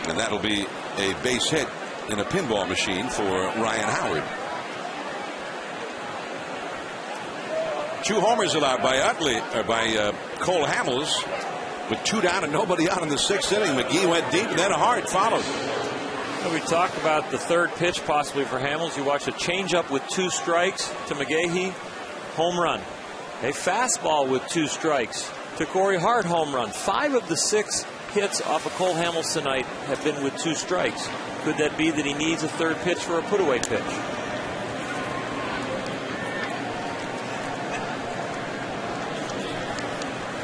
And that'll be a base hit in a pinball machine for Ryan Howard. 2 homers allowed by Cole Hamels, with 2 down and nobody out in the 6th inning. McGee went deep, and then Hart followed. We talked about the 3rd pitch possibly for Hamels. You watch a changeup with 2 strikes to McGahee, home run. A fastball with 2 strikes to Corey Hart, home run. 5 of the 6 hits off of Cole Hamels tonight have been with 2 strikes. Could that be that he needs a 3rd pitch for a put-away pitch?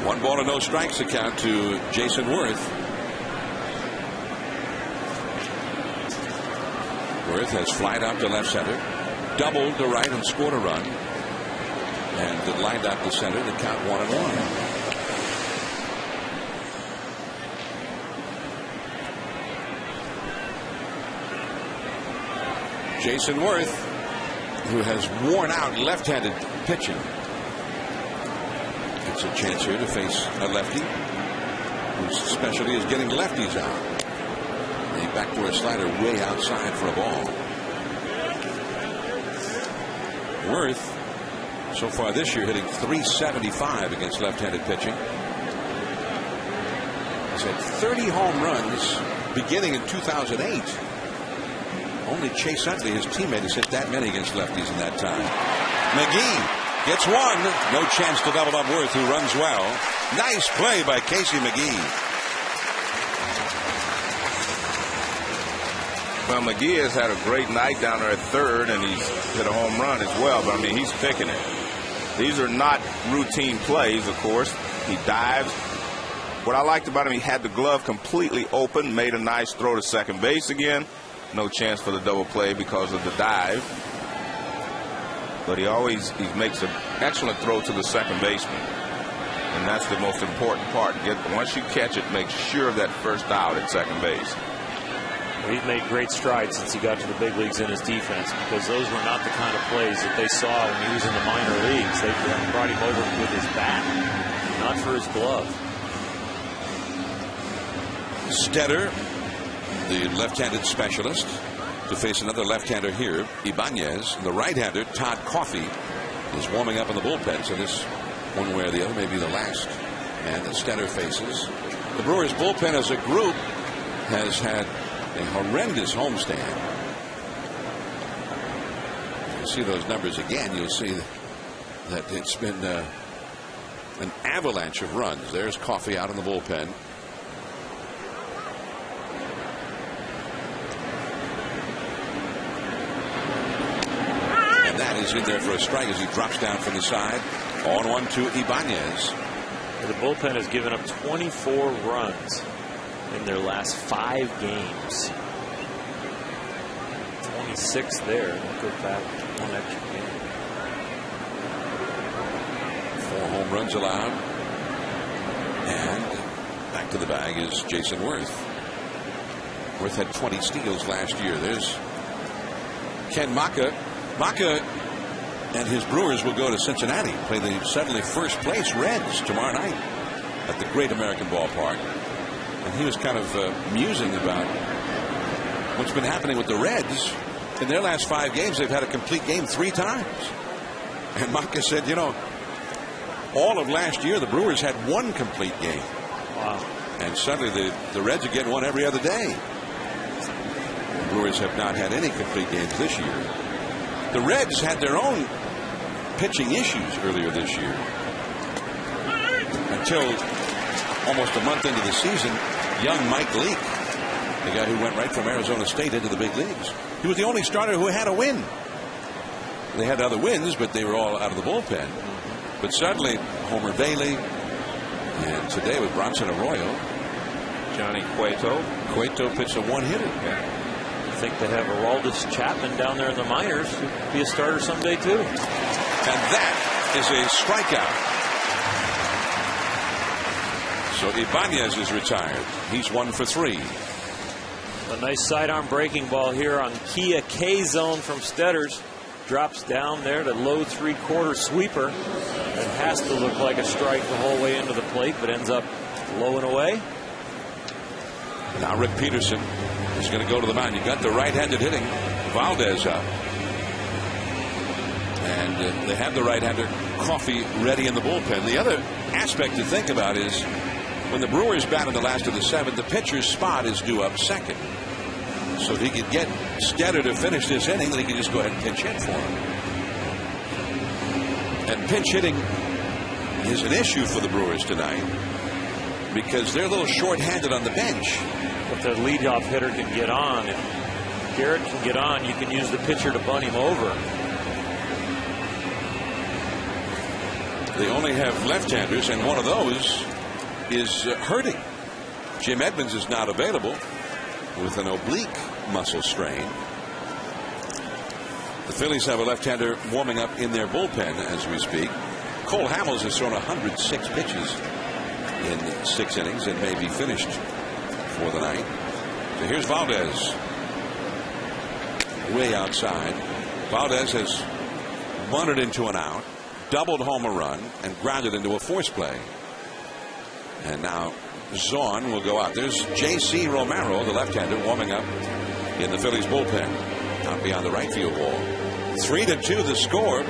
One ball and no strikes account to Jason Worth. Worth has flied out to left center, doubled to right and scored a run, and lined out to center to count 1-1. Jason Worth, who has worn out left-handed pitching, gets a chance here to face a lefty whose specialty is getting lefties out. A backdoor slider way outside for a ball. Worth, so far this year, hitting .375 against left-handed pitching. He's had 30 home runs beginning in 2008. Only Chase Utley, his teammate, has hit that many against lefties in that time. McGee gets one. No chance to double up Worth, who runs well. Nice play by Casey McGee. Well, McGee has had a great night down there at 3rd, and he's hit a home run as well. But, I mean, he's picking it. These are not routine plays, of course. He dives. What I liked about him, he had the glove completely open, made a nice throw to second base again. No chance for the double play because of the dive. But he makes an excellent throw to the second baseman. And that's the most important part. Once you catch it, make sure of that first out at second base. He's made great strides since he got to the big leagues in his defense, because those were not the kind of plays that they saw when he was in the minor leagues. They brought him over with his bat, not for his glove. Stetter, the left-handed specialist, to face another left-hander here, Ibanez. And the right-hander, Todd Coffey, is warming up in the bullpen. So this, one way or the other, may be the last man that Stetter faces. The Brewers bullpen as a group has had a horrendous homestand. You see those numbers again, you'll see that it's been an avalanche of runs. There's Coffey out in the bullpen. And that is in there for a strike as he drops down from the side. 0-1 to Ibanez. The bullpen has given up 24 runs in their last 5 games. 26 there. Go back 1 extra game. 4 home runs allowed. And back to the bag is Jason Worth. Worth had 20 steals last year. There's Ken Maka. Maka and his Brewers will go to Cincinnati, play the suddenly first place Reds tomorrow night at the Great American Ballpark. And he was kind of musing about what's been happening with the Reds. In their last 5 games, they've had a complete game 3 times. And Maka said, you know, all of last year, the Brewers had 1 complete game. Wow. And suddenly the Reds are getting one every other day. The Brewers have not had any complete games this year. The Reds had their own pitching issues earlier this year. Until almost a month into the season, young Mike Leake, the guy who went right from Arizona State into the big leagues, he was the only starter who had a win. They had other wins, but they were all out of the bullpen. But suddenly, Homer Bailey, and today with Bronson Arroyo, Johnny Cueto. Cueto pitched a 1-hitter. I think they have Aroldis Chapman down there in the minors. He'll be a starter someday, too. And that is a strikeout. So Ibanez is retired. He's 1 for 3. A nice sidearm breaking ball here on Kia K-zone from Stetters. drops down there to low 3/4 sweeper and has to look like a strike the whole way into the plate, but ends up low and away. Now Rick Peterson is going to go to the mound. You got the right-handed hitting Valdez up. And they have the right-hander Coffey ready in the bullpen. The other aspect to think about is when the Brewers bat in the last of the 7th, the pitcher's spot is due up second. So if he could get Stetter to finish this inning, then he could just go ahead and pinch hit for him. And pinch hitting is an issue for the Brewers tonight because they're a little short-handed on the bench. If the leadoff hitter can get on, if Garrett can get on, you can use the pitcher to bunt him over. They only have left-handers, and one of those is hurting. Jim Edmonds is not available with an oblique muscle strain. The Phillies have a left-hander warming up in their bullpen as we speak. Cole Hamels has thrown 106 pitches in 6 innings and may be finished for the night. So here's Valdez. Way outside. Valdez has bunted into an out, doubled home a run, and grounded into a force play. And now Zorn will go out. There's J.C. Romero, the left-hander, warming up in the Phillies bullpen. Out beyond the right field wall. 3-2 the score.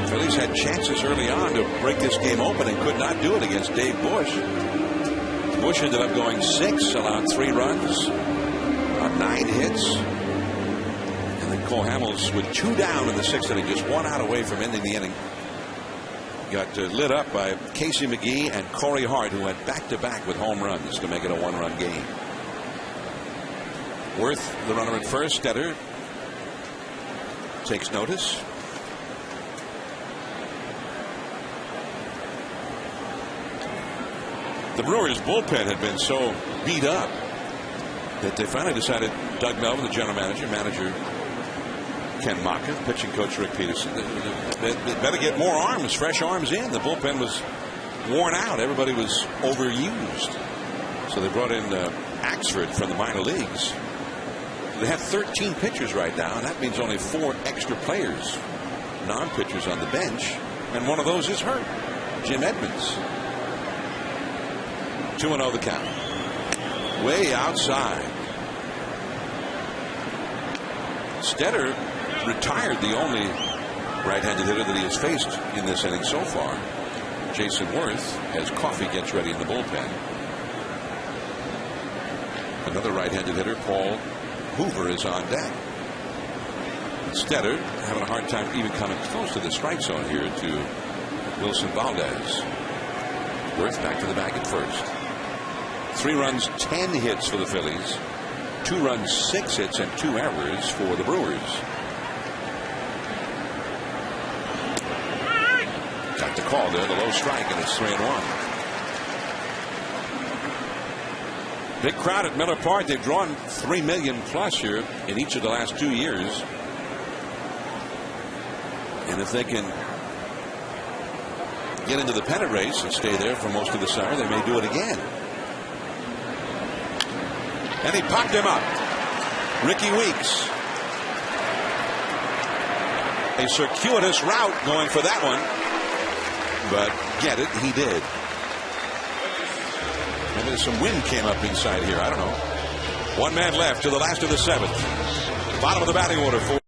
Phillies had chances early on to break this game open and could not do it against Dave Bush. Bush ended up going 6, allowed 3 runs, 9 hits. And then Cole Hamels with 2 down in the 6th inning, just 1 out away from ending the inning. Got lit up by Casey McGee and Corey Hart, who went back-to-back with home runs to make it a 1-run game. Worth, the runner at first. Stetter takes notice. The Brewers bullpen had been so beat up that they finally decided, Doug Melvin, the general manager Ken Maka, pitching coach Rick Peterson, they better get more arms, fresh arms in. The bullpen was worn out. Everybody was overused. So they brought in Axford from the minor leagues. They have 13 pitchers right now, and that means only 4 extra players, non-pitchers on the bench, and one of those is hurt, Jim Edmonds. 2-0 the count. Way outside. Stetter retired the only right-handed hitter that he has faced in this inning so far, Jason Worth, as Coffey gets ready in the bullpen. Another right-handed hitter, Paul Hoover, is on deck. Stetter having a hard time even coming close to the strike zone here to Wilson Valdez. Worth back to the bag at first. 3 runs, 10 hits for the Phillies. 2 runs, 6 hits, and 2 errors for the Brewers. Got the call there, the low strike, and it's 3-1. Big crowd at Miller Park. They've drawn 3 million plus here in each of the last 2 years. And if they can get into the pennant race and stay there for most of the summer, they may do it again. And he popped him up. Ricky Weeks. A circuitous route going for that one. But get it, he did. Maybe some wind came up inside here. I don't know. 1 man left to the last of the 7th. Bottom of the batting order for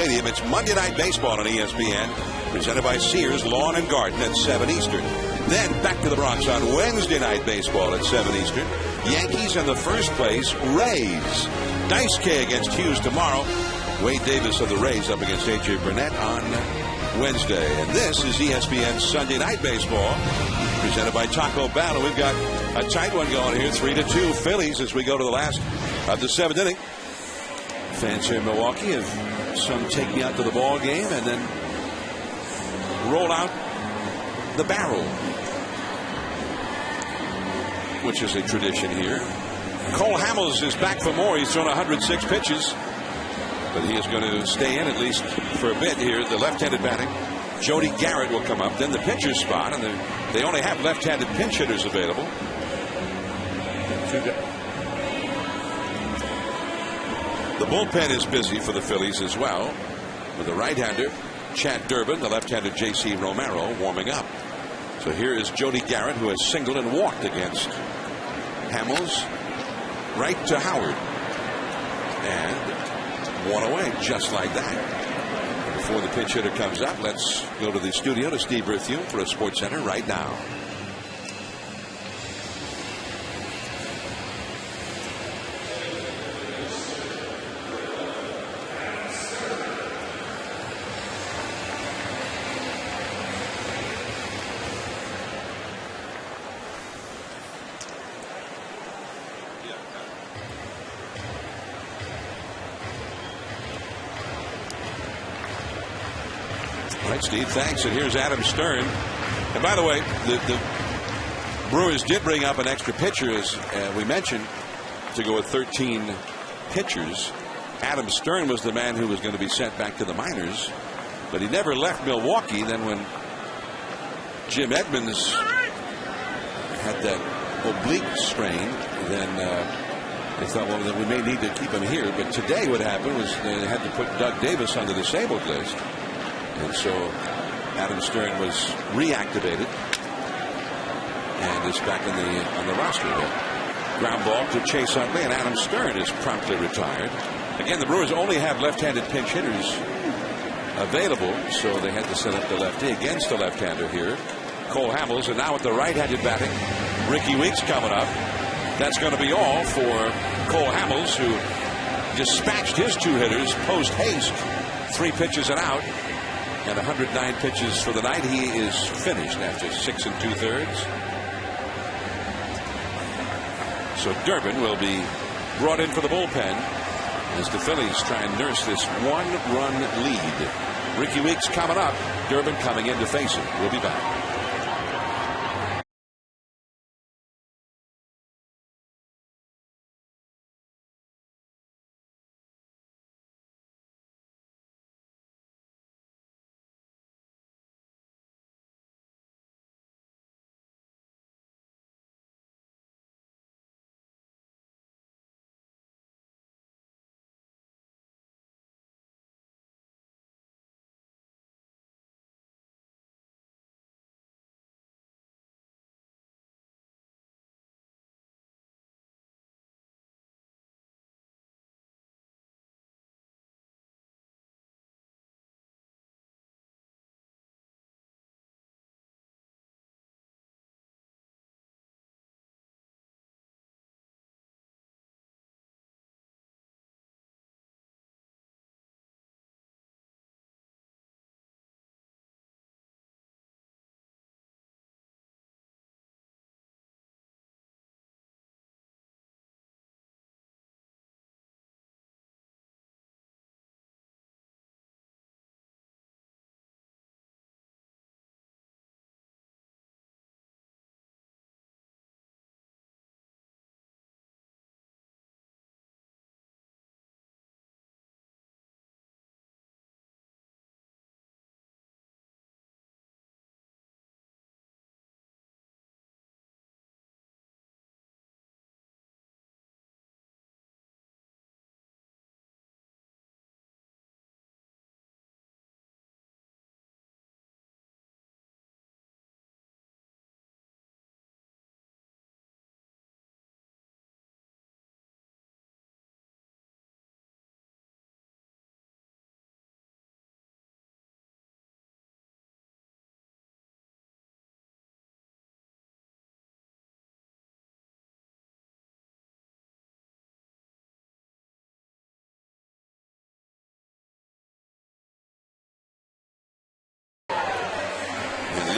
Stadium. It's Monday Night Baseball on ESPN, presented by Sears Lawn and Garden at 7 Eastern. Then back to the Bronx on Wednesday Night Baseball at 7 Eastern. Yankees in the first place, Rays. Dice K against Hughes tomorrow. Wade Davis of the Rays up against A.J. Burnett on Wednesday. And this is ESPN Sunday Night Baseball, presented by Taco Bell. And we've got a tight one going here, 3-2 Phillies as we go to the last of the 7th inning. Fans here in Milwaukee have some take me out to the ball game and then roll out the barrel, which is a tradition here. Cole Hamels is back for more. He's thrown 106 pitches, but he is going to stay in at least for a bit here. The left-handed batting, Jody Garrett will come up. Then the pitcher's spot, and they only have left-handed pinch hitters available. The bullpen is busy for the Phillies as well, with the right-hander Chad Durbin, the left-handed J.C. Romero warming up. So here is Jody Garrett, who has singled and walked against Hamels. Right to Howard, and one away, just like that. Before the pinch hitter comes up, let's go to the studio to Steve Berthiaume for a Sports Center right now. Steve, thanks. And here's Adam Stern. And by the way, the Brewers did bring up an extra pitcher, as we mentioned, to go with 13 pitchers. Adam Stern was the man who was going to be sent back to the minors, but he never left Milwaukee. Then when Jim Edmonds had that oblique strain, then they thought, well, then we may need to keep him here. But today what happened was they had to put Doug Davis on the disabled list. And so Adam Stern was reactivated and is back on the roster. Ground ball to Chase Utley, and Adam Stern is promptly retired. Again, the Brewers only have left-handed pinch hitters available, so they had to set up the lefty against the left-hander here, Cole Hamels. And now with the right-handed batting, Ricky Weeks coming up. That's going to be all for Cole Hamels, who dispatched his two hitters post-haste. 3 pitches and out. And 109 pitches for the night. He is finished after 6 2/3. So Durbin will be brought in for the bullpen as the Phillies try and nurse this 1-run lead. Ricky Weeks coming up. Durbin coming in to face him. We'll be back.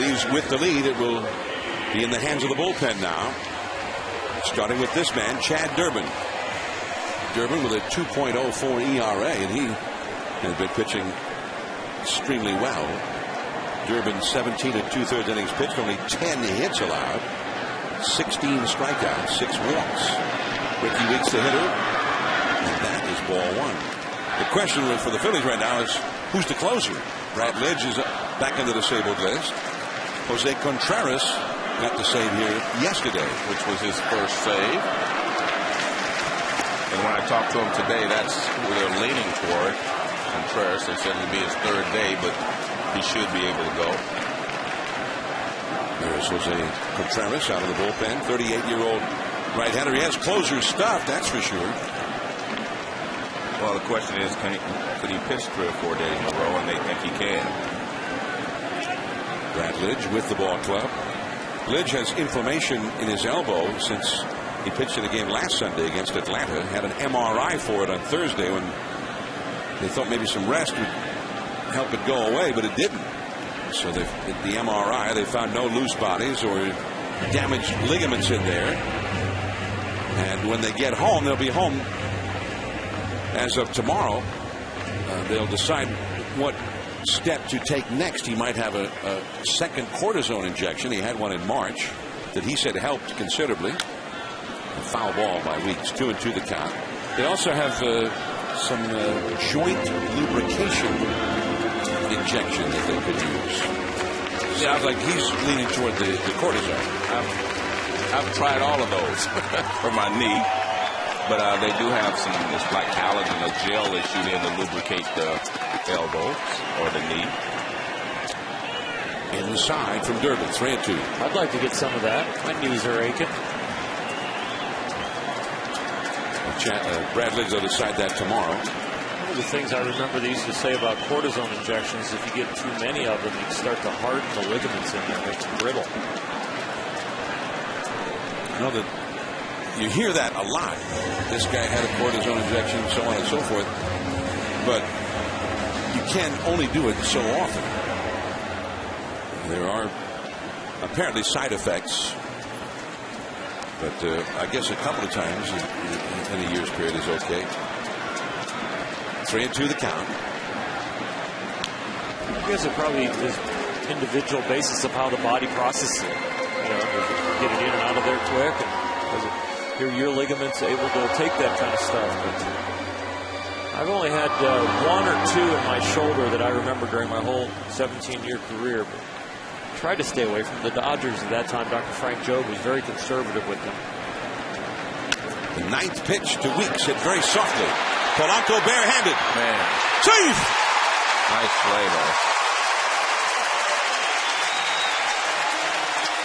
leaves with the lead. It will be in the hands of the bullpen now. Starting with this man, Chad Durbin. Durbin with a 2.04 ERA, and he has been pitching extremely well. Durbin 17 2/3 innings pitched, only 10 hits allowed, 16 strikeouts, 6 walks. Ricky Weeks the hitter, and that is ball 1. The question for the Phillies right now is who's the closer? Brad Lidge is back in the disabled list. Jose Contreras got the save here yesterday, which was his first save. And when I talked to him today, that's who they're leaning toward. Contreras, they said it would be his 3rd day, but he should be able to go. There's Jose Contreras out of the bullpen, 38-year-old right-hander. He has closer stuff, that's for sure. Well, the question is, could he pitch 3 or 4 days in a row, and they think he can. Brad Lidge with the ball club. Lidge has inflammation in his elbow since he pitched in a game last Sunday against Atlanta. Had an MRI for it on Thursday when they thought maybe some rest would help it go away, but it didn't. So the MRI, they found no loose bodies or damaged ligaments in there. And when they get home, they'll be home as of tomorrow. They'll decide what step to take next. He might have a second cortisone injection. He had one in March that he said helped considerably. A foul ball by Weeks. 2-2 the count. They also have some joint lubrication injection that they could use. Sounds like he's leaning toward the cortisone. I've tried all of those for my knee, but they do have some, it's like allergen, a gel they shoot in to lubricate the elbow or the knee. Inside from Durbin, 3-2. I'd like to get some of that. My knees are aching. Brad Lidge will decide that tomorrow. One of the things I remember they used to say about cortisone injections, if you get too many of them, you start to harden the ligaments in there, make them brittle. You know that you hear that a lot. This guy had a cortisone injection, so on and so forth. But you can only do it so often. There are apparently side effects, but I guess a couple of times in a year's period is okay. 3-2 the count. I guess it probably is individual basis of how the body processes it. You know, get it in and out of there quick. And your ligaments able to take that kind of stuff. But I've only had 1 or 2 in my shoulder that I remember during my whole 17-year career. But I tried to stay away from the Dodgers at that time. Dr. Frank Jobe was very conservative with them. The 9th pitch to Weeks, hit very softly. Polanco barehanded. Man. Safe! Nice play,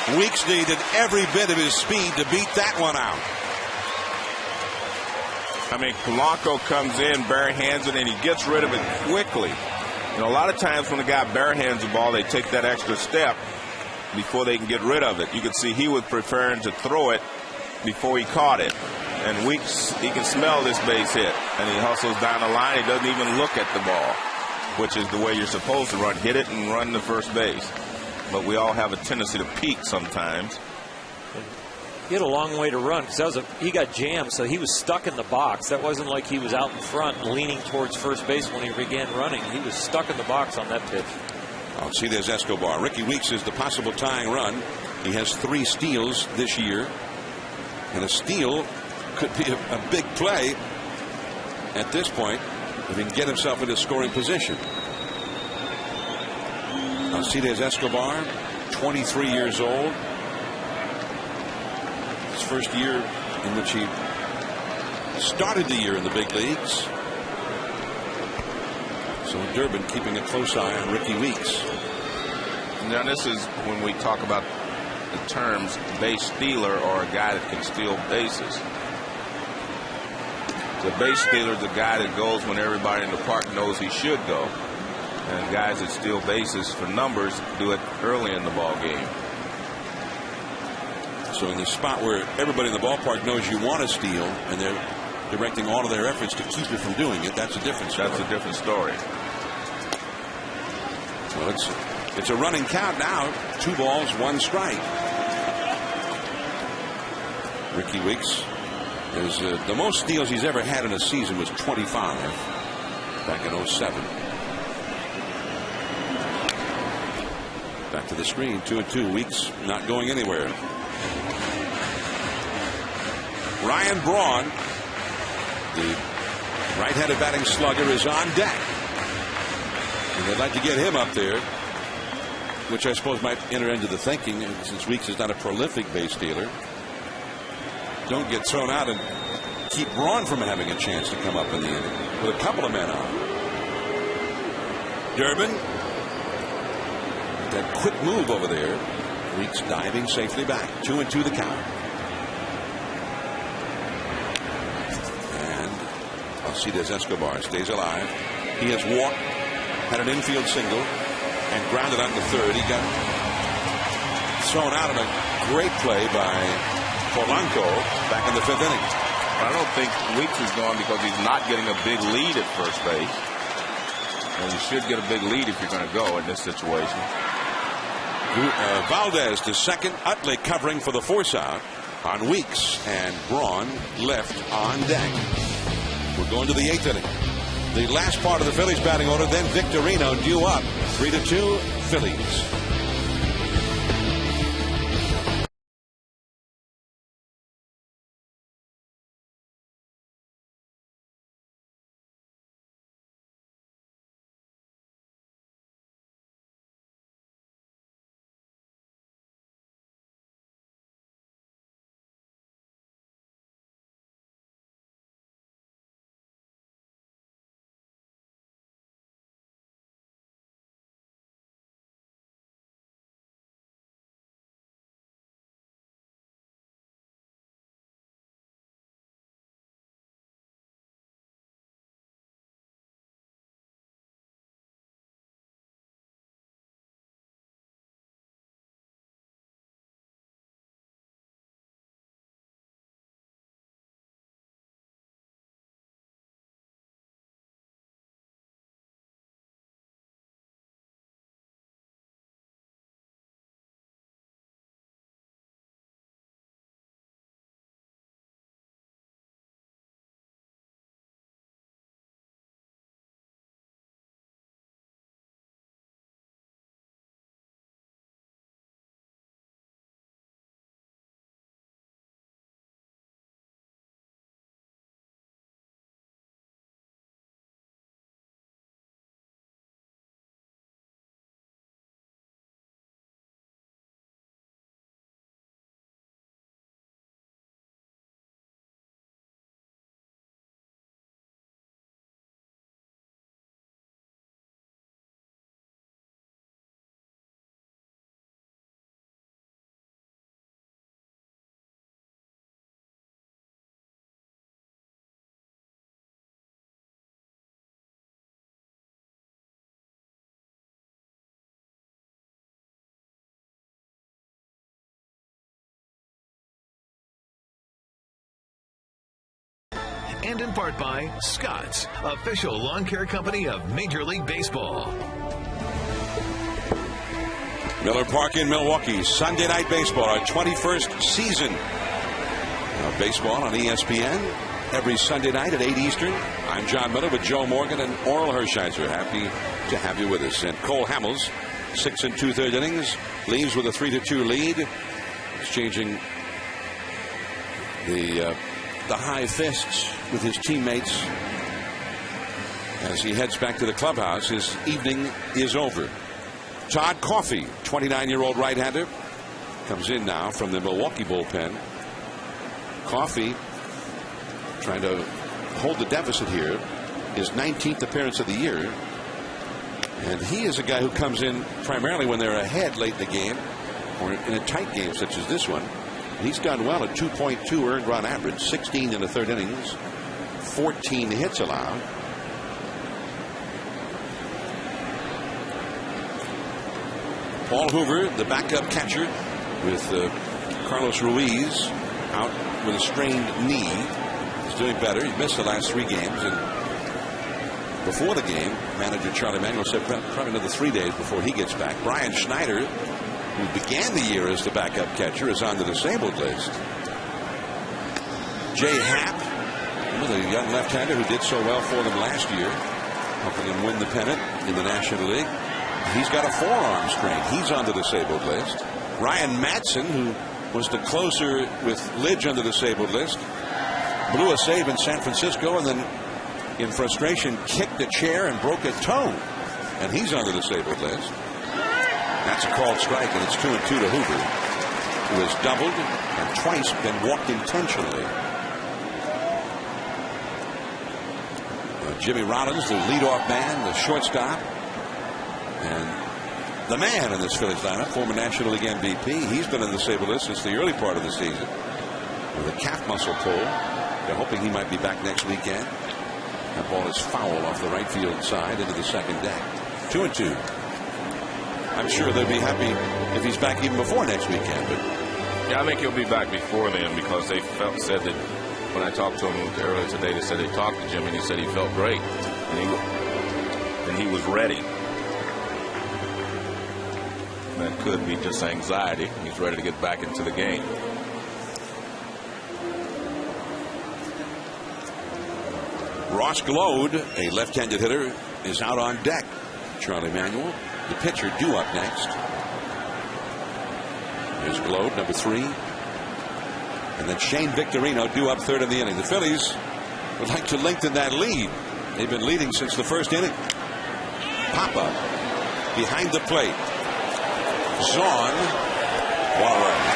though. Weeks needed every bit of his speed to beat that one out. I mean, Polanco comes in barehanded and he gets rid of it quickly. You know, a lot of times when a guy barehands the ball, they take that extra step before they can get rid of it. You can see he was preferring to throw it before he caught it. And Weeks, he can smell this base hit, and he hustles down the line. He doesn't even look at the ball, which is the way you're supposed to run. Hit it and run to first base. But we all have a tendency to peek sometimes. He had a long way to run because he got jammed, so he was stuck in the box. That wasn't like he was out in front and leaning towards first base when he began running. He was stuck in the box on that pitch. Oh, see, there's Escobar. Ricky Weeks is the possible tying run. He has 3 steals this year, and a steal could be a big play at this point if he can get himself into scoring position. Alcides Escobar, 23 years old. His first year in which he started the year in the big leagues. So Durbin keeping a close eye on Ricky Weeks. Now this is when we talk about the terms base stealer or a guy that can steal bases. The base stealer is the guy that goes when everybody in the park knows he should go. And guys that steal bases for numbers do it early in the ball game. So in the spot where everybody in the ballpark knows you want to steal and they're directing all of their efforts to keep you from doing it, that's a different story. That's a different story. Well, it's It's a running count now. 2 balls, 1 strike. Ricky Weeks is the most steals he's ever had in a season was 25 back in 07. Back to the screen, 2-2. Weeks not going anywhere. Ryan Braun, the right-handed batting slugger, is on deck. And they'd like to get him up there, which I suppose might enter into the thinking, since Weeks is not a prolific base stealer. Don't get thrown out and keep Braun from having a chance to come up in the inning with a couple of men on. Durbin, that quick move over there. Weeks diving safely back. 2-2 the count. And Alcides Escobar stays alive. He has walked, had an infield single, and grounded out to third. He got thrown out on a great play by Polanco back in the 5th inning. I don't think Weeks is gone because he's not getting a big lead at first base. And you should get a big lead if you're going to go in this situation. Valdez to second. Utley covering for the force out on Weeks, and Braun left on deck. We're going to the 8th inning. The last part of the Phillies batting order, then Victorino due up. 3-2 Phillies. And in part by Scott's, official lawn care company of Major League Baseball. Miller Park in Milwaukee, Sunday Night Baseball, our 21st season of baseball on ESPN. Every Sunday night at 8 Eastern. I'm John Miller with Joe Morgan and Oral Hershiser. Happy to have you with us. And Cole Hamels, 6 2/3 innings, leaves with a 3-2 lead. Exchanging the high fists with his teammates as he heads back to the clubhouse. His evening is over. Todd Coffey, 29-year-old right-hander, comes in now from the Milwaukee bullpen. Coffey trying to hold the deficit here. His 19th appearance of the year. And he is a guy who comes in primarily when they're ahead late in the game or in a tight game such as this one. He's done well at 2.2 earned run average, 16 in the 3rd innings, 14 hits allowed. Paul Hoover, the backup catcher, with Carlos Ruiz out with a strained knee. He's doing better. He missed the last 3 games, before the game, manager Charlie Manuel said probably another 3 days before he gets back. Brian Schneider, who began the year as the backup catcher, is on the disabled list. Jay Happ, another young left-hander who did so well for them last year, helping them win the pennant in the National League. He's got a forearm strain. He's on the disabled list. Ryan Madsen, who was the closer with Lidge on the disabled list, blew a save in San Francisco and then in frustration kicked a chair and broke a toe, and he's on the disabled list. That's a called strike, and it's 2-2 to Hoover, who has doubled and twice been walked intentionally. Jimmy Rollins, the leadoff man, the shortstop, and the man in this Phillies lineup, former National League MVP. He's been on the disabled list since the early part of the season with a calf muscle pull. They're hoping he might be back next weekend. That ball is foul off the right field side into the second deck. 2-2. I'm sure they'll be happy if he's back even before next weekend. But yeah, I think he'll be back before then, because they said that when I talked to him earlier today, they said they talked to Jim and he said he felt great and he was ready. That could be just anxiety. He's ready to get back into the game. Ross Glode, a left-handed hitter, is out on deck. Charlie Manuel, the pitcher, due up next. Here's Glode, number 3. And then Shane Victorino due up third in the inning. The Phillies would like to lengthen that lead. They've been leading since the first inning. Pop-up behind the plate. Zahn, one away.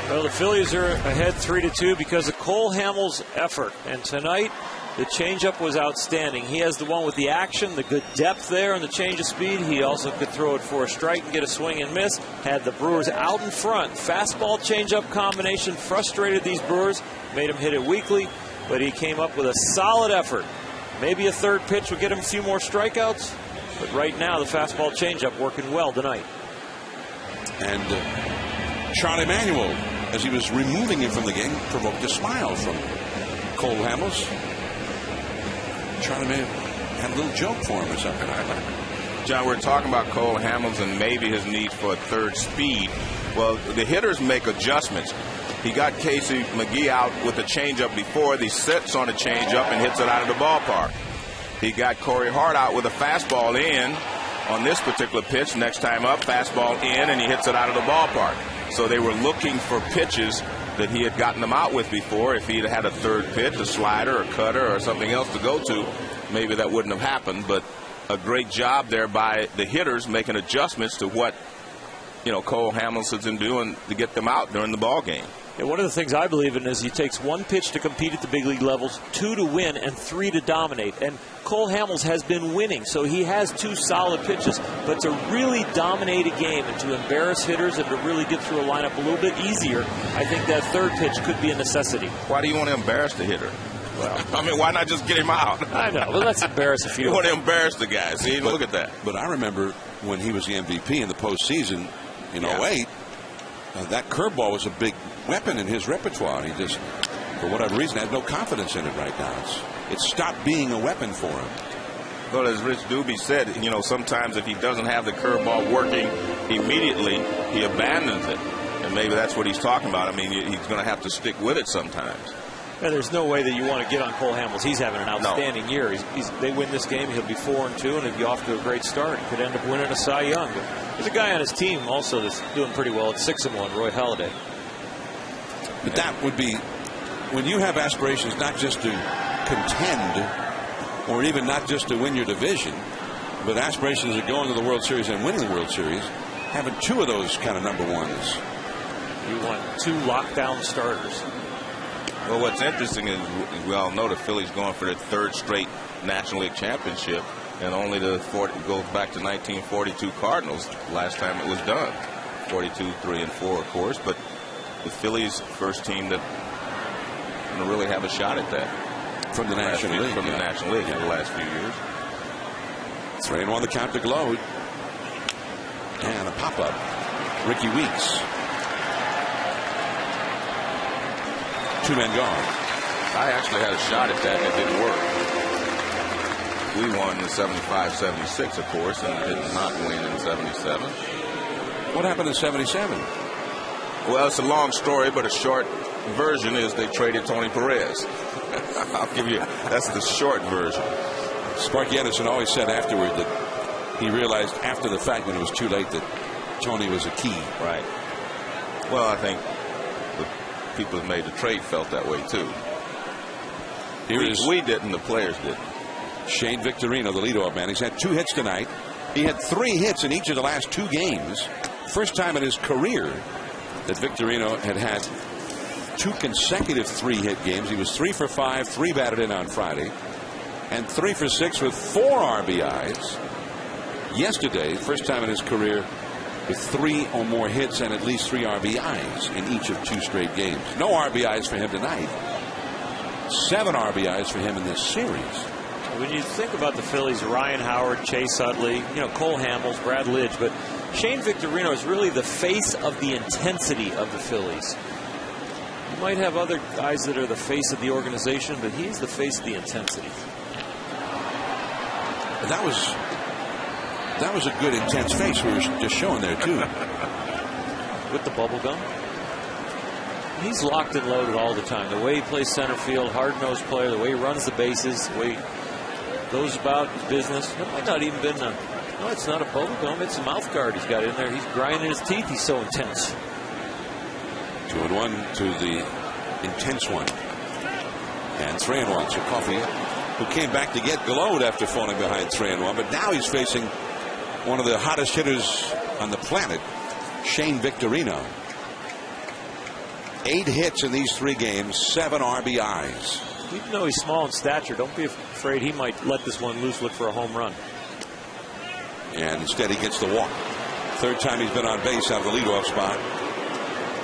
Well, the Phillies are ahead 3-2 because of Cole Hamels' effort. And tonight, the changeup was outstanding. He has the one with the action, the good depth there, and the change of speed. He also could throw it for a strike and get a swing and miss. Had the Brewers out in front. Fastball changeup combination frustrated these Brewers, made him hit it weakly, but he came up with a solid effort. Maybe a third pitch would get him a few more strikeouts, but right now the fastball changeup working well tonight. And Charlie Manuel, as he was removing him from the game, provoked a smile from Cole Hamels. Charlie Manuel had a little joke for him or something. John, we're talking about Cole Hamels and maybe his need for a third speed. Well, the hitters make adjustments. He got Casey McGee out with a changeup before. He sits on a changeup and hits it out of the ballpark. He got Corey Hart out with a fastball in on this particular pitch. Next time up, fastball in, and he hits it out of the ballpark. So they were looking for pitches that he had gotten them out with before. If he'd had a third pitch, a slider, a cutter, or something else to go to, maybe that wouldn't have happened. But a great job there by the hitters making adjustments to what, Cole Hamels has been doing to get them out during the ball game. Yeah, one of the things I believe in is he takes 1 pitch to compete at the big league levels, 2 to win, and 3 to dominate. And Cole Hamels has been winning, so he has 2 solid pitches. But to really dominate a game and to embarrass hitters and to really get through a lineup a little bit easier, I think that third pitch could be a necessity. Why do you want to embarrass the hitter? Well, why not just get him out? I know. Well, let's embarrass a few. You want to embarrass the guy. See, look at that. But I remember when he was the MVP in the postseason in 08, that curveball was a big weapon in his repertoire. He just, for whatever reason, had no confidence in it right now. It stopped being a weapon for him. Well, as Rich Doobie said, sometimes if he doesn't have the curveball working immediately, he abandons it. And maybe that's what he's talking about. I mean, he's going to have to stick with it sometimes. Yeah, there's no way that you want to get on Cole Hamels. He's having an outstanding year. They win this game, he'll be 4-2, and he'll be off to a great start. He could end up winning a Cy Young. But there's a guy on his team also that's doing pretty well at 6-1, Roy Halladay. But that would be, when you have aspirations not just to contend or even not just to win your division, but aspirations of going to the World Series and winning the World Series, having 2 of those kind of number ones. You want 2 lockdown starters. Well, what's interesting is we all know the Phillies going for their 3rd straight National League championship, and only goes back to 1942 Cardinals last time it was done. 42, 3, and 4, of course, but the Phillies first team that really have a shot at that from the National League. From the National League in the last few years. 3-1 the count to Glode, and a pop-up. Ricky Weeks. 2 men gone. I actually had a shot at that, and it didn't work. We won in 75-76, of course, and did not win in 77. What happened in 77? Well, it's a long story, but a short version is they traded Tony Perez. I'll give you, that's the short version. Sparky Anderson always said afterward that he realized after the fact when it was too late that Tony was a key. Right. Well, I think the people who made the trade felt that way, too. We didn't, the players didn't. Shane Victorino, the leadoff man. He's had 2 hits tonight. He had 3 hits in each of the last 2 games. First time in his career that Victorino had 2 consecutive 3-hit games. He was 3 for 5, 3 batted in on Friday, and 3 for 6 with 4 RBIs. Yesterday, first time in his career with 3 or more hits and at least 3 RBIs in each of 2 straight games. No RBIs for him tonight. 7 RBIs for him in this series. When you think about the Phillies, Ryan Howard, Chase Utley, Cole Hamels, Brad Lidge, but Shane Victorino is really the face of the intensity of the Phillies. You might have other guys that are the face of the organization, but he's the face of the intensity. That was a good intense face we were just showing there too. With the bubble gum. He's locked and loaded all the time. The way he plays center field, hard-nosed player, the way he runs the bases, the way he goes about his business. It might not even been no, it's not a bubble gum. It's a mouth guard he's got in there. He's grinding his teeth. He's so intense. 2-1 to the intense one. And 3-1 to Coffey, who came back to get glowed after falling behind 3-1. But now he's facing one of the hottest hitters on the planet, Shane Victorino. 8 hits in these 3 games, 7 RBIs. Even though he's small in stature, don't be afraid he might let this one loose, look for a home run. And instead he gets the walk. 3rd time he's been on base out of the leadoff spot.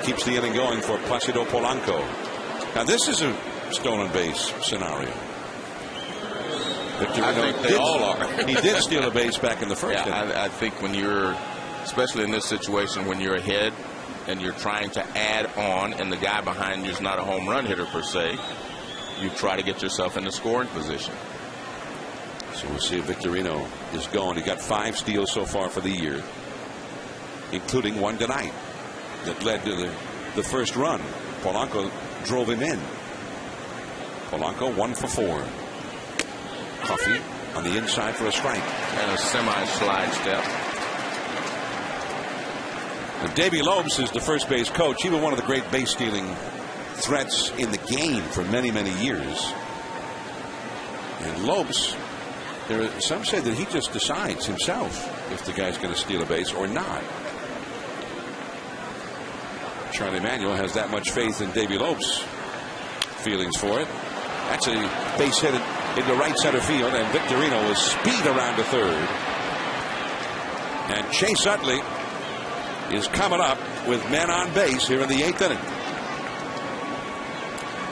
Keeps the inning going for Placido Polanco. Now this is a stolen base scenario. I think they all are. He did steal a base back in the first inning. I think when you're, especially in this situation, when you're ahead and you're trying to add on and the guy behind you is not a home run hitter per se, you try to get yourself in the scoring position. So we'll see if Victorino is going. He got 5 steals so far for the year, including 1 tonight that led to the first run. Polanco drove him in. Polanco 1 for 4. Coffey on the inside for a strike. And a semi-slide step. And Davey Lopes is the first base coach. He was one of the great base stealing threats in the game for many, many years. And Lopes, some say that he just decides himself if the guy's going to steal a base or not. Charlie Manuel has that much faith in Davey Lopes' feelings for it. That's a base hit into right center field, and Victorino will speed around to 3rd. And Chase Utley is coming up with men on base here in the 8th inning.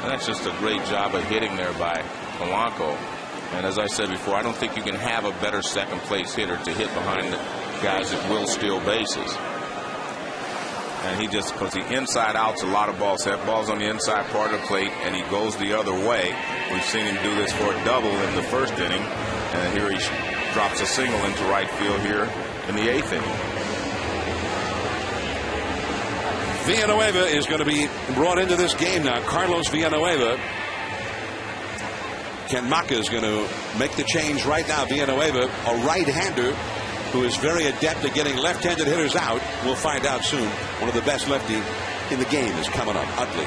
And that's just a great job of hitting there by Polanco. And as I said before, I don't think you can have a better second place hitter to hit behind the guys that will steal bases. And he just, because the inside outs, a lot of balls have balls on the inside part of the plate, and he goes the other way. We've seen him do this for a double in the 1st inning, and here he drops a single into right field here in the 8th inning. Villanueva is going to be brought into this game now. Carlos Villanueva. Ken Maka is going to make the change right now. Villanueva, a right-hander who is very adept at getting left-handed hitters out. We'll find out soon. One of the best lefty in the game is coming up. Utley.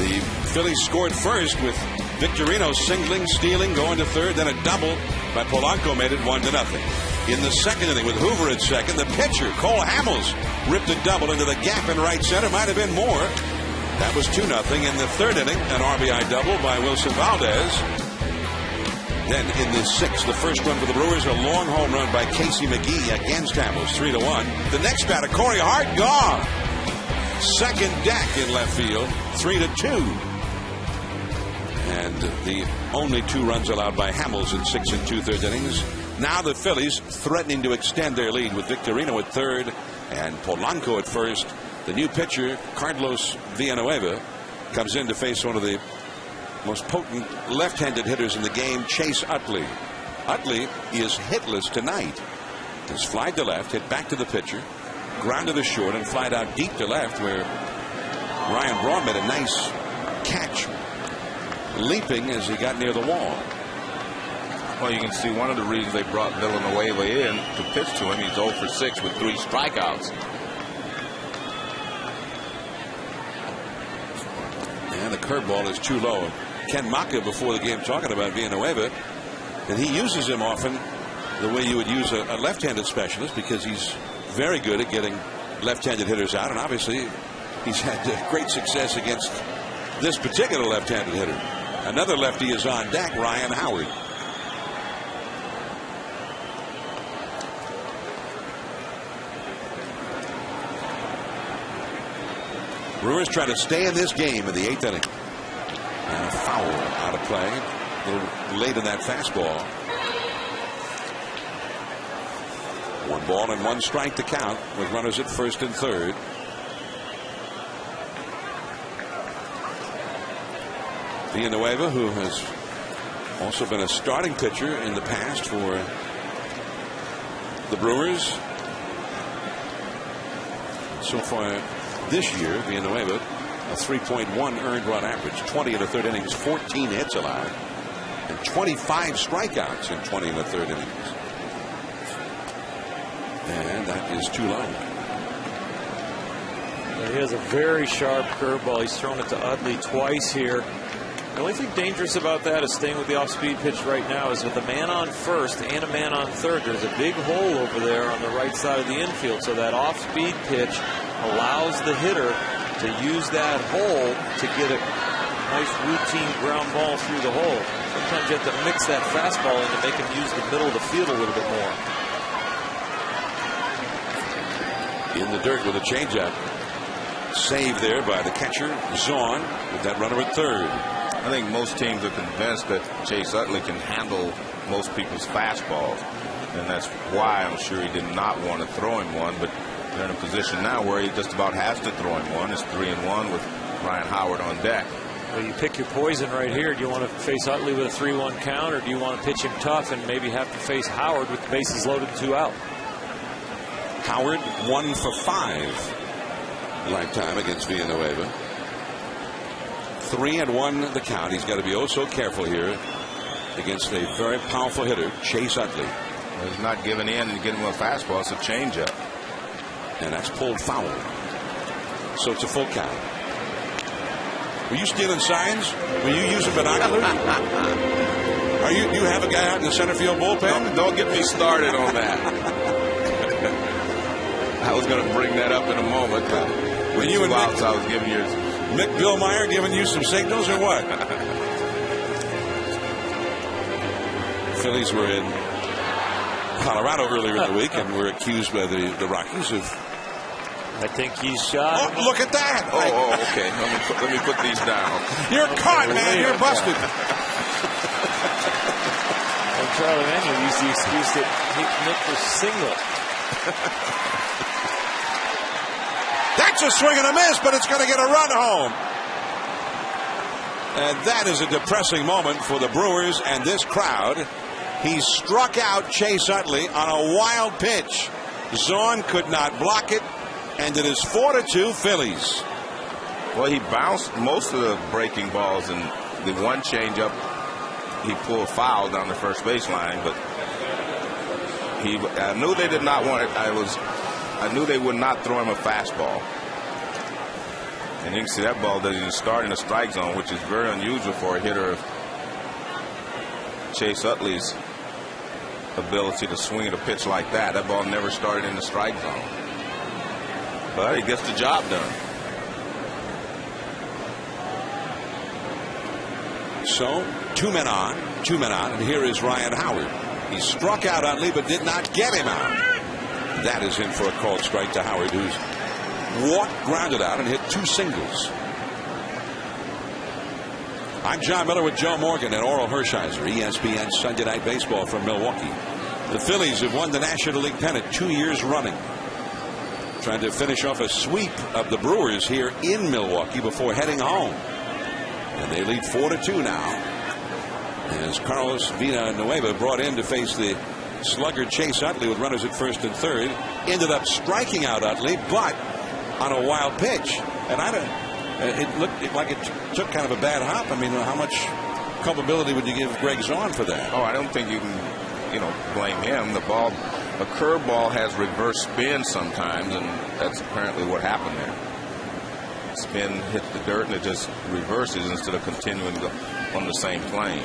The Phillies scored first with Victorino singling, stealing, going to third, then a double by Polanco made it 1-0. In the second inning with Hoover at second, the pitcher, Cole Hamels, ripped a double into the gap in right center. Might have been more. That was 2-0. In the third inning, an RBI double by Wilson Valdez. Then in the sixth, the first run for the Brewers, a long home run by Casey McGee against Hamels, 3-1. The next batter, Corey Hart, gone. Second deck in left field, 3-2. And the only 2 runs allowed by Hamels in 6 2/3 innings. Now the Phillies threatening to extend their lead with Victorino at third and Polanco at first. The new pitcher, Carlos Villanueva, comes in to face one of the most potent left-handed hitters in the game, Chase Utley. Utley is hitless tonight. He's flied to left, hit back to the pitcher, grounded to short, and flied out deep to left where Ryan Braun made a nice catch, leaping as he got near the wall. Well, you can see one of the reasons they brought Villanueva in to pitch to him. He's 0 for 6 with 3 strikeouts. And the curveball is too low. Ken Maka before the game talking about Villanueva, and he uses him often the way you would use a left-handed specialist because he's very good at getting left-handed hitters out, and obviously he's had great success against this particular left-handed hitter. Another lefty is on deck, Ryan Howard. Brewers try to stay in this game in the 8th inning. And a foul out of play. A little late in that fastball. 1 ball and 1 strike to count with runners at first and third. Villanueva, who has also been a starting pitcher in the past for the Brewers. So far this year, Villanueva, a 3.1 earned run average, 20 in the third innings, 14 hits allowed, and 25 strikeouts in 20 in the third innings. And that is too low. He has a very sharp curveball. He's thrown it to Utley twice here. The only thing dangerous about that is staying with the off-speed pitch right now is with a man on first and a man on third. There's a big hole over there on the right side of the infield, so that off-speed pitch allows the hitter to use that hole to get a nice routine ground ball through the hole. Sometimes you have to mix that fastball in to make him use the middle of the field a little bit more. In the dirt with a changeup. Save there by the catcher, Zahn, with that runner at third. I think most teams are convinced that Chase Utley can handle most people's fastballs, and that's why I'm sure he did not want to throw him one, but they're in a position now where he just about has to throw him one. It's 3-1 with Ryan Howard on deck. Well, you pick your poison right here. Do you want to face Utley with a 3-1 count, or do you want to pitch him tough and maybe have to face Howard with the bases loaded and 2 out? Howard 1 for 5 lifetime against Villanueva. 3-1 the count. He's got to be oh so careful here against a very powerful hitter, Chase Utley. Well, he's not giving in and getting him a fastball. It's a changeup. And that's pulled foul. So it's a full count. Were you stealing signs? Were you using binoculars? Are you have a guy out in the center field bullpen? Don't get me started on that. I was going to bring that up in a moment. When you and outs, I was giving yours. Mick Billmeyer giving you some signals or what? Phillies were in Colorado earlier in the week and were accused by the Rockies of. I think he's shot. Oh, look at that! Okay. Let me put these down. You're caught, man. You're busted. And Charlie Manuel used the excuse that Nick was single. That's a swing and a miss, but it's going to get a run home. And that is a depressing moment for the Brewers and this crowd. He struck out Chase Utley on a wild pitch. Zahn could not block it, and it is 4-2 Phillies. Well, he bounced most of the breaking balls, and the one changeup he pulled foul down the first baseline. But I knew they did not want it. I knew they would not throw him a fastball. And you can see that ball doesn't even start in the strike zone, which is very unusual for a hitter of Chase Utley's ability to swing at a pitch like that. That ball never started in the strike zone. But he gets the job done. So 2 men on, and here is Ryan Howard. He struck out Utley but did not get him out. That is in for a called strike to Howard, who's walked, grounded out, and hit 2 singles. I'm John Miller with Joe Morgan and Oral Hershiser, ESPN Sunday Night Baseball from Milwaukee. The Phillies have won the National League pennant 2 years running, trying to finish off a sweep of the Brewers here in Milwaukee before heading home. And they lead 4-2 now, as Carlos Villanueva, brought in to face the slugger Chase Utley with runners at first and third, ended up striking out Utley, but on a wild pitch. And it looked like it took kind of a bad hop. I mean, how much culpability would you give Greg Zaun for that? Oh, I don't think you can, blame him. The ball, a curveball has reverse spin sometimes, and that's apparently what happened there. Spin hits the dirt and it just reverses instead of continuing on the same plane.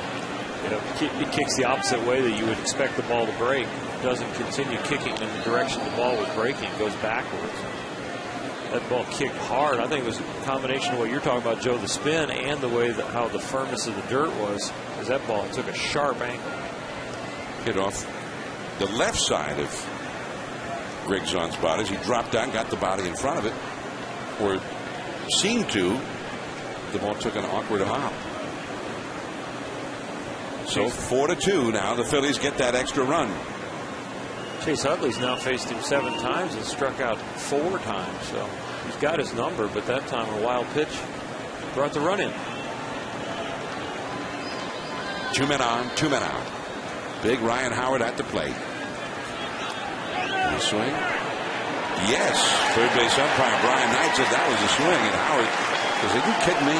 It kicks the opposite way that you would expect the ball to break. It doesn't continue kicking in the direction the ball was breaking. It goes backwards. That ball kicked hard. I think it was a combination of what you're talking about, Joe, the spin and the way that how the firmness of the dirt was, because that ball took a sharp angle. Hit off the left side of Greg Zaun's body as he dropped down, got the body in front of it, or seemed to. The ball took an awkward hop. So 4-2 now. The Phillies get that extra run. Chase Utley's now faced him 7 times and struck out 4 times. So he's got his number, but that time a wild pitch brought the run in. 2 men on, 2 men out. Big Ryan Howard at the plate. Swing. Yes. Third base umpire Brian Knight said that was a swing, and Howard says, "Are you kidding me?"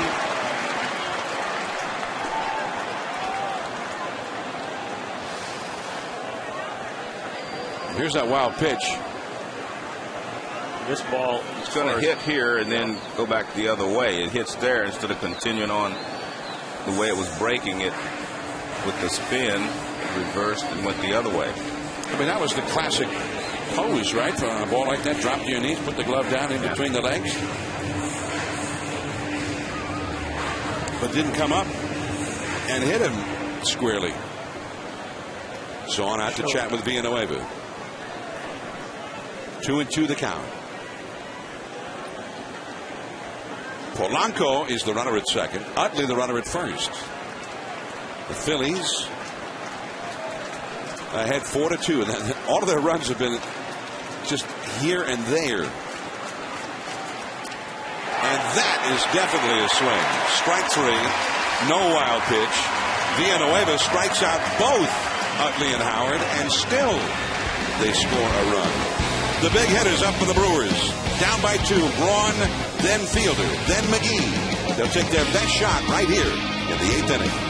Here's that wild pitch. This ball is going to hit here and then go back the other way. It hits there instead of continuing on the way it was breaking it with the spin, reversed and went the other way. I mean, that was the classic pose, right? For a ball like that, drop to your knees, put the glove down in between the legs. But didn't come up and hit him squarely. So on out to chat with Villanueva. 2-2 the count. Polanco is the runner at second. Utley the runner at first. The Phillies ahead 4-2. And all of their runs have been just here and there. And that is definitely a swing. Strike 3. No wild pitch. Villanueva strikes out both Utley and Howard, and still they score a run. The big hitters up for the Brewers. Down by 2. Braun, then Fielder, then McGee. They'll take their best shot right here in the 8th inning.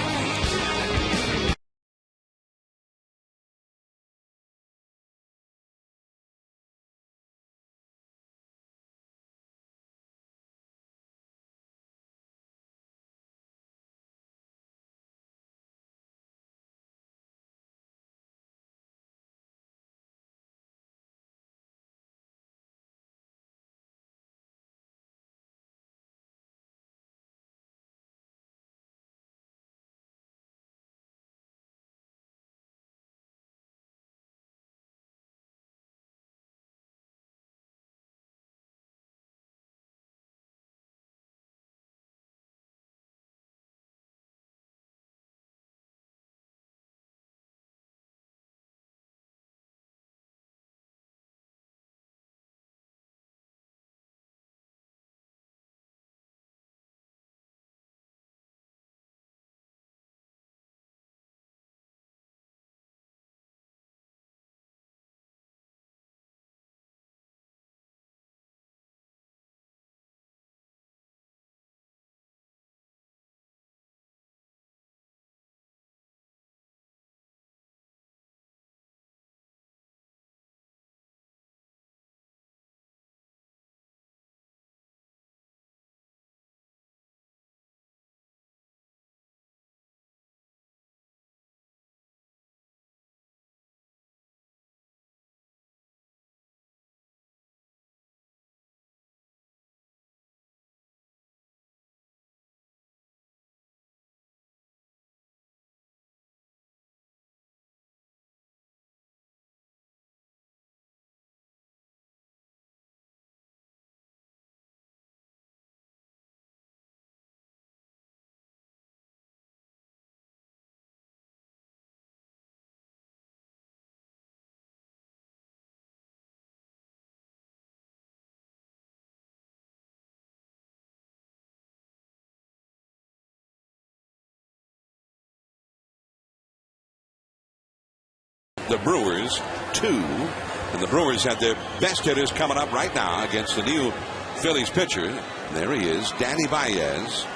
the Brewers 2. And the Brewers have their best hitters coming up right now against the new Phillies pitcher. There he is, Danny Baez,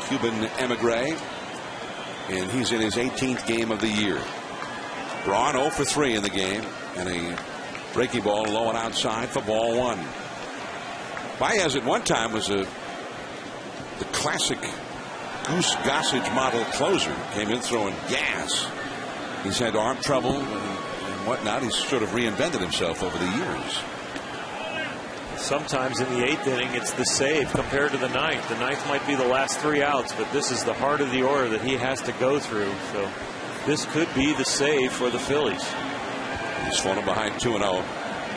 Cuban emigre, and he's in his 18th game of the year. Braun 0 for 3 in the game, and a breaking ball low and outside for ball 1. Baez at one time was the classic Goose Gossage model closer. Came in throwing gas. He's had arm trouble and whatnot. He's sort of reinvented himself over the years. Sometimes in the 8th inning, it's the save compared to the 9th. The 9th might be the last 3 outs, but this is the heart of the order that he has to go through. So this could be the save for the Phillies. He's fallen behind 2-0.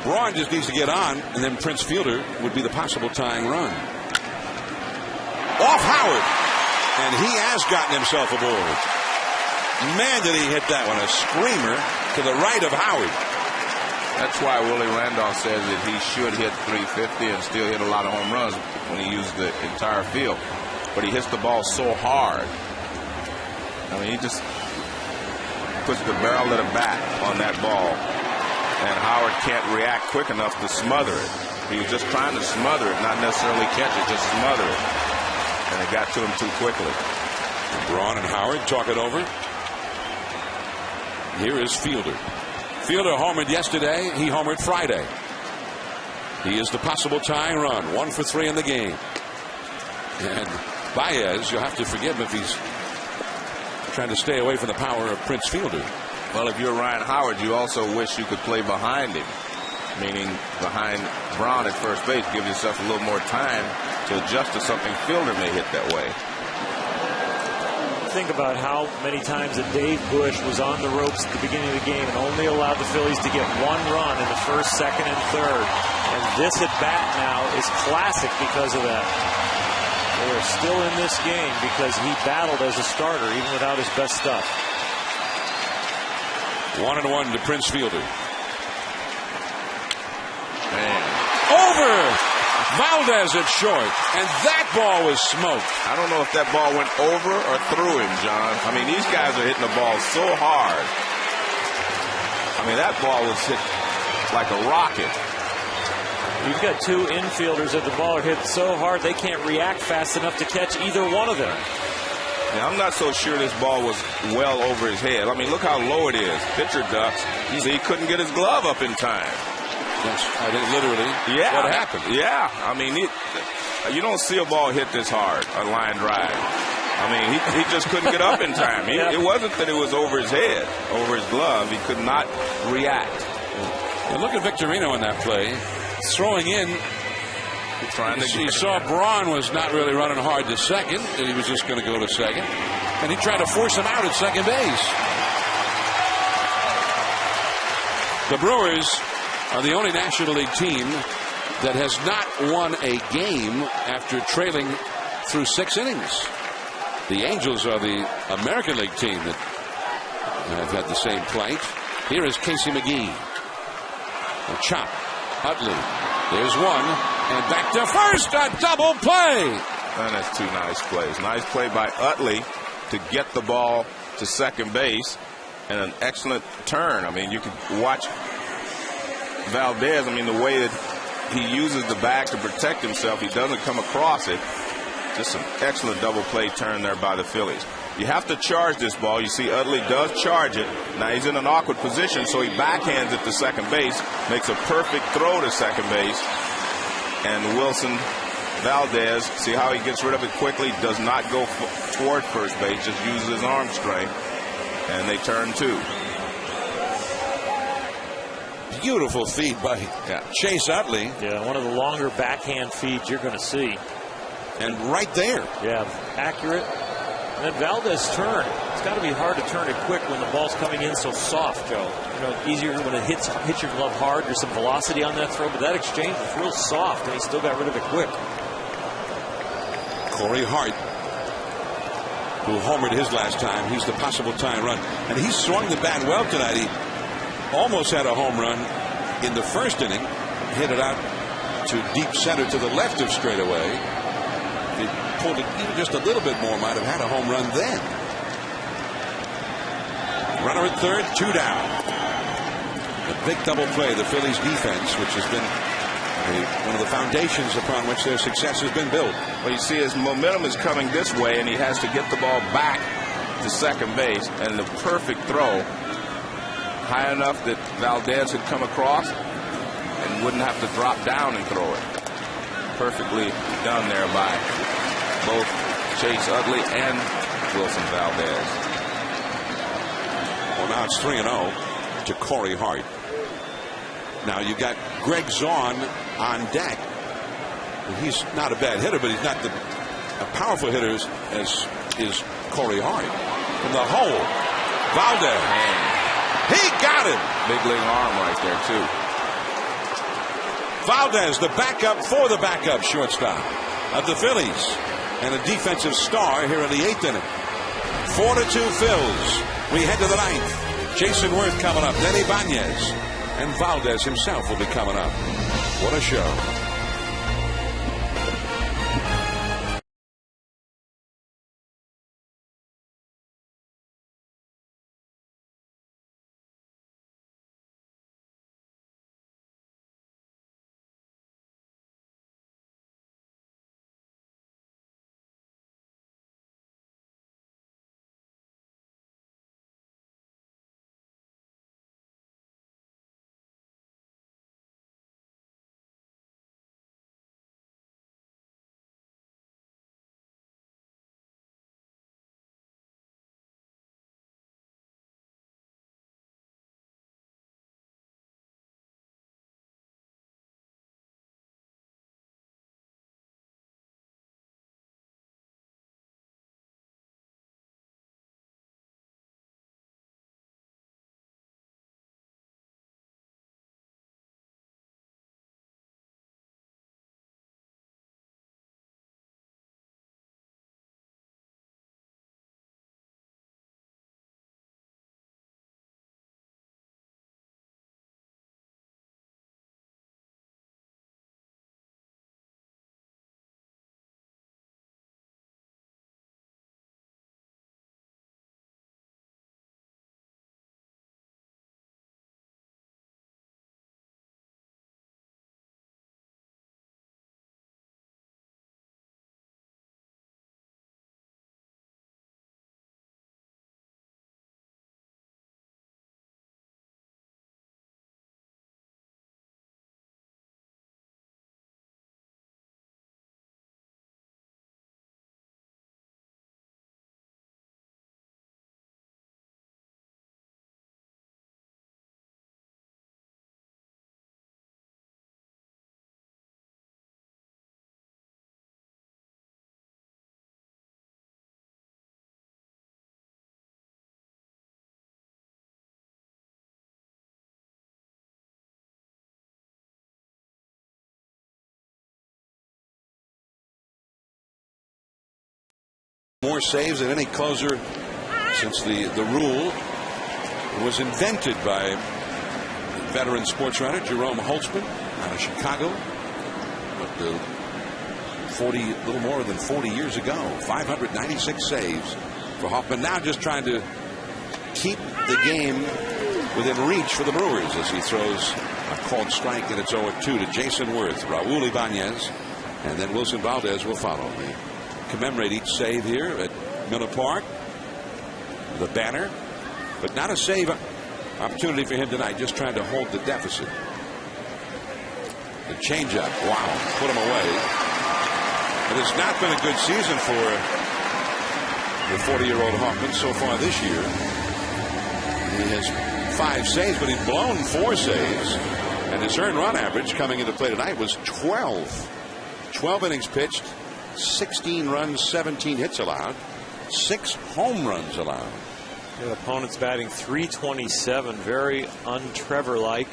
Braun just needs to get on, and then Prince Fielder would be the possible tying run. Off Howard, and he has gotten himself aboard. Man, did he hit that one. A screamer to the right of Howard. That's why Willie Randolph says that he should hit 350 and still hit a lot of home runs when he used the entire field. But he hits the ball so hard. I mean, he just puts the barrel of the bat on that ball, and Howard can't react quick enough to smother it. He was just trying to smother it, not necessarily catch it, just smother it. And it got to him too quickly. Braun and Howard talk it over. Here is Fielder. Fielder homered yesterday. He homered Friday. He is the possible tying run. 1 for 3 in the game. And Baez, you'll have to forgive him if he's trying to stay away from the power of Prince Fielder. Well, if you're Ryan Howard, you also wish you could play behind him, meaning behind Braun at first base. Give yourself a little more time to adjust to something Fielder may hit that way. Think about how many times that Dave Bush was on the ropes at the beginning of the game and only allowed the Phillies to get 1 run in the first, second, and third. And this at bat now is classic because of that. They are still in this game because he battled as a starter even without his best stuff. 1-1 to Prince Fielder. Man. Over! Valdez at short, and that ball was smoked. I don't know if that ball went over or through him, John. I mean, these guys are hitting the ball so hard. I mean, that ball was hit like a rocket. You've got 2 infielders that the ball are hit so hard they can't react fast enough to catch either one of them. Now, I'm not so sure this ball was well over his head. I mean, look how low it is. Pitcher ducks. See, he couldn't get his glove up in time. Yes, I think literally. Yeah. What happened? Yeah. I mean, you don't see a ball hit this hard, a line drive. I mean, he just couldn't get up in time. It wasn't that it was over his head, over his glove. He could not react. And look at Victorino in that play. Throwing in. He saw Braun was not really running hard to second, and he was just going to go to second. And he tried to force him out at second base. The Brewers are the only National League team that has not won a game after trailing through 6 innings. The Angels are the American League team that have had the same plight. Here is Casey McGee. A chop. Utley. There's one. And back to first. A double play. And that's 2 nice plays. Nice play by Utley to get the ball to second base. And an excellent turn. I mean, you can watch Valdez. I mean, the way that he uses the bag to protect himself, he doesn't come across it. Just an excellent double play turn there by the Phillies. You have to charge this ball. You see Utley does charge it. Now he's in an awkward position, so he backhands it to second base, makes a perfect throw to second base. And Wilson Valdez, see how he gets rid of it quickly, does not go toward first base, just uses his arm strength, and they turn 2. Beautiful feed by Chase Utley. Yeah, one of the longer backhand feeds you're going to see. And right there. Yeah, accurate. And then Valdez turn. It's got to be hard to turn it quick when the ball's coming in so soft, Joe. You know, easier when it hits your glove hard. There's some velocity on that throw, but that exchange was real soft, and he still got rid of it quick. Corey Hart, who homered his last time, he's the possible tying run. And he swung the bat well tonight. He almost had a home run in the first inning, hit it out to deep center to the left of straightaway. If he pulled it even just a little bit more, might have had a home run then. Runner at third, 2 down. A big double play. The Phillies defense, which has been one of the foundations upon which their success has been built. Well, you see his momentum is coming this way, and he has to get the ball back to second base, and the perfect throw, high enough that Valdez had come across and wouldn't have to drop down and throw it. Perfectly done there by both Chase Utley and Wilson Valdez. Well, now it's 3-0 to Corey Hart. Now you've got Greg Zaun on deck. He's not a bad hitter, but he's not a powerful hitter as is Corey Hart. From the hole, Valdez. He got it. Big league arm right there, too. Valdez, the backup for the backup shortstop of the Phillies. And a defensive star here in the 8th inning. 4-2 Phils. We head to the 9th. Jason Worth coming up. Then Ibanez. And Valdez himself will be coming up. What a show. More saves than any closer since the rule was invented by veteran sports writer Jerome Holtzman out of Chicago. But a little more than 40 years ago, 596 saves for Hoffman. Now just trying to keep the game within reach for the Brewers as he throws a called strike, and it's 0-2 to Jason Worth. Raul Ibanez and then Wilson Valdez will follow. They commemorate each save here at Miller Park. The banner, but not a save opportunity for him tonight, just trying to hold the deficit. The changeup, wow, put him away. But it's not been a good season for the 40-year-old Hoffman so far this year. He has 5 saves, but he's blown 4 saves. And his earned run average coming into play tonight was 12. 12 innings pitched, 16 runs, 17 hits allowed, 6 home runs allowed. The opponent's batting .327, very un-Trevor-like.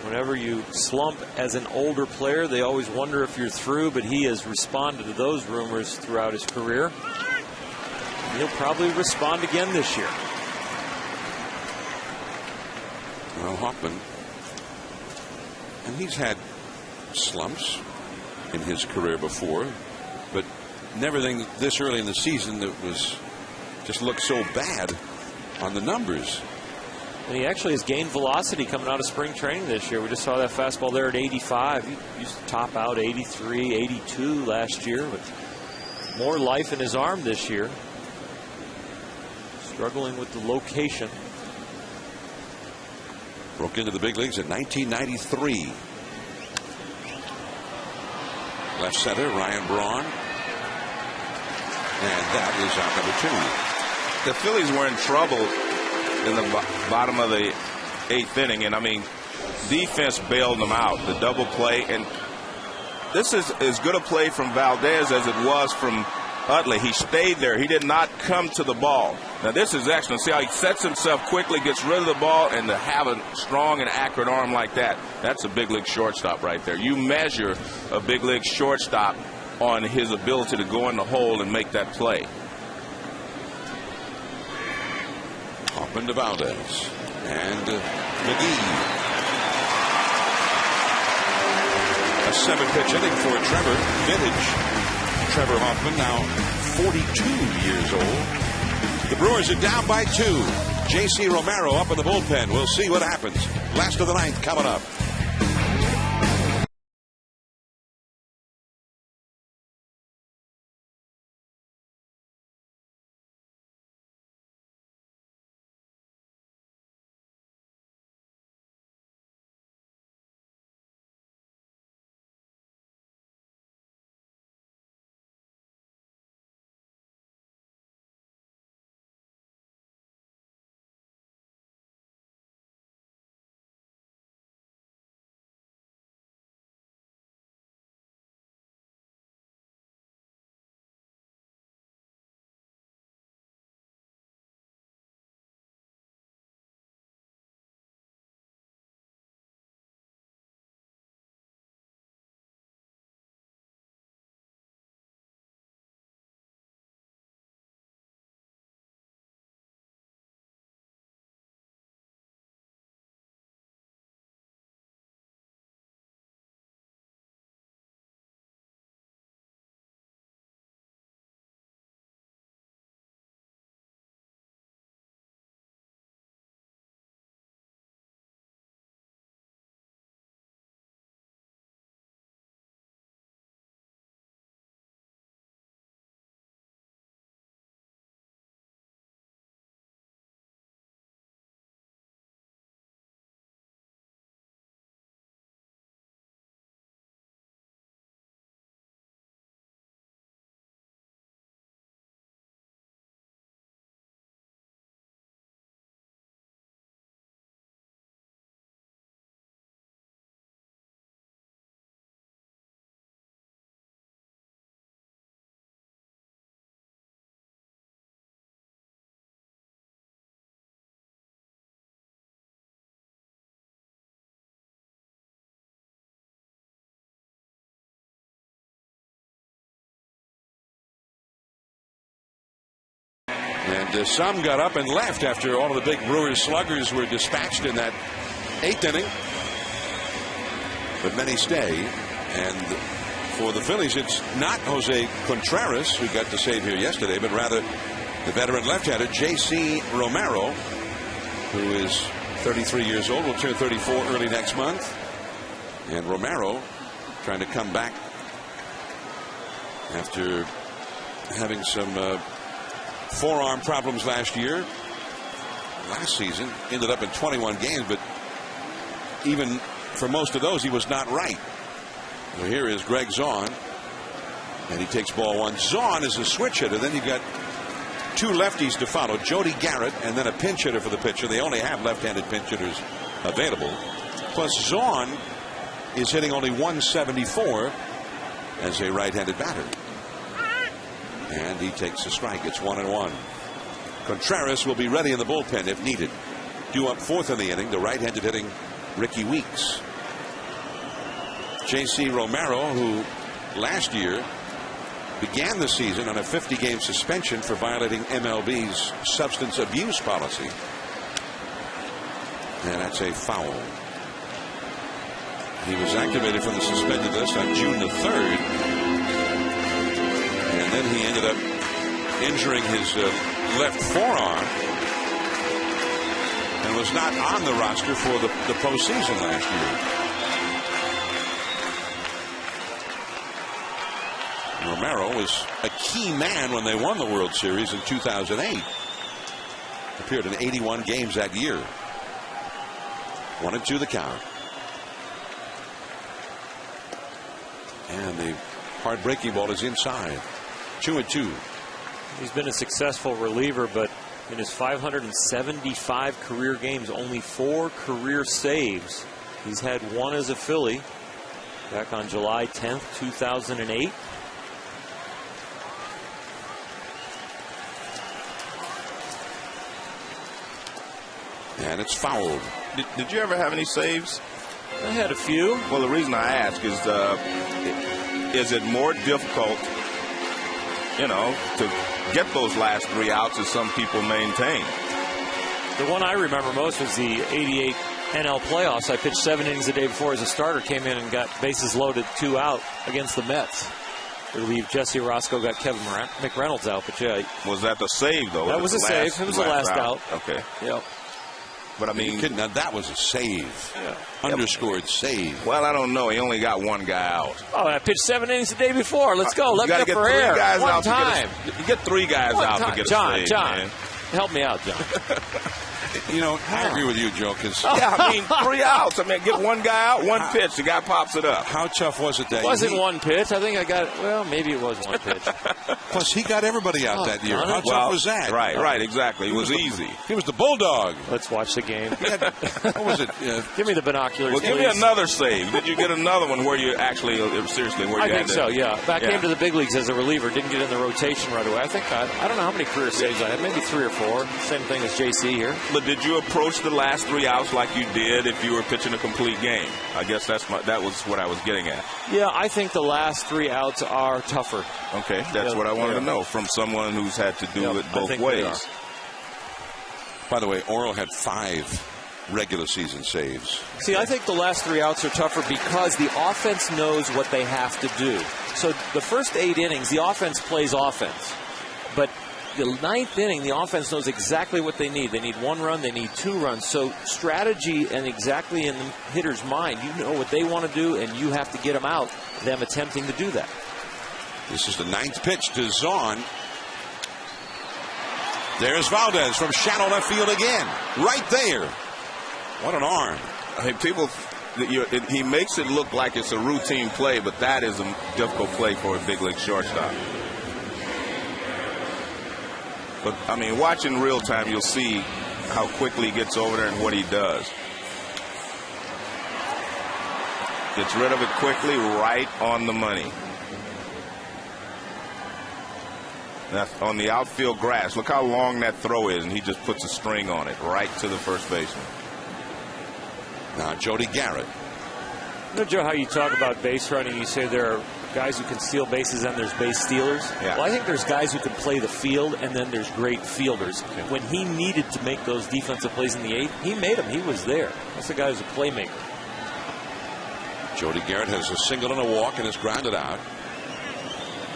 Whenever you slump as an older player, they always wonder if you're through, but he has responded to those rumors throughout his career. And he'll probably respond again this year. Well, Hoffman, and he's had slumps in his career before, but never this early in the season that was just looked so bad on the numbers. And he actually has gained velocity coming out of spring training this year. We just saw that fastball there at 85. He used to top out 83, 82 last year, with more life in his arm this year. Struggling with the location. Broke into the big leagues in 1993. Left center, Ryan Braun. And that is out number 2. The Phillies were in trouble in the bottom of the 8th inning, and I mean, defense bailed them out. The double play, and this is as good a play from Valdez as it was from Utley. He stayed there. He did not come to the ball. Now this is excellent. See how he sets himself quickly, gets rid of the ball, and to have a strong and accurate arm like that, that's a big league shortstop right there. You measure a big league shortstop on his ability to go in the hole and make that play. Hoffman to Valdez. And McGee. A 7-pitch inning for Trevor. Vintage Trevor Hoffman, now 42 years old. The Brewers are down by 2. J.C. Romero up in the bullpen. We'll see what happens. Last of the 9th coming up. And some got up and left after all of the big Brewers sluggers were dispatched in that 8th inning. But many stay. And for the Phillies, it's not Jose Contreras who got the save here yesterday, but rather the veteran left-hander J.C. Romero, who is 33 years old, will turn 34 early next month. And Romero trying to come back after having some forearm problems last year. Last season ended up in 21 games, but even for most of those he was not right. Well, here is Greg Zaun, and he takes ball 1. Zaun is a switch hitter. Then you've got 2 lefties to follow, Jody Garrett and then a pinch hitter for the pitcher. They only have left-handed pinch hitters available. Plus Zaun is hitting only 174 as a right-handed batter. And he takes a strike. It's 1-1. Contreras will be ready in the bullpen if needed. Due up 4th in the inning, the right-handed hitting Ricky Weeks. J.C. Romero, who last year began the season on a 50-game suspension for violating MLB's substance abuse policy. And that's a foul. He was activated from the suspended list on June the 3rd. And then he ended up injuring his left forearm. and was not on the roster for the postseason last year. Romero was a key man when they won the World Series in 2008. Appeared in 81 games that year. 1-2 the count. And the hard-breaking ball is inside. 2-2. He's been a successful reliever, but in his 575 career games, only 4 career saves. He's had 1 as a Philly back on July 10th, 2008. And it's fouled. Did you ever have any saves? I had a few. Well, the reason I ask is it more difficult, to get those last 3 outs as some people maintain? The one I remember most was the 88 NL playoffs. I pitched 7 innings the day before as a starter, came in and got bases loaded, 2 out against the Mets. I believe Jesse Orosco got Kevin McReynolds out, but yeah. Was that the save, though? That was a save. It was the last out. Okay. Yep. But I mean, now that was a save. Yeah. Underscored save. Well, I don't know. He only got 1 guy out. Oh, I pitched 7 innings the day before. Let's go. Let me get up for 3 air. guys One out time. You get 3 guys One out time. to get a John, save, man. Help me out, John. I agree with you, Joe, because yeah, I mean, 3 outs. I mean, get 1 guy out, 1 pitch. The guy pops it up. How tough was it that It wasn't 1 pitch. I think I got, well, maybe it was 1 pitch. Plus, he got everybody out that year. How tough was that? Right, exactly. It was easy. He was the bulldog. Let's watch the game. What was it? Give me the binoculars, Well, give me please. another save. Did you get another one where you actually, seriously, where you I think so, yeah. Came to the big leagues as a reliever. Didn't get in the rotation right away. I think I don't know how many career saves I had. Maybe 3 or 4. Same thing as JC here. But did you approach the last 3 outs like you did if you were pitching a complete game? I guess that was what I was getting at. Yeah, I think the last 3 outs are tougher. Okay, that's what I wanted to know from someone who's had to do it both ways. By the way, Orel had 5 regular season saves. See, I think the last 3 outs are tougher because the offense knows what they have to do. So the first 8 innings, the offense plays offense. But the 9th inning, the offense knows exactly what they need. They need 1 run, they need 2 runs. So strategy and exactly in the hitter's mind, you know what they want to do, and you have to get them out, them attempting to do that. This is the 9th pitch to Zahn. There's Valdez from shallow left field again. Right there. What an arm. I mean, he makes it look like it's a routine play, but that is a difficult play for a big league shortstop. But, I mean, watching real time, you'll see how quickly he gets over there and what he does. Gets rid of it quickly, right on the money. That's on the outfield grass. Look how long that throw is, and he just puts a string on it, right to the first baseman. Now, Jody Garrett. You know, Joe, how you talk about base running, you say there are guys who can steal bases and there's base stealers. Yeah. Well, I think there's guys who can play the field and then there's great fielders. Okay. When he needed to make those defensive plays in the 8th, he made them. He was there. That's the guy who's a playmaker. Jody Garrett has a single and a walk and is grounded out.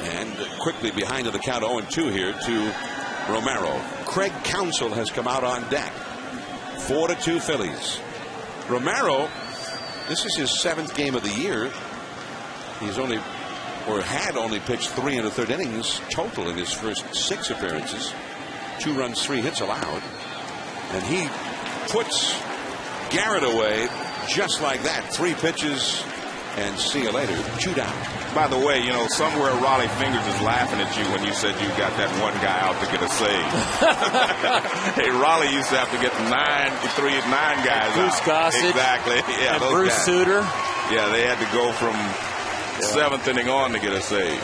And quickly behind to the count 0-2 here to Romero. Craig Counsell has come out on deck. 4-2 Phillies. Romero, this is his 7th game of the year. He's had only pitched 3 1/3 innings total in his first 6 appearances. 2 runs, 3 hits allowed. And he puts Garrett away just like that. 3 pitches and see you later. 2 down. By the way, somewhere Raleigh Fingers is laughing at you when you said you got that 1 guy out to get a save. Hey, Raleigh used to have to get 9 guys out. Bruce Gossett. Exactly. Yeah, and those Bruce guys. Suter. Yeah, they had to go from 7th inning on to get a save.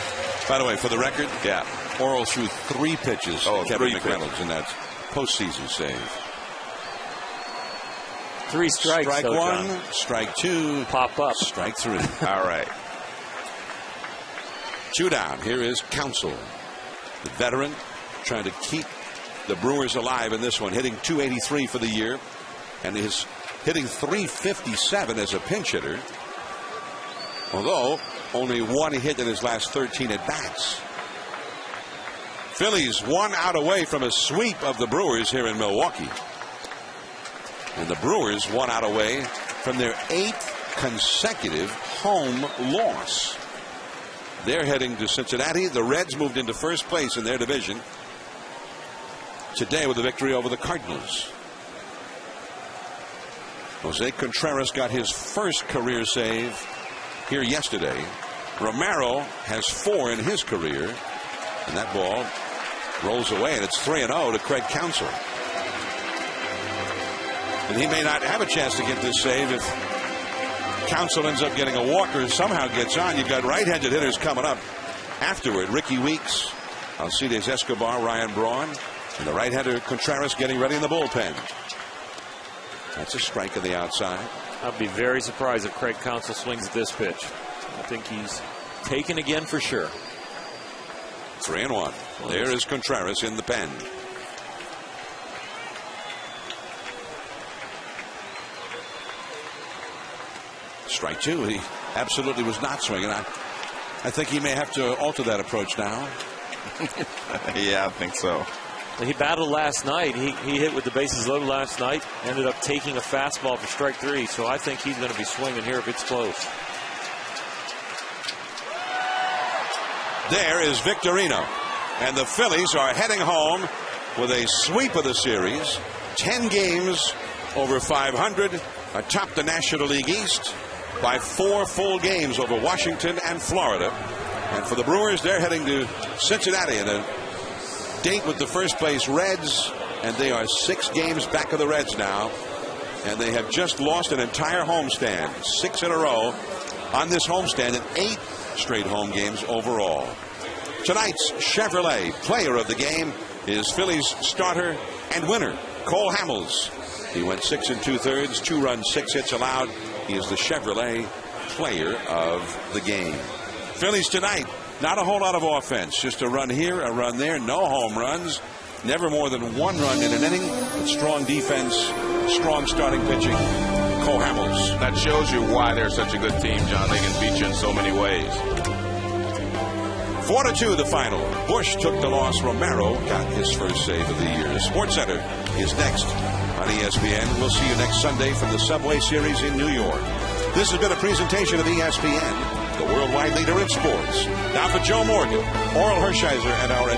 By the way, for the record, yeah, Orel threw 3 pitches to Kevin 3 McReynolds in that postseason save. 3 strikes. Strike though, 1, John. strike 2, Pop up. strike 3. all right. 2 down. Here is Counsell, the veteran, trying to keep the Brewers alive in this one, hitting .283 for the year, and is hitting .357 as a pinch hitter. Although only 1 hit in his last 13 at bats. Phillies 1 out away from a sweep of the Brewers here in Milwaukee. And the Brewers 1 out away from their 8th consecutive home loss. They're heading to Cincinnati. The Reds moved into first place in their division today with a victory over the Cardinals. Jose Contreras got his first career save here yesterday. Romero has 4 in his career. And that ball rolls away, and it's 3-0 to Craig Counsell. And he may not have a chance to get this save if Counsell ends up getting a walk or somehow gets on. You've got right-handed hitters coming up afterward. Ricky Weeks, Alcides Escobar, Ryan Braun, and the right-hander Contreras getting ready in the bullpen. That's a strike on the outside. I'd be very surprised if Craig Counsell swings at this pitch. I think he's taken again for sure. 3-1. There is Contreras in the pen. Strike 2. He absolutely was not swinging. I think he may have to alter that approach now. Yeah, I think so. He battled last night. He hit with the bases loaded last night. Ended up taking a fastball for strike 3. So I think he's going to be swinging here if it's close. There is Victorino. And the Phillies are heading home with a sweep of the series. 10 games over 500 atop the National League East by 4 full games over Washington and Florida. And for the Brewers, they're heading to Cincinnati in a date with the first place Reds. And they are 6 games back of the Reds now. And they have just lost an entire homestand. 6 in a row on this homestand and 8 straight home games overall. Tonight's Chevrolet player of the game is Phillies starter and winner, Cole Hamels. He went 6 2/3, 2 runs, 6 hits allowed. He is the Chevrolet player of the game. Phillies tonight, not a whole lot of offense. Just a run here, a run there, no home runs. Never more than 1 run in an inning. But strong defense, strong starting pitching. Cole Hamels. That shows you why they're such a good team, John. They can beat you in so many ways. 4-2 the final. Bush took the loss. Romero got his first save of the year. The Sports Center is next on ESPN. We'll see you next Sunday from the Subway Series in New York. This has been a presentation of ESPN, the worldwide leader in sports. Now for Joe Morgan, Oral Hershiser, and our